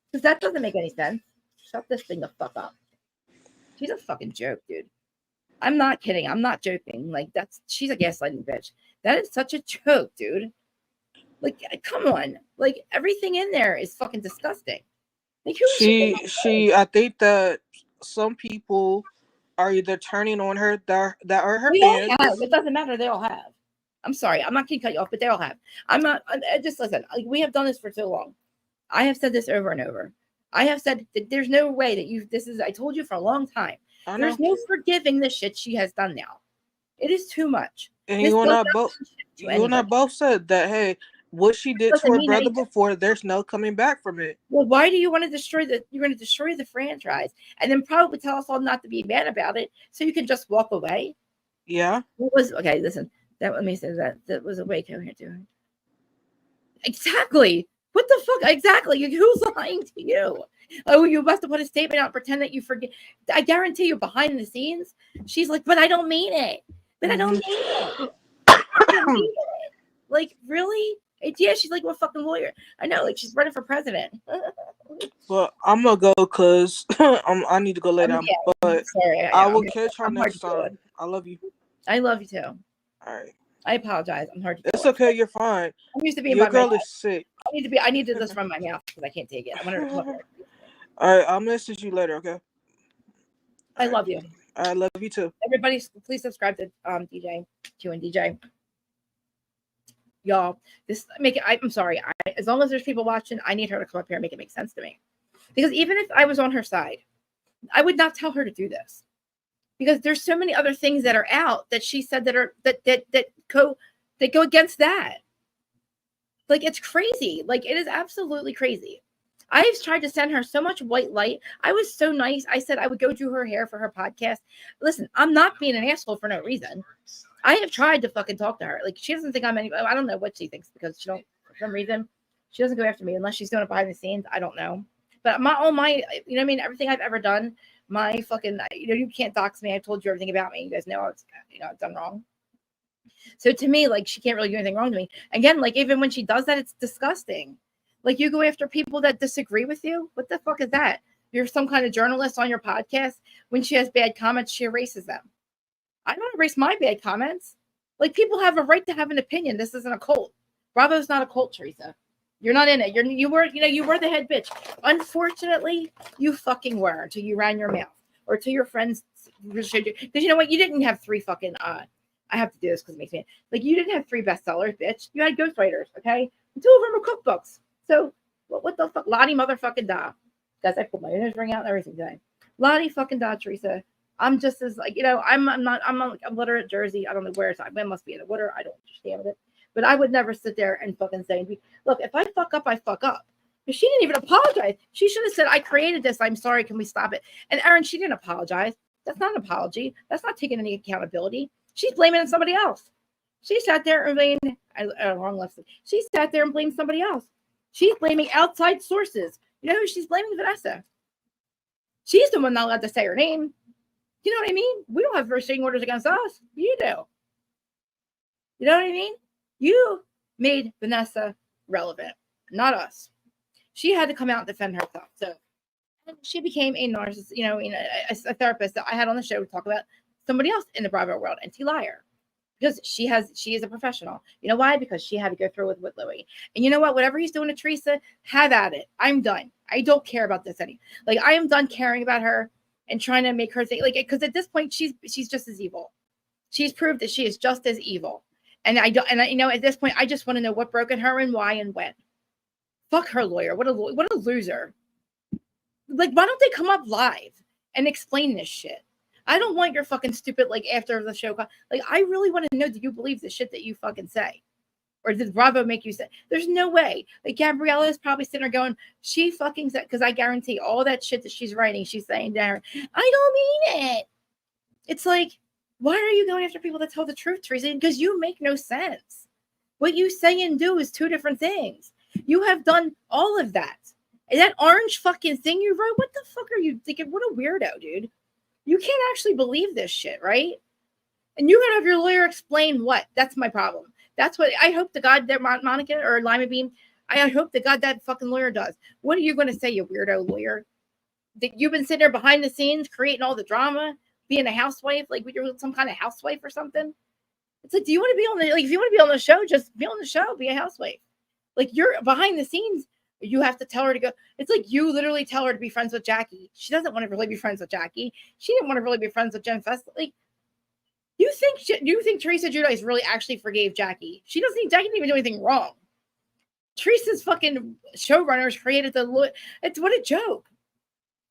Because that doesn't make any sense. Shut this thing the fuck up. She's a fucking joke, dude. I'm not kidding. I'm not joking. Like, she's a gaslighting bitch. That is such a joke, dude. Like, come on. Like, everything in there is fucking disgusting. Like, I think that some people are either turning on her that are her fans. It doesn't matter. They all have. I'm sorry. I'm not going to cut you off, but they all have. I'm not. Just listen. We have done this for so long. I have said this over and over. I have said that there's no way that I told you for a long time. There's no forgiving the shit she has done now. It is too much. And you and I both said that, hey, what she did to her brother before, there's no coming back from it. Well, why do you want to destroy you're going to destroy the franchise and then probably tell us all not to be mad about it so you can just walk away? Yeah. Okay, listen. Let me say that was a way coherent to her. Exactly. What the fuck? Exactly. Who's lying to you? Oh, you must have put a statement out and pretend that you forget. I guarantee you behind the scenes, she's like, but I don't mean it. But I don't mean it. I don't mean it. Like, really? Yeah, she's like a fucking lawyer. I know, like she's running for president. Well, I'm gonna go because I need to go lay down. But sorry, I will catch her next time. I love you. I love you too. All right. I apologize. I'm hard to. It's okay. You're fine. I'm used to being. Your girl is sick. I need to just run my mouth because I can't take it. I want her to come up here. All right, I'll message you later. Okay. I love you. I love you too. Everybody, please subscribe to DJ Q and DJ. Y'all, I'm sorry. As long as there's people watching, I need her to come up here and make it make sense to me. Because even if I was on her side, I would not tell her to do this. Because there's so many other things that are out that she said that go against that. Like, it's crazy. Like, it is absolutely crazy. I've tried to send her so much white light. I was so nice. I said I would go do her hair for her podcast. Listen, I'm not being an asshole for no reason. I have tried to fucking talk to her. Like, she doesn't think I'm anybody. I don't know what she thinks because for some reason, she doesn't go after me unless she's doing it behind the scenes. I don't know. But you know what I mean? Everything I've ever done, my fucking, you can't dox me. I've told you everything about me. You guys know I've done wrong. So to me, like, she can't really do anything wrong to me. Again, like, even when she does that, it's disgusting. Like, you go after people that disagree with you. What the fuck is that? You're some kind of journalist on your podcast. when she has bad comments, she erases them. I don't erase my bad comments. Like, people have a right to have an opinion. This isn't a cult. Bravo's not a cult, Teresa. You're not in it. You were the head bitch. Unfortunately, you fucking were until you ran your mouth or till your friends showed you. Because you know what? You didn't have 3 fucking. I have to do this because it makes me like you didn't have 3 bestsellers, bitch. You had ghostwriters, okay? And 2 of them are cookbooks. So what the fuck, Lottie motherfucking da. Guys, I put my nose ring out and everything today. Lottie fucking da, Teresa. I'm just as like I'm like a literate Jersey. I don't know where it's. It must be in the water. I don't understand it. But I would never sit there and fucking say, look, if I fuck up, I fuck up. But she didn't even apologize. She should have said, I created this. I'm sorry. Can we stop it? And Erin, she didn't apologize. That's not an apology. That's not taking any accountability. She's blaming somebody else. She sat there and blamed, wrong left. She sat there and blamed somebody else. She's blaming outside sources. You know who she's blaming? Vanessa. She's the one not allowed to say her name. You know what I mean? We don't have restraining orders against us. You do. You know what I mean? You made Vanessa relevant, not us. She had to come out and defend herself. So she became a narcissist, a therapist that I had on the show to talk about somebody else in the Bravo world, and T. Liar. Because she is a professional. You know why? Because she had to go through with Louie. And you know what? Whatever he's doing to Teresa, have at it. I'm done. I don't care about this anymore. Like, I am done caring about her and trying to make her think, like, because at this point she's just as evil. She's proved that she is just as evil. And at this point, I just want to know what broke in her and why and when. Fuck her lawyer. What a loser. Like, why don't they come up live and explain this shit? I don't want your fucking stupid, like, after the show. Like, I really want to know, do you believe the shit that you fucking say? Or did Bravo make you say? There's no way. Like, Gabriella is probably sitting there going, she fucking said, because I guarantee all that shit that she's writing, she's saying to her, I don't mean it. It's like, why are you going after people that tell the truth, Teresa? Because you make no sense. What you say and do is 2 different things. You have done all of that. And that orange fucking thing you wrote, what the fuck are you thinking? What a weirdo, dude. You can't actually believe this shit, right? And you're going to have your lawyer explain what? That's my problem. That's what I hope to God that Monica or Lima Bean, I hope to God that fucking lawyer does. What are you going to say, you weirdo lawyer? That you've been sitting there behind the scenes creating all the drama? Being a housewife, like you're some kind of housewife or something. It's like, do you want to be on the, like, if you want to be on the show, just be on the show, be a housewife. Like, you're behind the scenes, you have to tell her to go. It's like you literally tell her to be friends with Jackie. She doesn't want to really be friends with Jackie. She didn't want to really be friends with Jen Fest. Like, you think Teresa Giudice really actually forgave Jackie? Jackie didn't even do anything wrong. Teresa's fucking showrunners created it's what a joke.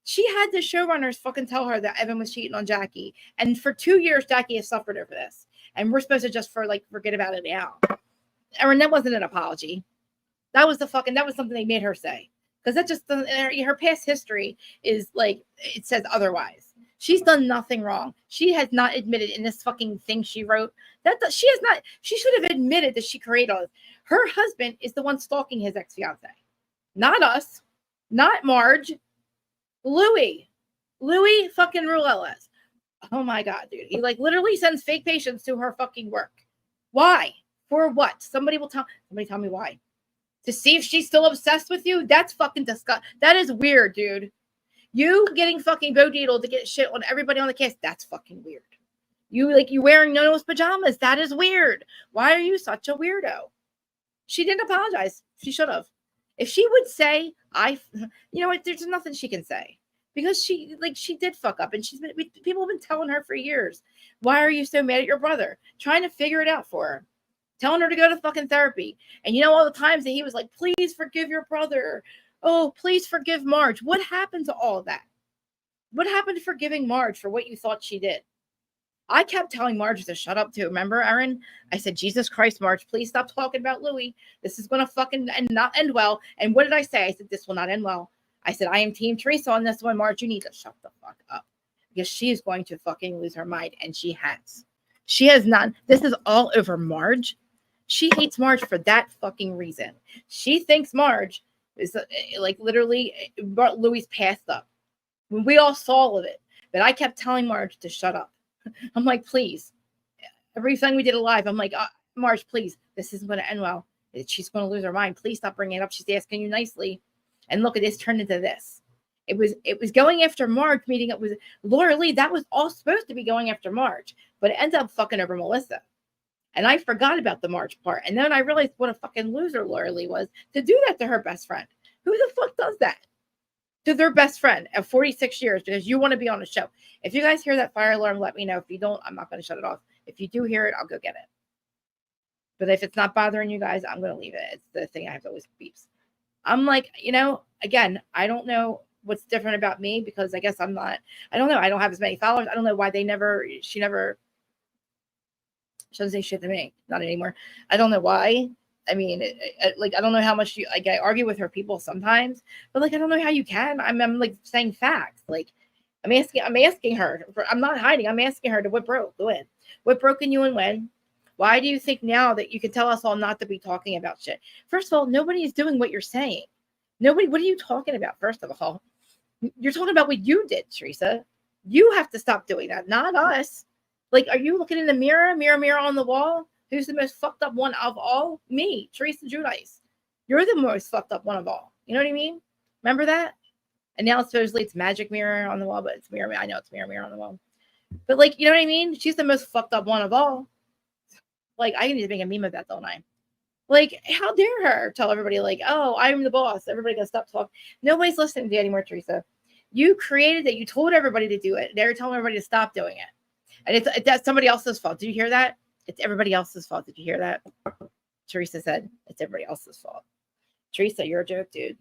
She had the showrunners fucking tell her that Evan was cheating on Jackie. And for 2 years, Jackie has suffered over this. And we're supposed to just forget about it now. And that wasn't an apology. That was something they made her say. Because that just doesn't, her past history is like, it says otherwise. She's done nothing wrong. She has not admitted in this fucking thing she wrote she should have admitted that she created all this. Her husband is the one stalking his ex-fiance. Not us. Not Marge. Louis fucking Ruelas. Oh my God, dude. He literally sends fake patients to her fucking work. Why? For what? Somebody tell me why. To see if she's still obsessed with you? That's fucking disgusting. That is weird, dude. You getting fucking Bo Dietl to get shit on everybody on the cast, that's fucking weird. You wearing no-nose pajamas, that is weird. Why are you such a weirdo? She didn't apologize. She should have. If she would say, you know what, there's nothing she can say. Because she did fuck up, and people have been telling her for years, why are you so mad at your brother? Trying to figure it out for her. Telling her to go to fucking therapy. And you know all the times that he was like, please forgive your brother. Oh, please forgive Marge. What happened to all of that? What happened to forgiving Marge for what you thought she did? I kept telling Marge to shut up too. Remember, Erin? I said, Jesus Christ, Marge, please stop talking about Louis. This is going to fucking not end well. And what did I say? I said, this will not end well. I said, I am Team Teresa on this one. Marge, you need to shut the fuck up. Because she is going to fucking lose her mind. And she has. She has not. This is all over Marge. She hates Marge for that fucking reason. She thinks Marge is literally brought Louis' past up. When we all saw all of it. But I kept telling Marge to shut up. I'm like, please. Every time we did a live, I'm like, Marge, please. This isn't going to end well. She's going to lose her mind. Please stop bringing it up. She's asking you nicely. And look at this turned into this. It was going after Marge, meeting up with Laura Lee. That was all supposed to be going after Marge, but it ended up fucking over Melissa. And I forgot about the Marge part. And then I realized what a fucking loser Laura Lee was to do that to her best friend. Who the fuck does that to their best friend of 46 years because you want to be on a show? If you guys hear that fire alarm, let me know. If you don't, I'm not going to shut it off. If you do hear it, I'll go get it. But if it's not bothering you guys, I'm going to leave it. It's the thing I have to always beeps. I'm like, again, I don't know what's different about me because I guess I don't know. I don't have as many followers. I don't know why she doesn't say shit to me. Not anymore. I don't know why. I mean, I don't know how much I argue with her people sometimes, but I don't know how you can. I'm like saying facts. I'm asking her. I'm not hiding. I'm asking her to what broke, when, what broke in you and when. Why do you think now that you can tell us all not to be talking about shit? First of all, nobody is doing what you're saying. Nobody. What are you talking about? First of all, you're talking about what you did, Teresa. You have to stop doing that, not us. Are you looking in the mirror, mirror on the wall? Who's the most fucked up one of all? Me, Teresa Giudice. You're the most fucked up one of all. You know what I mean? Remember that? And now supposedly it's magic mirror on the wall, but it's mirror. I know it's mirror on the wall. But you know what I mean? She's the most fucked up one of all. I need to make a meme of that, don't I? How dare her tell everybody, oh, I'm the boss. Everybody gotta stop talking. Nobody's listening to you anymore, Teresa. You created it. You told everybody to do it. They're telling everybody to stop doing it. And that's somebody else's fault. Did you hear that? It's everybody else's fault. Did you hear that? Teresa said it's everybody else's fault. Teresa, you're a joke, dude.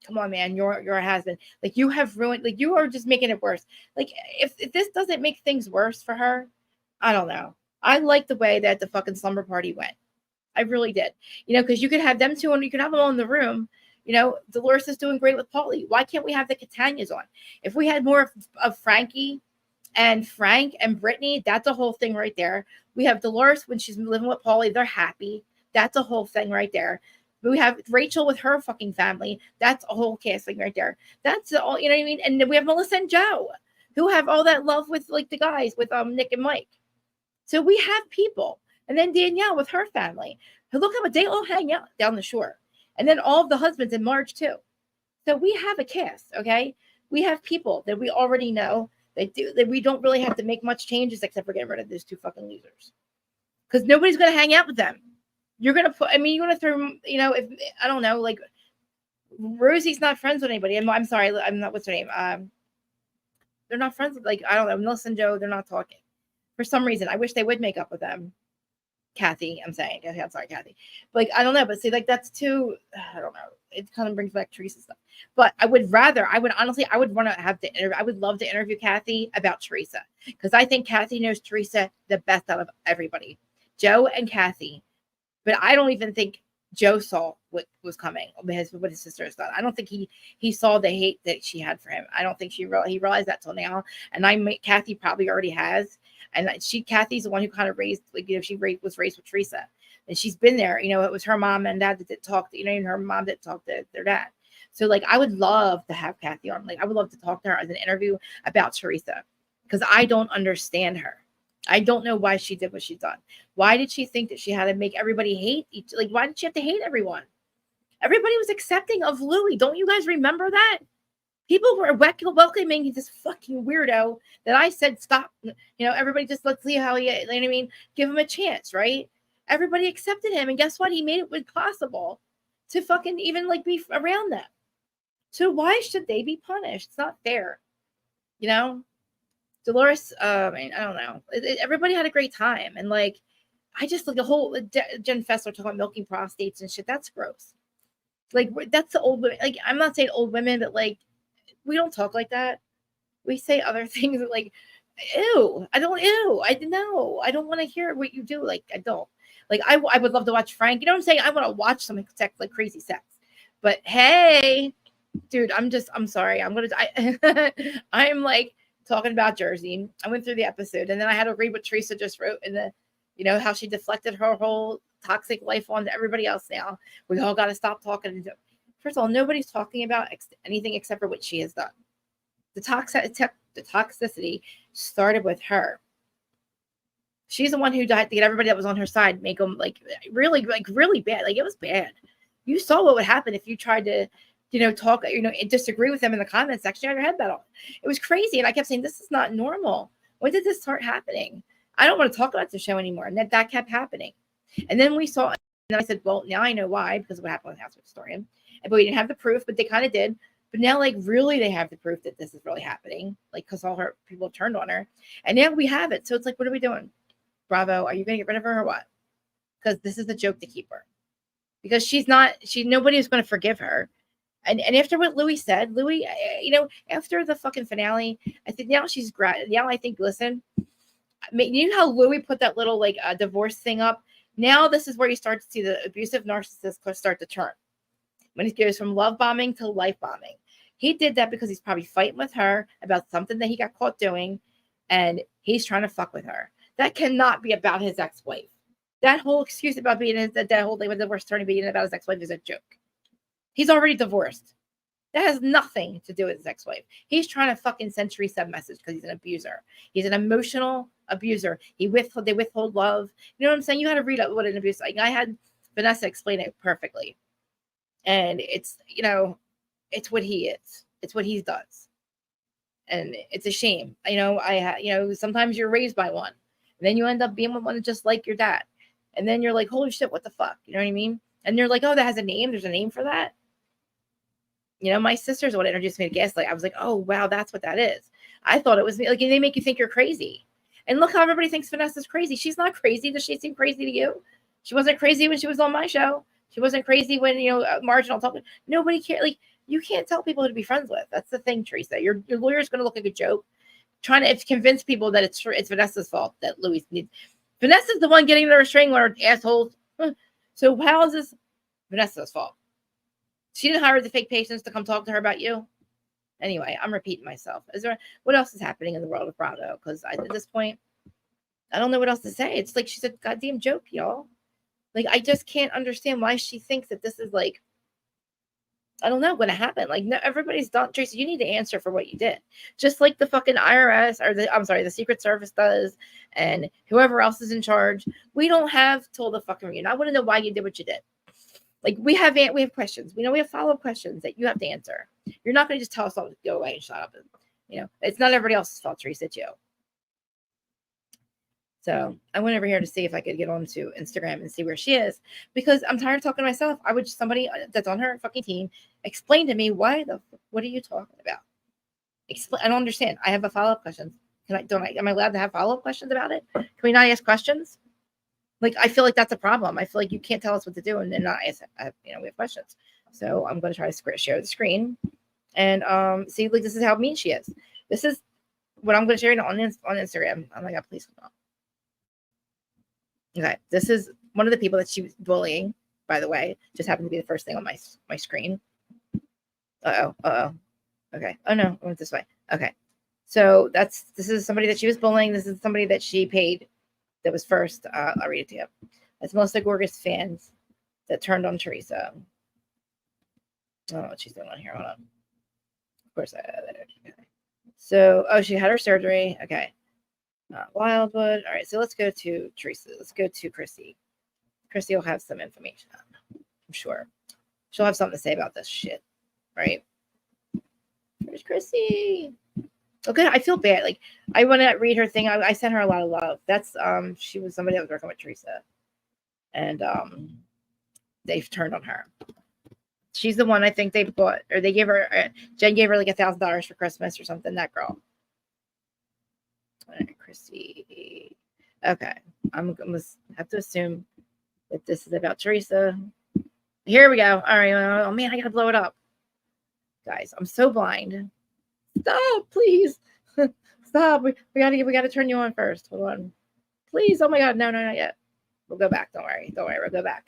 Come on, man. You're a has-been. You have ruined. You are just making it worse. If this doesn't make things worse for her, I don't know. I like the way that the fucking slumber party went. I really did. Because you could have them two and you could have them all in the room. Dolores is doing great with Paulie. Why can't we have the Catanias on? If we had more of Frankie and Frank and Brittany, that's a whole thing right there. We have Dolores when she's living with Paulie. They're happy. That's a whole thing right there. We have Rachel with her fucking family. That's a whole casting right there. That's all, you know what I mean? And then we have Melissa and Joe who have all that love with the guys with Nick and Mike. So we have people. And then Danielle with her family. Look how they all hang out down the shore. And then all of the husbands in March too. So we have a cast, okay? We have people that we already know that we don't really have to make much changes except for getting rid of those two fucking losers. Because nobody's going to hang out with them. You're going to put, you're going to throw, if, I don't know, Rosie's not friends with anybody. I'm sorry, I'm not, what's her name? They're not friends with, I don't know, Melissa and Joe, they're not talking. For some reason, I wish they would make up with them. Kathy, I'm saying. I'm sorry, Kathy. I don't know, but see, that's too, I don't know. It kind of brings back Teresa stuff. But I would want to I would love to interview Kathy about Teresa. Because I think Kathy knows Teresa the best out of everybody. Joe and Kathy. But I don't even think Joe saw what was coming, what his sister has done. I don't think he saw the hate that she had for him. I don't think he realized that till now. And Kathy probably already has. And Kathy's the one who kind of raised, she was raised with Teresa. And she's been there. It was her mom and dad that didn't talk, and her mom didn't talk to their dad. So, I would love to have Kathy on. I would love to talk to her as an interview about Teresa. Because I don't understand her. I don't know why she did what she's done. Why did she think that she had to make everybody hate why did she have to hate everyone? Everybody was accepting of Louie. Don't you guys remember that? People were welcoming this fucking weirdo that I said, stop. Everybody just, let's see how he, you know what I mean? Give him a chance, right? Everybody accepted him. And guess what? He made it possible to fucking even be around them. So why should they be punished? It's not fair. Dolores, I don't know. Everybody had a great time. And I just the whole Jen Fessler talking about milking prostates and shit. That's gross. That's the old women. I'm not saying old women, but we don't talk like that. We say other things ew. I don't want to hear what you do. I don't. I would love to watch Frank. You know what I'm saying? I want to watch some sex, crazy sex. But hey, dude, I'm sorry. I'm talking about Jersey. I went through the episode and then I had to read what Teresa just wrote and how she deflected her whole toxic life onto everybody else now. We all got to stop talking. First of all, nobody's talking about anything except for what she has done. The toxicity started with her. She's the one who died to get everybody that was on her side, make them really bad. It was bad. You saw what would happen if you tried to talk, disagree with them in the comment section. I had that on. It was crazy. And I kept saying, this is not normal. When did this start happening? I don't want to talk about the show anymore. And that kept happening. And then we saw, and then I said, well, now I know why, because of what happened with Housewives Historian. But we didn't have the proof, but they kind of did. But now, like, really, they have the proof that this is really happening. Like, because all her people turned on her. And now we have it. So it's like, what are we doing? Bravo, are you going to get rid of her or what? Because this is a joke to keep her. Because nobody is going to forgive her. And after what Louis said, after the fucking finale, I think now listen, you know how Louis put that little like divorce thing up? Now this is where you start to see the abusive narcissist start to turn. When he goes from love bombing to life bombing. He did that because he's probably fighting with her about something that he got caught doing, and he's trying to fuck with her. That cannot be about his ex-wife. That whole excuse about that whole thing with the divorce attorney being about his ex-wife is a joke. He's already divorced. That has nothing to do with his ex-wife. He's trying to fucking send Teresa a message because he's an abuser. He's an emotional abuser. They withhold love. You know what I'm saying? You had to read what an abuse. Like I had Vanessa explain it perfectly. And it's, it's what he is. It's what he does. And it's a shame. Sometimes you're raised by one. And then you end up being with one just like your dad. And then you're like, holy shit, what the fuck? You know what I mean? And you're like, oh, that has a name. There's a name for that. My sister's the one that introduced me to Gaslight. I was like, oh, wow, that's what that is. I thought it was me. Like, they make you think you're crazy. And look how everybody thinks Vanessa's crazy. She's not crazy. Does she seem crazy to you? She wasn't crazy when she was on my show. She wasn't crazy when, Marginal talking. Nobody cares. Like, you can't tell people who to be friends with. That's the thing, Teresa. Your lawyer's going to look like a joke, trying to convince people that it's Vanessa's fault that Louis needs. Vanessa's the one getting the restraining order, assholes. So how is this Vanessa's fault? She didn't hire the fake patients to come talk to her about you. Anyway, I'm repeating myself. What else is happening in the world of Bravo? Because at this point, I don't know what else to say. It's like she's a goddamn joke, y'all. Like, I just can't understand why she thinks that this is like, I don't know, going to happen. Like, no, everybody's done. Tracy, you need to answer for what you did. Just like the fucking IRS or the Secret Service does, and whoever else is in charge. We don't have till the fucking reunion. I want to know why you did what you did. Like, we have questions. We have follow-up questions that you have to answer. You're not going to just tell us all to go away and shut up. And, it's not everybody else's fault, Teresa. It's you. So I went over here to see if I could get onto Instagram and see where she is, because I'm tired of talking to myself. I would somebody that's on her fucking team explain to me what are you talking about? I don't understand. I have a follow-up question. Am I allowed to have follow-up questions about it? Can we not ask questions? Like, I feel like that's a problem. I feel like you can't tell us what to do and then not ask, we have questions. So I'm going to try to share the screen and see, like, this is how mean she is. This is what I'm going to share on Instagram. Oh my God, please come on. Okay, this is one of the people that she was bullying, by the way. Just happened to be the first thing on my screen. Okay. Oh no, I went this way. Okay. So this is somebody that she was bullying. This is somebody that she paid that was first. I'll read it to you. It's Melissa Gorgas fans that turned on Teresa. I don't know what she's doing on here. Hold on. Of course, okay. So, she had her surgery. Okay. Wildwood. All right, so let's go to Teresa. Let's go to Chrissy. Chrissy will have some information. I'm sure she'll have something to say about this shit, right? Where's Chrissy? Okay, I feel bad. Like, I want to read her thing. I sent her a lot of love. That's she was somebody that was working with Teresa, and they've turned on her. She's the one I think they bought, or they gave her. Jen gave her like $1,000 for Christmas or something. That girl. All right, Chrissy. Okay, I'm gonna have to assume that this is about Teresa. Here we go. All right. Oh man, I gotta blow it up, guys. I'm so blind. Stop, please. Stop. We gotta turn you on first. Hold on, please. Oh my God, no, not yet. We'll go back. Don't worry. We'll go back.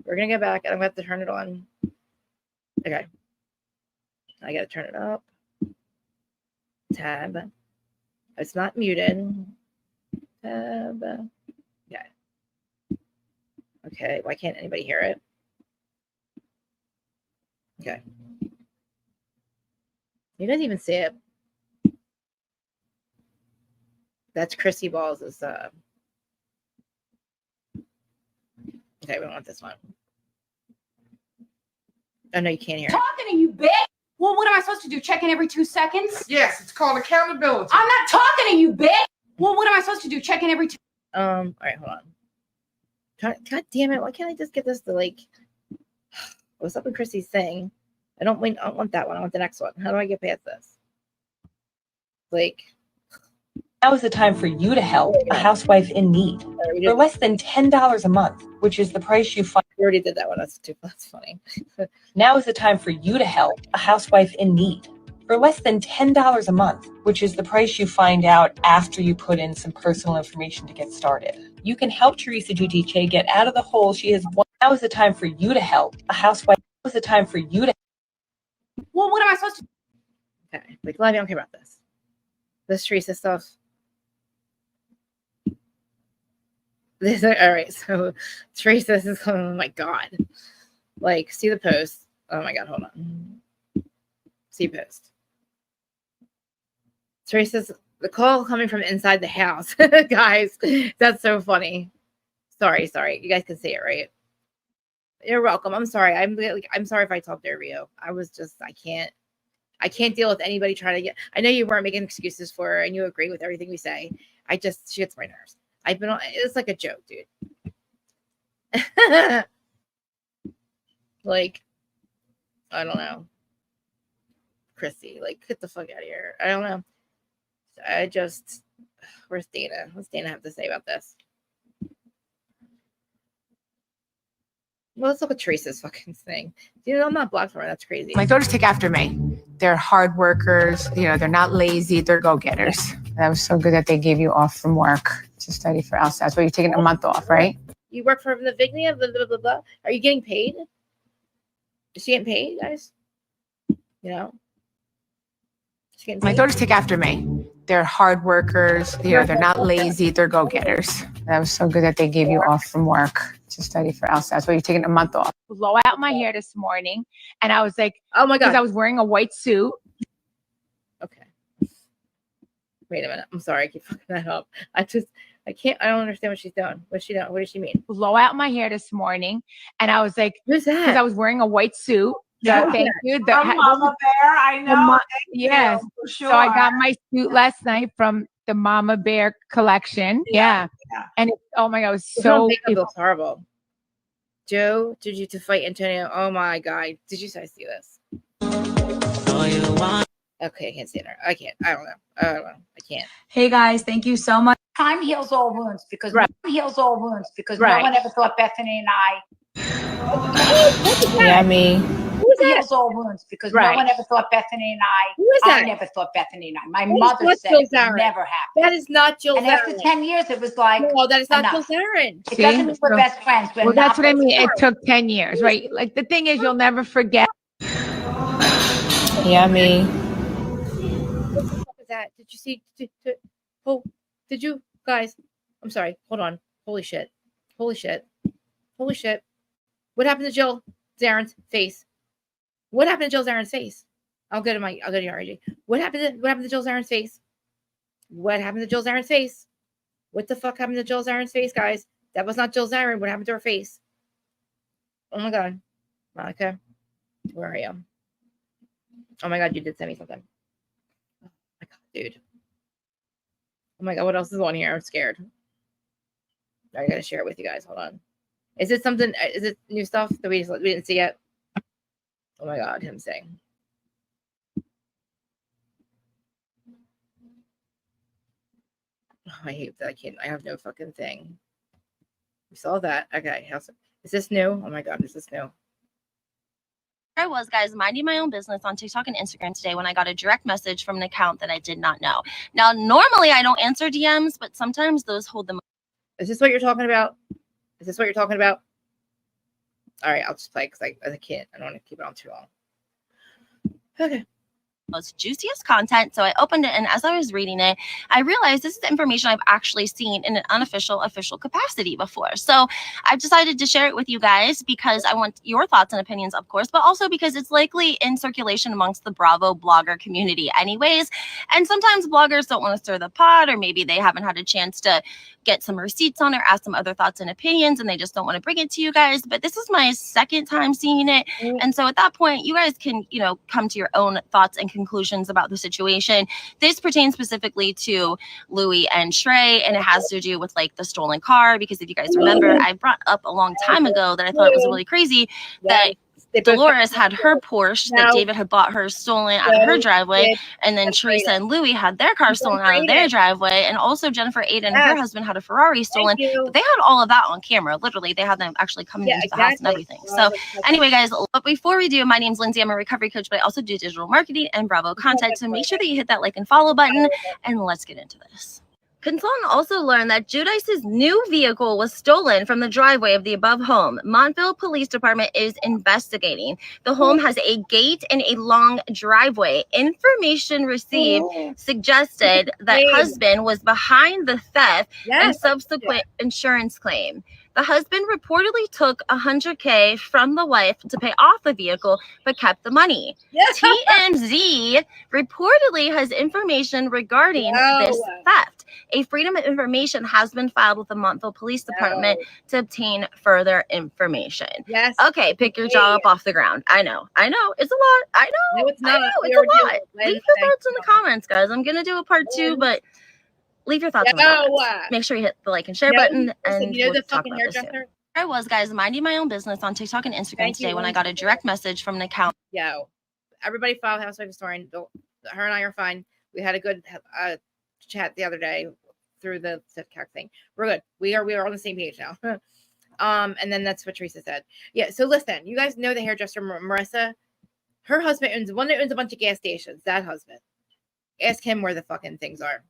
We're gonna go back, and I'm gonna have to turn it on. Okay. I gotta turn it up. Tab. It's not muted. Tab. Yeah. Okay. Why can't anybody hear it? Okay. You didn't even see it. That's Chrissy Balls. Okay, we don't want this one. I know you can't hear. Talking to you, bitch. Well, what am I supposed to do? Check in every 2 seconds? Yes, it's called accountability. I'm not talking to you, bitch. Well, what am I supposed to do? Check in every 2. All right, hold on. God damn it! Why can't I just get this to like? What's up with Chrissy's thing? I don't want that one. I want the next one. How do I get past this? Like, now is the time for you to help a housewife in need for less than $10 a month, which is the price you find. We already did that one. That's funny. Now is the time for you to help a housewife in need for less than $10 a month, which is the price you find out after you put in some personal information to get started. You can help Teresa Giudice get out of the hole she has won. Now is the time for you to help a housewife. Now is the time for you to. Well, what am I supposed to do? Okay, like, I don't care about this. This Teresa stuff. This, all right, so Teresa, this is, oh my God. Like, see the post. Oh my God, hold on. See post. Teresa's, the call coming from inside the house. Guys, that's so funny. Sorry. You guys can see it, right? You're welcome. I'm sorry. I'm sorry if I talked over you. I was just, I can't deal with anybody trying to get, I know you weren't making excuses for her and you agree with everything we say. She gets my nerves. It's like a joke, dude. Like, I don't know. Chrissy, like, get the fuck out of here. I don't know. Where's Dana? What's Dana have to say about this? Well, let's look at Teresa's fucking thing. I'm not blocked for her. That's crazy. My daughters take after me. They're hard workers. They're not lazy. They're go-getters. That was so good that they gave you off from work to study for LSAT. That's why you're taking a month off, right? You work for the Vignia, blah, blah, blah, blah. Are you getting paid? Is she getting paid, guys? My daughters take after me. They're hard workers. They're not lazy. They're go-getters. That was so good that they gave you off from work to study for LSAT. That's why you're taking a month off. Blow out my hair this morning, and I was like, oh my God, because I was wearing a white suit. Okay. Wait a minute. I'm sorry. I keep fucking that up. I don't understand what she's doing. What's she doing? What does she mean? Blow out my hair this morning, and I was like, who's that? Because I was wearing a white suit. Yeah, thank you. Mama Bear, I know. Yes. Sure. So I got my suit last night from the Mama Bear collection. Yeah. And oh my God, it was so. It looks horrible. Joe, did you to fight Antonio? Oh my God. Did you guys see this? Okay, I can't stand her. I can't. I don't know. I can't. Hey guys, thank you so much. Time heals all wounds because right. no one ever thought Bethany and I. Yeah, me. Who is that? Heals all wounds because no one ever thought Bethany and I. Who is that? I never thought Bethany and I. My mother said it would never happen. That is not Jill. And after 10 years, it was like, no, that is not enough. Jill Zarin. It doesn't mean we're best friends. Well, that's what I mean. It took 10 years, right? Like the thing is, you'll never forget. Yeah, me. What the fuck is that? Did you see? Did you guys? I'm sorry. Hold on. Holy shit. What happened to Jill Zarin's face? What happened to Jill Zarin's face? I'll go to your RG. What happened to Jill Zarin's face? What happened to Jill Zarin's face? What the fuck happened to Jill Zarin's face, guys? That was not Jill Zarin. What happened to her face? Oh my God. Monica, where are you? Oh my God, you did send me something. Oh my God, dude. Oh my God, what else is on here? I'm scared. I gotta share it with you guys. Hold on. Is it something? Is it new stuff that we didn't see yet? Oh my God, him saying. Oh, I hate that. I have no fucking thing. We saw that. Okay. Is this new? Oh my God, is this new? I was, guys, minding my own business on TikTok and Instagram today when I got a direct message from an account that I did not know. Now, normally I don't answer DMs, but sometimes those hold them. Is this what you're talking about? All right, I'll just play because I can't. I don't want to keep it on too long. Okay. most juiciest content. So I opened it, and as I was reading it, I realized this is information I've actually seen in an unofficial, official capacity before. So I've decided to share it with you guys because I want your thoughts and opinions, of course, but also because it's likely in circulation amongst the Bravo blogger community anyways. And sometimes bloggers don't want to stir the pot, or maybe they haven't had a chance to get some receipts on it or ask some other thoughts and opinions, and they just don't want to bring it to you guys. But this is my second time seeing it. And so at that point, you guys can, come to your own thoughts and conclusions about the situation. This pertains specifically to Louis and Shrey, and it has to do with like the stolen car, because if you guys remember, I brought up a long time ago that I thought it was really crazy that Dolores had her Porsche that David had bought her stolen out of her driveway, and then Teresa and Louis had their car stolen out of their driveway, and also Jennifer Aiden and her husband had a Ferrari stolen. But they had all of that on camera. Literally, they had them actually coming into the house and everything. So anyway, guys, but before we do, my name's Lindsay. I'm a recovery coach, but I also do digital marketing and Bravo content. So make sure that you hit that like and follow button, and let's get into this. Consultant also learned that Judice's new vehicle was stolen from the driveway of the above home. Montville Police Department is investigating. The home has a gate and a long driveway. Information received suggested that husband was behind the theft and subsequent insurance claim. The husband reportedly took $100K from the wife to pay off the vehicle, but kept the money. TMZ reportedly has information regarding this theft. A Freedom of Information has been filed with the Montville Police Department to obtain further information. Okay, pick your jaw up off the ground. I know. It's a lot. I know. No, it's not. It's a lot. Leave your thoughts in the comments, guys. I'm going to do a part 2, but leave your thoughts in the comments. Make sure you hit the like and share button. And we'll the talk fucking about this soon. hairdresser. I was, guys, minding my own business on TikTok and Instagram today when I got a direct message from an account. Everybody follow Housewife Historian. Her and I are fine. We had a good chat the other day through the TikTok thing. We're good. We are on the same page now. And then that's what Teresa said. So listen, you guys know the hairdresser Marissa. Her husband owns a bunch of gas stations. That husband. Ask him where the fucking things are.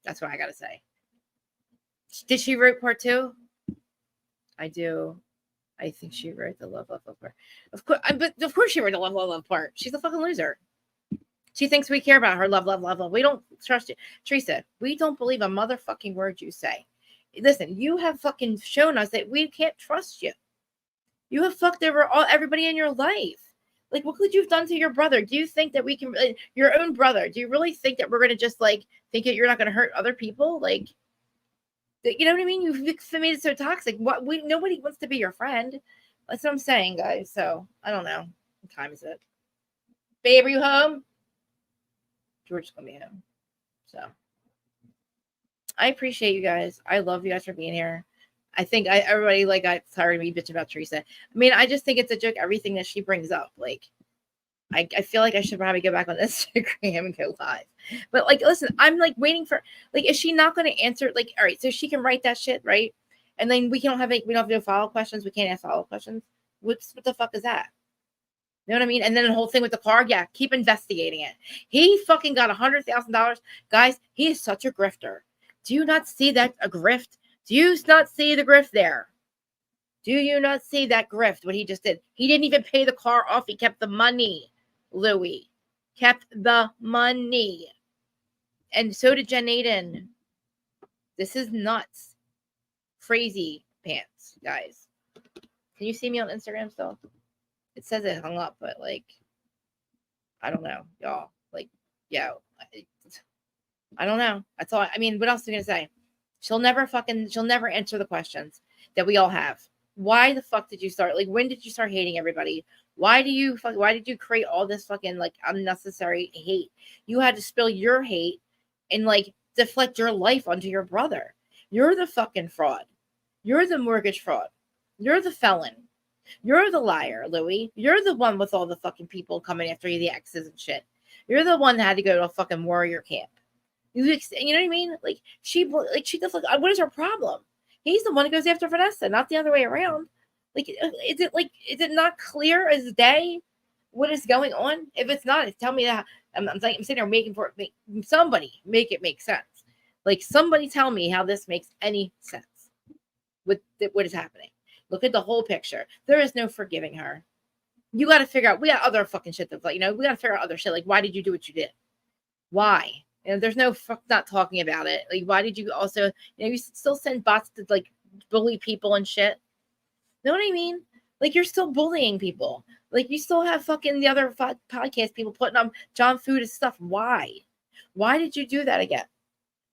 That's what I gotta say. Did she write part 2? I do. I think she wrote the love part. Of course she wrote the love part. She's a fucking loser. She thinks we care about her love. We don't trust you. Teresa, we don't believe a motherfucking word you say. Listen, you have fucking shown us that we can't trust you. You have fucked over everybody in your life. Like, what could you have done to your brother? Do you think that we can, your own brother, do you really think that we're going to just like think that you're not going to hurt other people? Like, you know what I mean? You've made it so toxic. Nobody wants to be your friend. That's what I'm saying, guys. So I don't know. What time is it? Babe, are you home? George's going to be home. So I appreciate you guys. I love you guys for being here. I think everybody got tired of me bitching about Teresa. I mean, I just think it's a joke, everything that she brings up. Like, I feel like I should probably go back on Instagram and go live. But listen, I'm waiting for is she not going to answer? All right, so she can write that shit, right? And then we don't have to do follow-up questions. We can't ask follow-up questions. What the fuck is that? You know what I mean? And then the whole thing with the car, keep investigating it. He fucking got $100,000. Guys, he is such a grifter. Do you not see that a grift? Do you not see the grift there? Do you not see that grift, what he just did? He didn't even pay the car off. He kept the money, Louis. Kept the money. And so did Jen Aiden. This is nuts. Crazy pants, guys. Can you see me on Instagram still? It says it hung up, but I don't know, y'all. I don't know. That's all. I mean, what else are you going to say? She'll never answer the questions that we all have. Why the fuck did you start? When did you start hating everybody? Why did you create all this fucking unnecessary hate? You had to spill your hate and deflect your life onto your brother. You're the fucking fraud. You're the mortgage fraud. You're the felon. You're the liar, Louis. You're the one with all the fucking people coming after you, the exes and shit. You're the one that had to go to a fucking warrior camp. You know what I mean? She does. What is her problem? He's the one who goes after Vanessa, not the other way around. Is it not clear as day what is going on? If it's not, tell me that. I'm sitting there somebody make it make sense. Somebody tell me how this makes any sense with what is happening. Look at the whole picture. There is no forgiving her. You got to figure out. We got other fucking shit that's like, we got to figure out other shit. Like, why did you do what you did? Why? There's no fuck not talking about it. Like, why did you also, you still send bots to like bully people and shit? Know what I mean? Like, you're still bullying people. Like, you still have fucking the other podcast people putting on John Food's stuff. Why? Why did you do that again?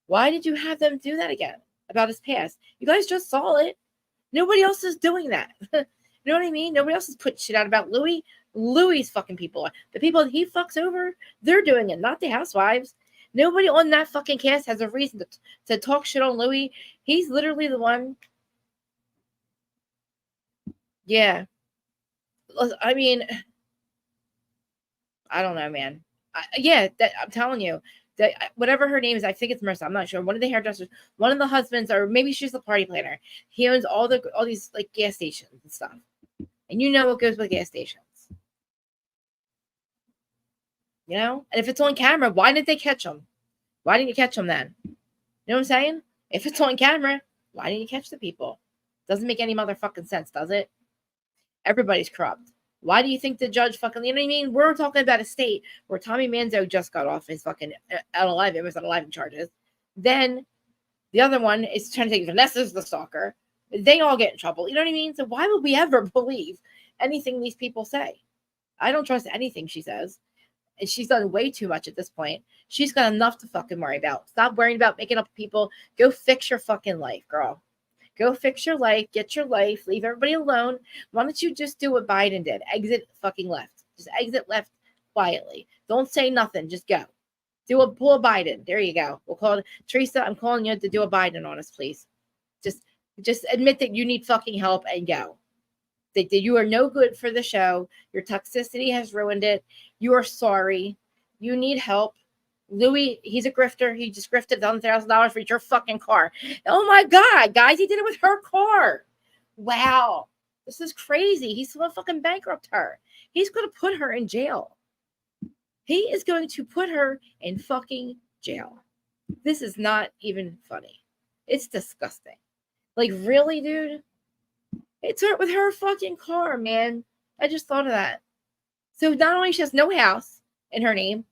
Why did you have them do that again about his past? You guys just saw it. Nobody else is doing that. You know what I mean? Nobody else is putting shit out about Louis. Louis's fucking people. The people that he fucks over, they're doing it, not the housewives. Nobody on that fucking cast has a reason to talk shit on Louis. He's literally the one. Yeah. I mean, I don't know, man. I'm telling you. That whatever her name is, I think it's Marissa. I'm not sure. One of the hairdressers, one of the husbands, or maybe she's the party planner. He owns all these like gas stations and stuff. And you know what goes with gas stations. And if it's on camera, why didn't they catch them? Why didn't you catch them then? You know what I'm saying? If it's on camera, why didn't you catch the people? Doesn't make any motherfucking sense, does it? Everybody's corrupt. Why do you think the judge fucking, you know what I mean? We're talking about a state where Tommy Manzo just got off his fucking L11. It was on 11 charges. Then the other one is trying to take Vanessa's the stalker. They all get in trouble. You know what I mean? So why would we ever believe anything these people say? I don't trust anything she says. And she's done way too much at this point. She's got enough to fucking worry about. Stop worrying about making up with people. Go fix your fucking life, girl. Go fix your life, get your life, leave everybody alone. Why don't you just do what Biden did? Exit fucking left. Just exit left quietly. Don't say nothing. Just go. Pull a Biden. There you go. We'll call it. Teresa, I'm calling you to do a Biden on us, please. Just admit that you need fucking help and go. That you are no good for the show. Your toxicity has ruined it. You are sorry. You need help. Louis, he's a grifter. He just grifted $1,000 for your fucking car. Oh my God, guys, he did it with her car. Wow. This is crazy. He's going to fucking bankrupt her. He's going to put her in jail. He is going to put her in fucking jail. This is not even funny. It's disgusting. Like, really, dude? It's her with her fucking car, man. I just thought of that. So not only she has no house in her name,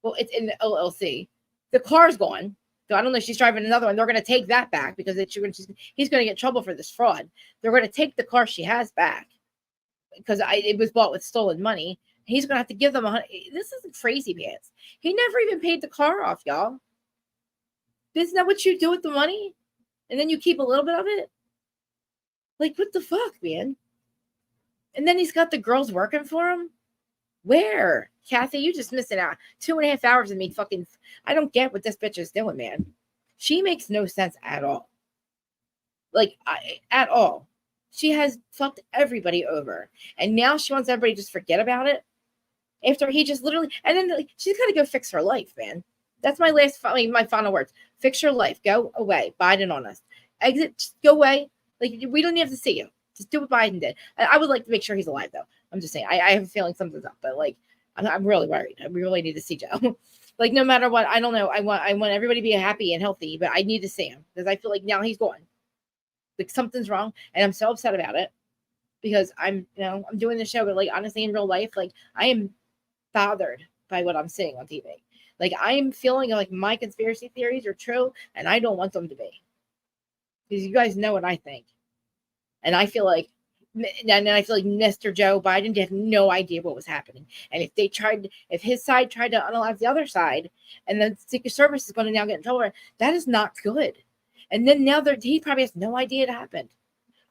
well, it's in the LLC. The car's gone. So I don't know if she's driving another one. They're going to take that back because he's going to get in trouble for this fraud. They're going to take the car she has back because it was bought with stolen money. He's going to have to give them this is crazy pants. He never even paid the car off, y'all. Isn't that what you do with the money? And then you keep a little bit of it? Like, what the fuck, man? And then he's got the girls working for him? Where? Kathy, you just missing out. 2.5 hours of me fucking. I don't get what this bitch is doing, man. She makes no sense at all. Like, at all. She has fucked everybody over. And now she wants everybody to just forget about it. After he just literally. And then like, she's got to go fix her life, man. That's my my final words. Fix your life. Go away. Biden on us. Exit. Just go away. Like, we don't even have to see you. Just do what Biden did. I would like to make sure he's alive, though. I'm just saying. I have a feeling something's up, but like, I'm really worried. We really need to see Joe. Like, no matter what, I don't know. I want everybody to be happy and healthy, but I need to see him because I feel like now he's gone. Like, something's wrong, and I'm so upset about it because I'm doing the show, but like, honestly, in real life, like, I am bothered by what I'm seeing on TV. Like, I am feeling like my conspiracy theories are true, and I don't want them to be because you guys know what I think. And I feel like Mr. Joe Biden had no idea what was happening. And if his side tried to unalive the other side, and the Secret Service is going to now get in trouble, that is not good. And then now he probably has no idea it happened.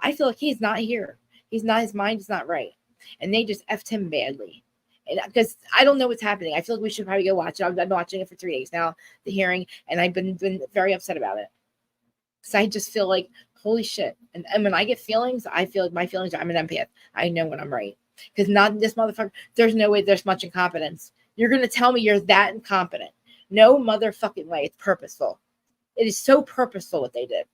I feel like he's not here. His mind is not right. And they just effed him badly. And because I don't know what's happening. I feel like we should probably go watch it. I've been watching it for 3 days now, the hearing, and I've been very upset about it. Because I just feel like, holy shit. And when I get feelings, I feel like my feelings, I'm an empath. I know when I'm right. Because not this motherfucker, there's no way there's much incompetence. You're going to tell me you're that incompetent. No motherfucking way. It's purposeful. It is so purposeful what they did.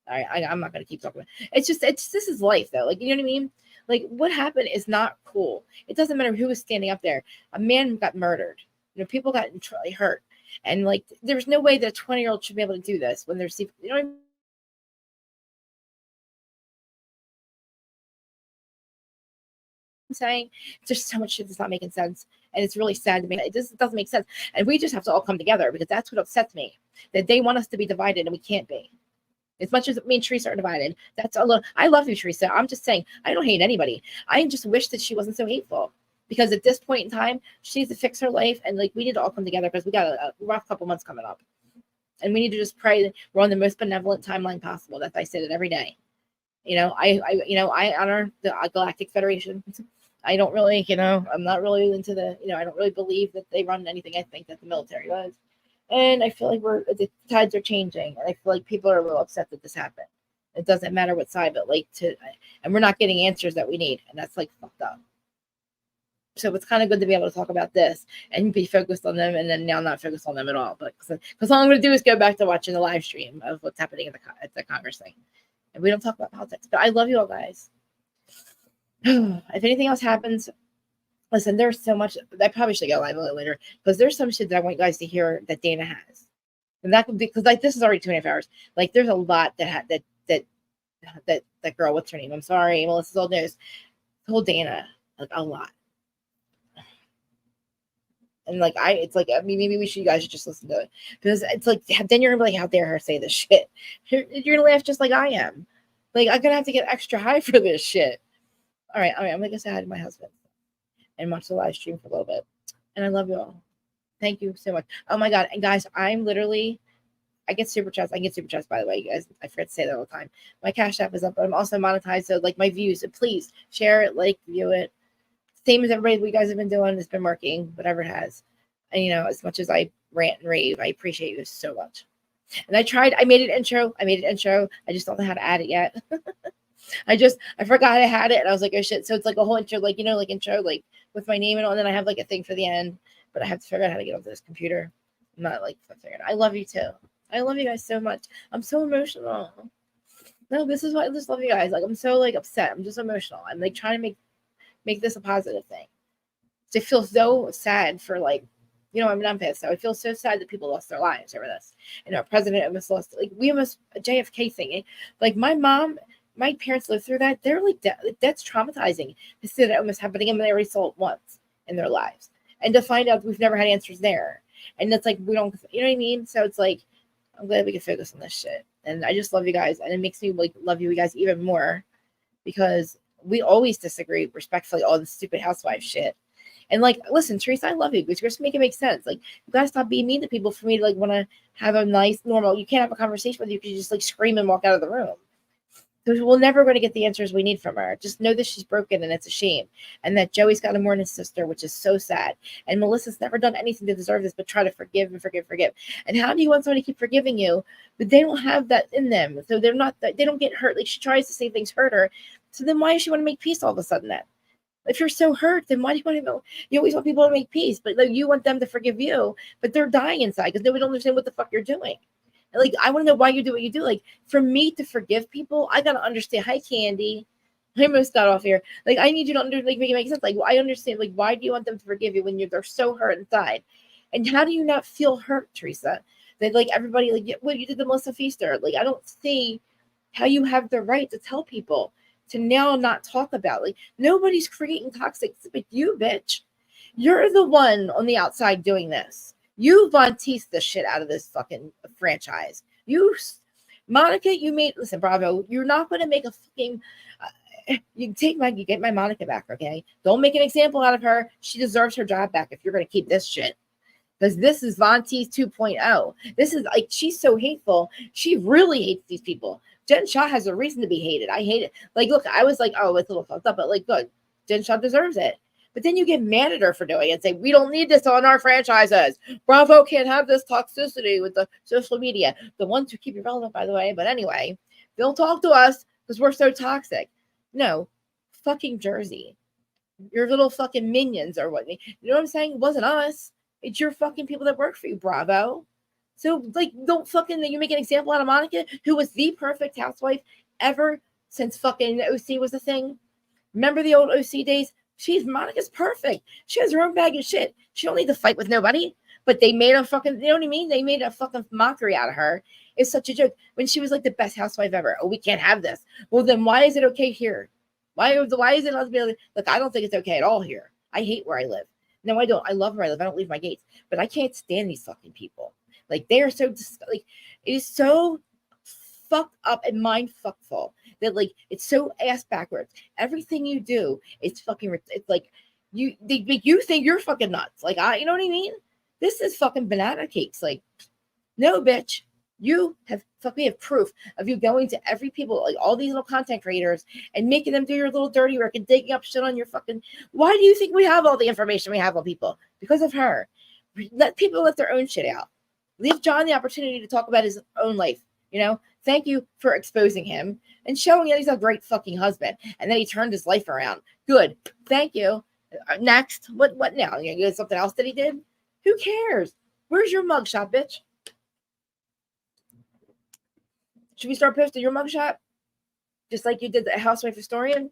I'm not going to keep talking about it. This is life, though. Like, you know what I mean? Like, what happened is not cool. It doesn't matter who was standing up there. A man got murdered. People got hurt. And, like, there's no way that a 20-year-old should be able to do this when they're, you know what I mean? I'm saying there's so much shit that's not making sense, and it's really sad to me. It just doesn't make sense, and we just have to all come together, because that's what upsets me, that they want us to be divided and we can't be. As much as me and Teresa are divided, that's a little. I love you, Teresa. I'm just saying, I don't hate anybody. I just wish that she wasn't so hateful, because at this point in time, she needs to fix her life, and like we need to all come together, because we got a rough couple months coming up, and we need to just pray that we're on the most benevolent timeline possible. That's I say it every day. I honor the Galactic Federation. I don't really, I'm not really into the, I don't really believe that they run anything I think that the military does. And I feel like the tides are changing, and I feel like people are a little upset that this happened. It doesn't matter what side, but and we're not getting answers that we need, and that's like fucked up. So it's kind of good to be able to talk about this and be focused on them, and then now not focus on them at all. But because all I'm going to do is go back to watching the live stream of what's happening at the Congress thing, and we don't talk about politics. But I love you all, guys. If anything else happens, listen, there's so much. I probably should go live a little later, because there's some shit that I want you guys to hear that Dana has, and that could be because this is already 2.5 hours. Like there's a lot that girl. What's her name? I'm sorry, Melissa's old news. Told Dana like a lot. And maybe you guys should just listen to it, because it's like, then you're gonna be like, how dare her say this shit? You're gonna laugh just like I am. Like I'm gonna have to get extra high for this shit. All right, I'm gonna say hi to my husband and watch the live stream for a little bit. And I love you all. Thank you so much. Oh my God. And guys, I get super chats. I get super chats, by the way, you guys. I forget to say that all the time. My Cash App is up, but I'm also monetized. So like my views, so please share it, view it. Same as everybody, what you guys have been doing. It's been working, whatever it has. And as much as I rant and rave, I appreciate you so much. And I made an intro. I just don't know how to add it yet. I forgot I had it, and I was like, oh shit. So it's like a whole intro, intro, with my name and all, and then I have a thing for the end, but I have to figure out how to get onto this computer. I'm not figuring. I love you too. I love you guys so much. I'm so emotional. No, this is why I just love you guys. I'm so upset. I'm just emotional. I'm trying to make this a positive thing. I feel so sad for I'm pissed. So I feel so sad that people lost their lives over this. And our president almost lost, we almost, a JFK thing. My mom, my parents lived through that. They're that's traumatizing to see that almost happening, and they already saw it once in their lives. And to find out we've never had answers there. And it's we don't, you know what I mean? So it's I'm glad we can focus on this shit. And I just love you guys. And it makes me love you guys even more, because we always disagree respectfully, all the stupid housewife shit. And listen, Teresa, I love you, but you're just make it make sense. You gotta stop being mean to people for me to want to have a nice, normal. You can't have a conversation with you because you just scream and walk out of the room. So we're never going to get the answers we need from her. Just know that she's broken, and it's a shame. And that Joey's got to mourn his sister, which is so sad. And Melissa's never done anything to deserve this, but try to forgive and forgive. And how do you want somebody to keep forgiving you, but they don't have that in them? So they don't get hurt. She tries to say things hurt her. So then why does she want to make peace all of a sudden then? If you're so hurt, then why do you want to? You always want people to make peace, but you want them to forgive you, but they're dying inside because nobody don't understand what the fuck you're doing. And I want to know why you do what you do. For me to forgive people, I gotta understand. Hi, Candy. I almost got off here. I need you to make it make sense. I understand. Why do you want them to forgive you when they're so hurt inside? And how do you not feel hurt, Teresa? That everybody what you did to Melissa Feaster. I don't see how you have the right to tell people to now not talk about. Nobody's creating toxic, but you, bitch. You're the one on the outside doing this. You Von Teese the shit out of this fucking franchise. Monica, listen, Bravo, you're not going to make a fucking, you get my Monica back, okay? Don't make an example out of her. She deserves her job back if you're going to keep this shit. Because this is Von Teese 2.0. This is she's so hateful. She really hates these people. Jen Shah has a reason to be hated. I hate it. Look, I was oh, it's a little fucked up, but good. Jen Shah deserves it. But then you get mad at her for doing it and say, we don't need this on our franchises. Bravo can't have this toxicity with the social media. The ones who keep you relevant, by the way. But anyway, they'll talk to us because we're so toxic. No, fucking Jersey. Your little fucking minions or what. You know what I'm saying? It wasn't us. It's your fucking people that work for you, Bravo. So, don't fucking, you make an example out of Monica, who was the perfect housewife ever since fucking OC was a thing. Remember the old OC days? Monica's perfect. She has her own bag of shit. She don't need to fight with nobody. But they made a fucking, you know what I mean? They made a fucking mockery out of her. It's such a joke. When she was the best housewife ever. Oh, we can't have this. Well, then why is it okay here? Why is it allowed to be? Look, I don't think it's okay at all here. I hate where I live. No, I don't. I love where I live. I don't leave my gates, but I can't stand these fucking people. Like they are so like it is so fucked up and mind fuckful that like it's so ass backwards. Everything you do, it's fucking. It's like you make you think you're fucking nuts. Like you know what I mean? This is fucking banana cakes. Like no, bitch. You have proof of you going to every people, like all these little content creators, and making them do your little dirty work and digging up shit on your fucking. Why do you think we have all the information we have on people? Because of her. Let people let their own shit out. Leave John the opportunity to talk about his own life. You know, thank you for exposing him and showing that he's a great fucking husband and that he turned his life around. Good. Thank you. Next. What now? You got something else that he did? Who cares? Where's your mugshot, bitch? Should we start posting your mugshot? Just like you did the housewife historian?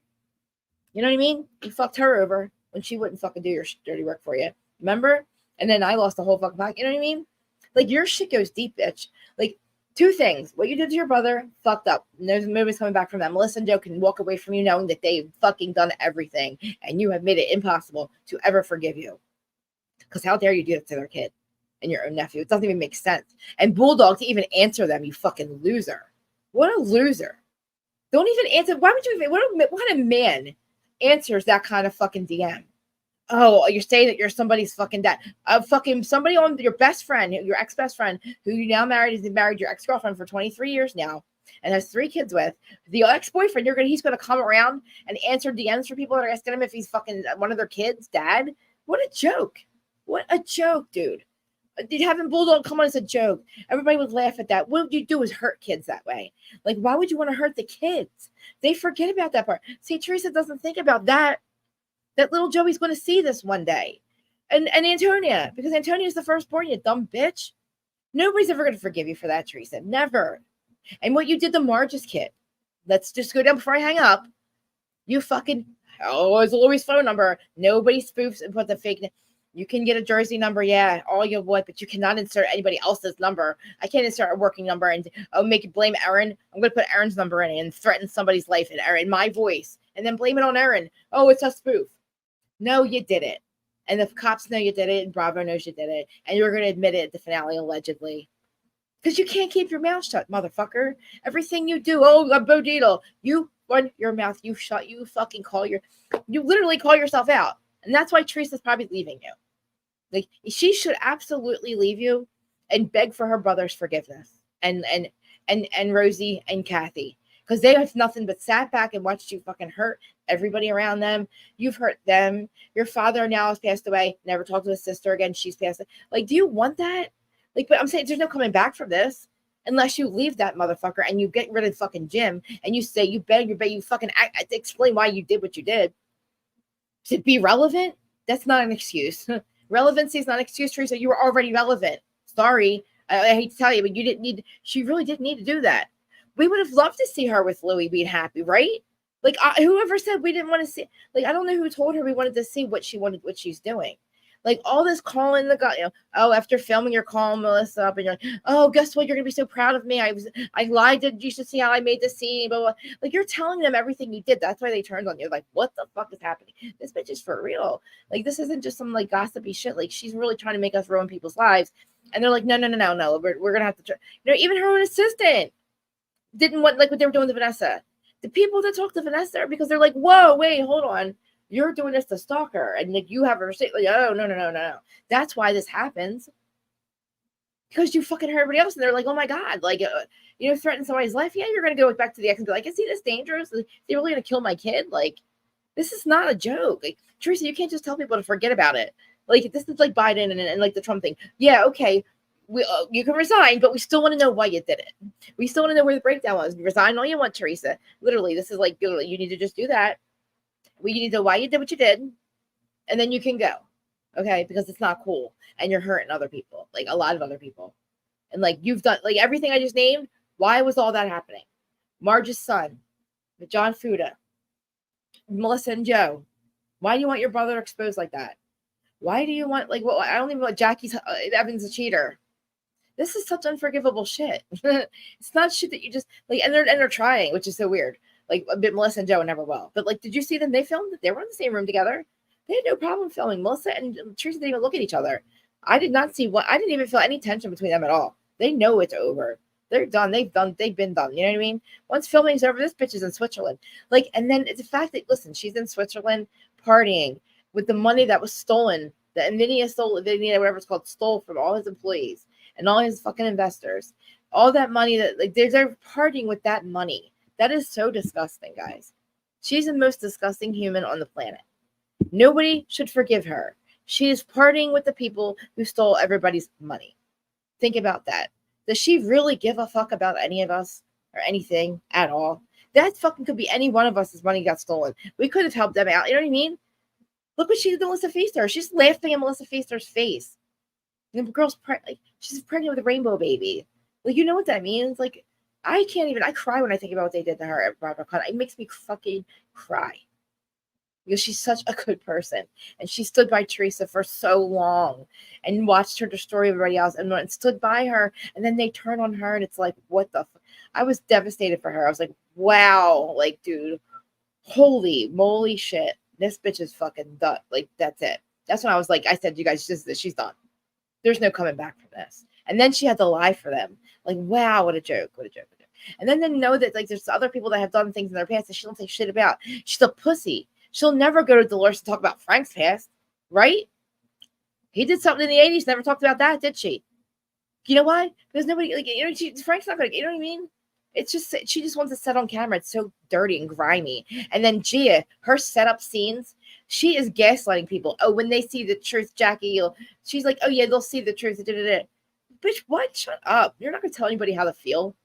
You know what I mean? You fucked her over when she wouldn't fucking do your dirty work for you. Remember? And then I lost the whole fucking pack. You know what I mean? Like, your shit goes deep, bitch. Like, two things. What you did to your brother, fucked up. No movie's coming back from that. Melissa and Joe can walk away from you knowing that they've fucking done everything. And you have made it impossible to ever forgive you. Because how dare you do that to their kid and your own nephew? It doesn't even make sense. And Bulldog to even answer them, you fucking loser. What a loser. Don't even answer. Why would you even, what kind of man answers that kind of fucking DM? Oh, you're saying that you're somebody's fucking dad. Fucking somebody on your best friend, your ex-best friend, who you now married, is married your ex-girlfriend for 23 years now and has 3 kids with. The ex-boyfriend, he's gonna come around and answer DMs for people that are asking him if he's fucking one of their kids' dad. What a joke. What a joke, dude. Having Bulldog come on as a joke, everybody would laugh at that. What you do is hurt kids that way. Like, why would you want to hurt the kids? They forget about that part. See, Teresa doesn't think about that. That little Joey's going to see this one day. And Antonia, because Antonia's the firstborn, you dumb bitch. Nobody's ever going to forgive you for that, Teresa. Never. And what you did to Marge's kid. Let's just go down before I hang up. You fucking, it's Louis' phone number. Nobody spoofs and put the fake. You can get a Jersey number, yeah, all you want, but you cannot insert anybody else's number. I can't insert a working number and blame Erin. I'm going to put Erin's number in and threaten somebody's life in Erin, my voice, and then blame it on Erin. Oh, it's a spoof. No, you did it. And the cops know you did it, and Bravo knows you did it, and you're going to admit it at the finale, allegedly. Because you can't keep your mouth shut, motherfucker. Everything you do, Bo Dietl, you run your mouth, you fucking you literally call yourself out. And that's why Teresa's probably leaving you. Like, she should absolutely leave you and beg for her brother's forgiveness and Rosie and Kathy, because they have nothing but sat back and watched you fucking hurt everybody around them. You've hurt them. Your father now has passed away. Never talked to his sister again. She's passed away. Like, do you want that? Like, but I'm saying there's no coming back from this unless you leave that motherfucker and you get rid of fucking Jim and you say you fucking explain why you did what you did. To be relevant, that's not an excuse. Relevancy is not an excuse, Teresa. You were already relevant. Sorry. I hate to tell you, but she really didn't need to do that. We would have loved to see her with Louis being happy, right? Like, whoever said we didn't want to see, like, I don't know who told her we wanted to see what she's doing. Like, all this calling the guy, after filming, you're calling Melissa up and you're like, oh, guess what? You're going to be so proud of me. I lied. You should see how I made the scene. Blah, blah. Like, you're telling them everything you did. That's why they turned on you. Like, what the fuck is happening? This bitch is for real. Like, this isn't just some, like, gossipy shit. Like, she's really trying to make us ruin people's lives. And they're like, no. We're going to have to try. Even her own assistant didn't want, like, what they were doing to Vanessa. The people that talk to Vanessa are because they're like, whoa, wait, hold on. You're doing this to stalk her, and like you have a receipt. Like, oh, no. That's why this happens. Because you fucking hurt everybody else, and they're like, oh my god, like, threaten somebody's life. Yeah, you're gonna go back to the ex and be like, is he this dangerous? Is he really gonna kill my kid? Like, this is not a joke. Like, Teresa, you can't just tell people to forget about it. Like, this is like Biden and like the Trump thing. Yeah, okay. You can resign, but we still want to know why you did it. We still want to know where the breakdown was. Resign all you want, Teresa. Literally, this is like, you need to just do that. We need to know why you did what you did, and then you can go, okay? Because it's not cool, and you're hurting other people, like a lot of other people. And like you've done, like everything I just named, why was all that happening? Marge's son, John Fuda, Melissa and Joe. Why do you want your brother exposed like that? Why do you want, like, well, I don't even want Jackie's Evans a cheater. This is such unforgivable shit. It's not shit that you just, like, and they're trying, which is so weird. Like a bit, Melissa and Joe never will. But like, did you see them? They filmed it. They were in the same room together. They had no problem filming. Melissa and Teresa didn't even look at each other. I did not see what. I didn't even feel any tension between them at all. They know it's over. They're done. They've been done. You know what I mean? Once filming's over, this bitch is in Switzerland. Like, and then it's the fact that, listen, she's in Switzerland partying with the money that was stolen, that Nvidia stole, Nvidia, whatever it's called, stole from all his employees and all his fucking investors. All that money that, like, they're partying with that money. That is so disgusting, guys. She's the most disgusting human on the planet. Nobody should forgive her. She is partying with the people who stole everybody's money. Think about that. Does she really give a fuck about any of us or anything at all? That fucking could be any one of us. His money got stolen. We could have helped them out. You know what I mean? Look what she did to Melissa Feaster. She's laughing at Melissa Feaster's face. And the girl's like, she's pregnant with a rainbow baby. Like, you know what that means? Like, I cry when I think about what they did to her at BravoCon. It makes me fucking cry. Because she's such a good person. And she stood by Teresa for so long and watched her destroy everybody else and stood by her. And then they turn on her and it's like, what the I was devastated for her. I was like, wow, like, dude, holy moly shit. This bitch is fucking done. Like, that's it. That's when I was like, I said, you guys, she's done. There's no coming back from this. And then she had to lie for them. Like, wow, what a joke. What a joke. And then to know that, like, there's other people that have done things in their past that she don't say shit about. She's a pussy. She'll never go to Dolores and talk about Frank's past, right? He did something in the 80s, never talked about that, did she? You know why? Because nobody, like, you know, Frank's not going to, you know what I mean? It's just, she just wants to set on camera. It's so dirty and grimy. And then Gia, her setup scenes, she is gaslighting people. Oh, when they see the truth, Jackie, she's like, oh yeah, they'll see the truth. Bitch, what? Shut up. You're not going to tell anybody how to feel.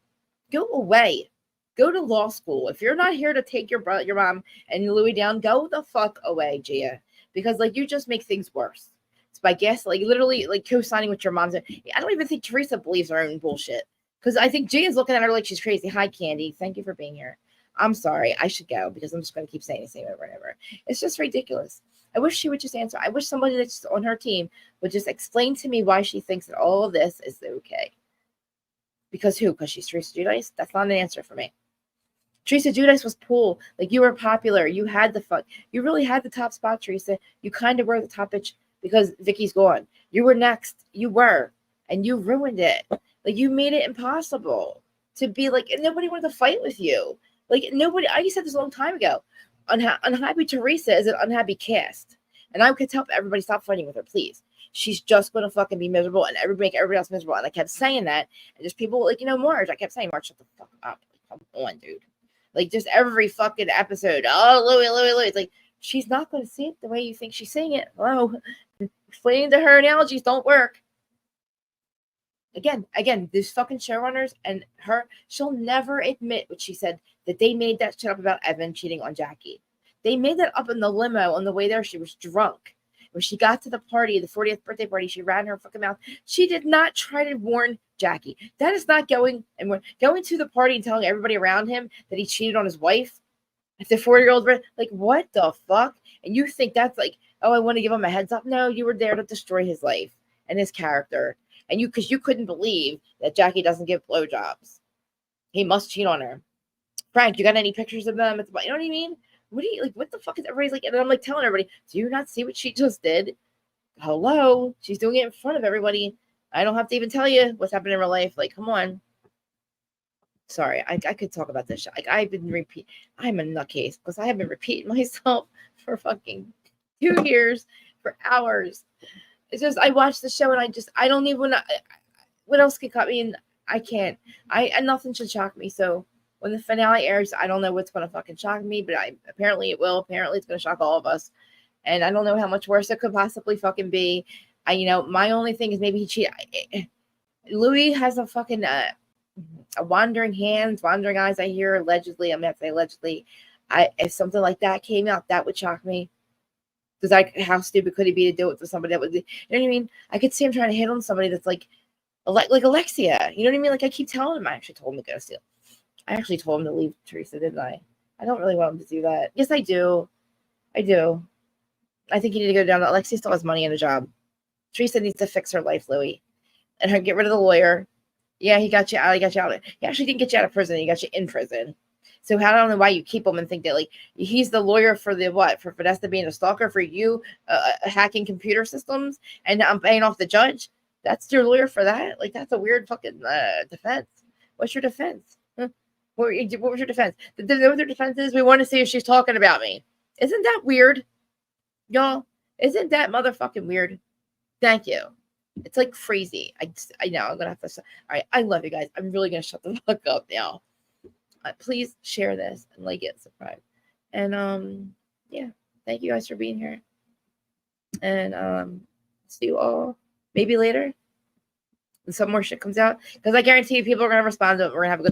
Go away. Go to law school. If you're not here to take your mom and Louis down, go the fuck away, Gia. Because, like, you just make things worse. It's by like, literally, like, co-signing with your mom's. I don't even think Teresa believes her own bullshit. Because I think Gia's looking at her like she's crazy. Hi, Candy. Thank you for being here. I'm sorry. I should go because I'm just going to keep saying the same over and over. It's just ridiculous. I wish she would just answer. I wish somebody that's on her team would just explain to me why she thinks that all of this is okay. Because who? Because she's Teresa Giudice? That's not an answer for me. Teresa Giudice was cool. Like, you were popular. You had the fun. You really had the top spot, Teresa. You kind of were the top bitch because Vicky's gone. You were next. You were. And you ruined it. Like, you made it impossible to be like, and nobody wanted to fight with you. Like, nobody, I said this a long time ago. Unhappy Teresa is an unhappy cast. And I could tell everybody stop fighting with her, please. She's just going to fucking be miserable and make everybody else miserable. And I kept saying that. And just people like, Marge, I kept saying, Marge, shut the fuck up. Come on, dude. Like, just every fucking episode. Oh, Louie. It's like, she's not going to see it the way you think she's seeing it. Hello. Explaining to her analogies don't work. Again, these fucking showrunners and her, she'll never admit what she said, that they made that shit up about Evan cheating on Jackie. They made that up in the limo on the way there. She was drunk. When she got to the party, the 40th birthday party, she ran her fucking mouth. She did not try to warn Jackie. That is not going to the party and telling everybody around him that he cheated on his wife. If the 4-year-old, like, what the fuck? And you think that's like, oh, I want to give him a heads up? No, you were there to destroy his life and his character. And because you couldn't believe that Jackie doesn't give blowjobs. He must cheat on her. Frank, you got any pictures of them? You know what I mean? What the fuck is everybody's like? And I'm like telling everybody, do you not see what she just did? Hello, she's doing it in front of everybody. I don't have to even tell you what's happening in real life. Like, come on. Sorry, I could talk about this shit. Like, I'm a nutcase because I have been repeating myself for fucking 2 years for hours. It's just, I watched the show and I don't even, what else could cut me? And I can't, nothing should shock me. So when the finale airs, I don't know what's going to fucking shock me, but apparently it will. Apparently it's going to shock all of us. And I don't know how much worse it could possibly fucking be. My only thing is maybe he cheated. Louis has a fucking, a wandering hands, wandering eyes. I hear allegedly, I'm going to say allegedly. If something like that came out, that would shock me. Because how stupid could he be to do it to somebody that would, you know what I mean? I could see him trying to hit on somebody that's like Alexia. You know what I mean? Like, I keep telling him. I actually told him to go steal. I actually told him to leave Teresa, didn't I? I don't really want him to do that. Yes, I do. I think you need to go down. Alexia still has money and a job. Teresa needs to fix her life, Louie. And get rid of the lawyer. Yeah, he got you out. He actually didn't get you out of prison. He got you in prison. So I don't know why you keep him and think that like he's the lawyer for the what? For Vanessa being a stalker, for you hacking computer systems, and I'm paying off the judge. That's your lawyer for that? Like that's a weird fucking defense. What's your defense? Huh? What was your defense? What their defense is? We want to see if she's talking about me. Isn't that weird, y'all? Isn't that motherfucking weird? Thank you. It's like crazy. I know I'm gonna have to. All right, I love you guys. I'm really gonna shut the fuck up now. Please share this and like it, subscribe, and yeah. Thank you guys for being here, and see you all maybe later. And some more shit comes out because I guarantee you people are gonna respond to it. We're gonna have a good time.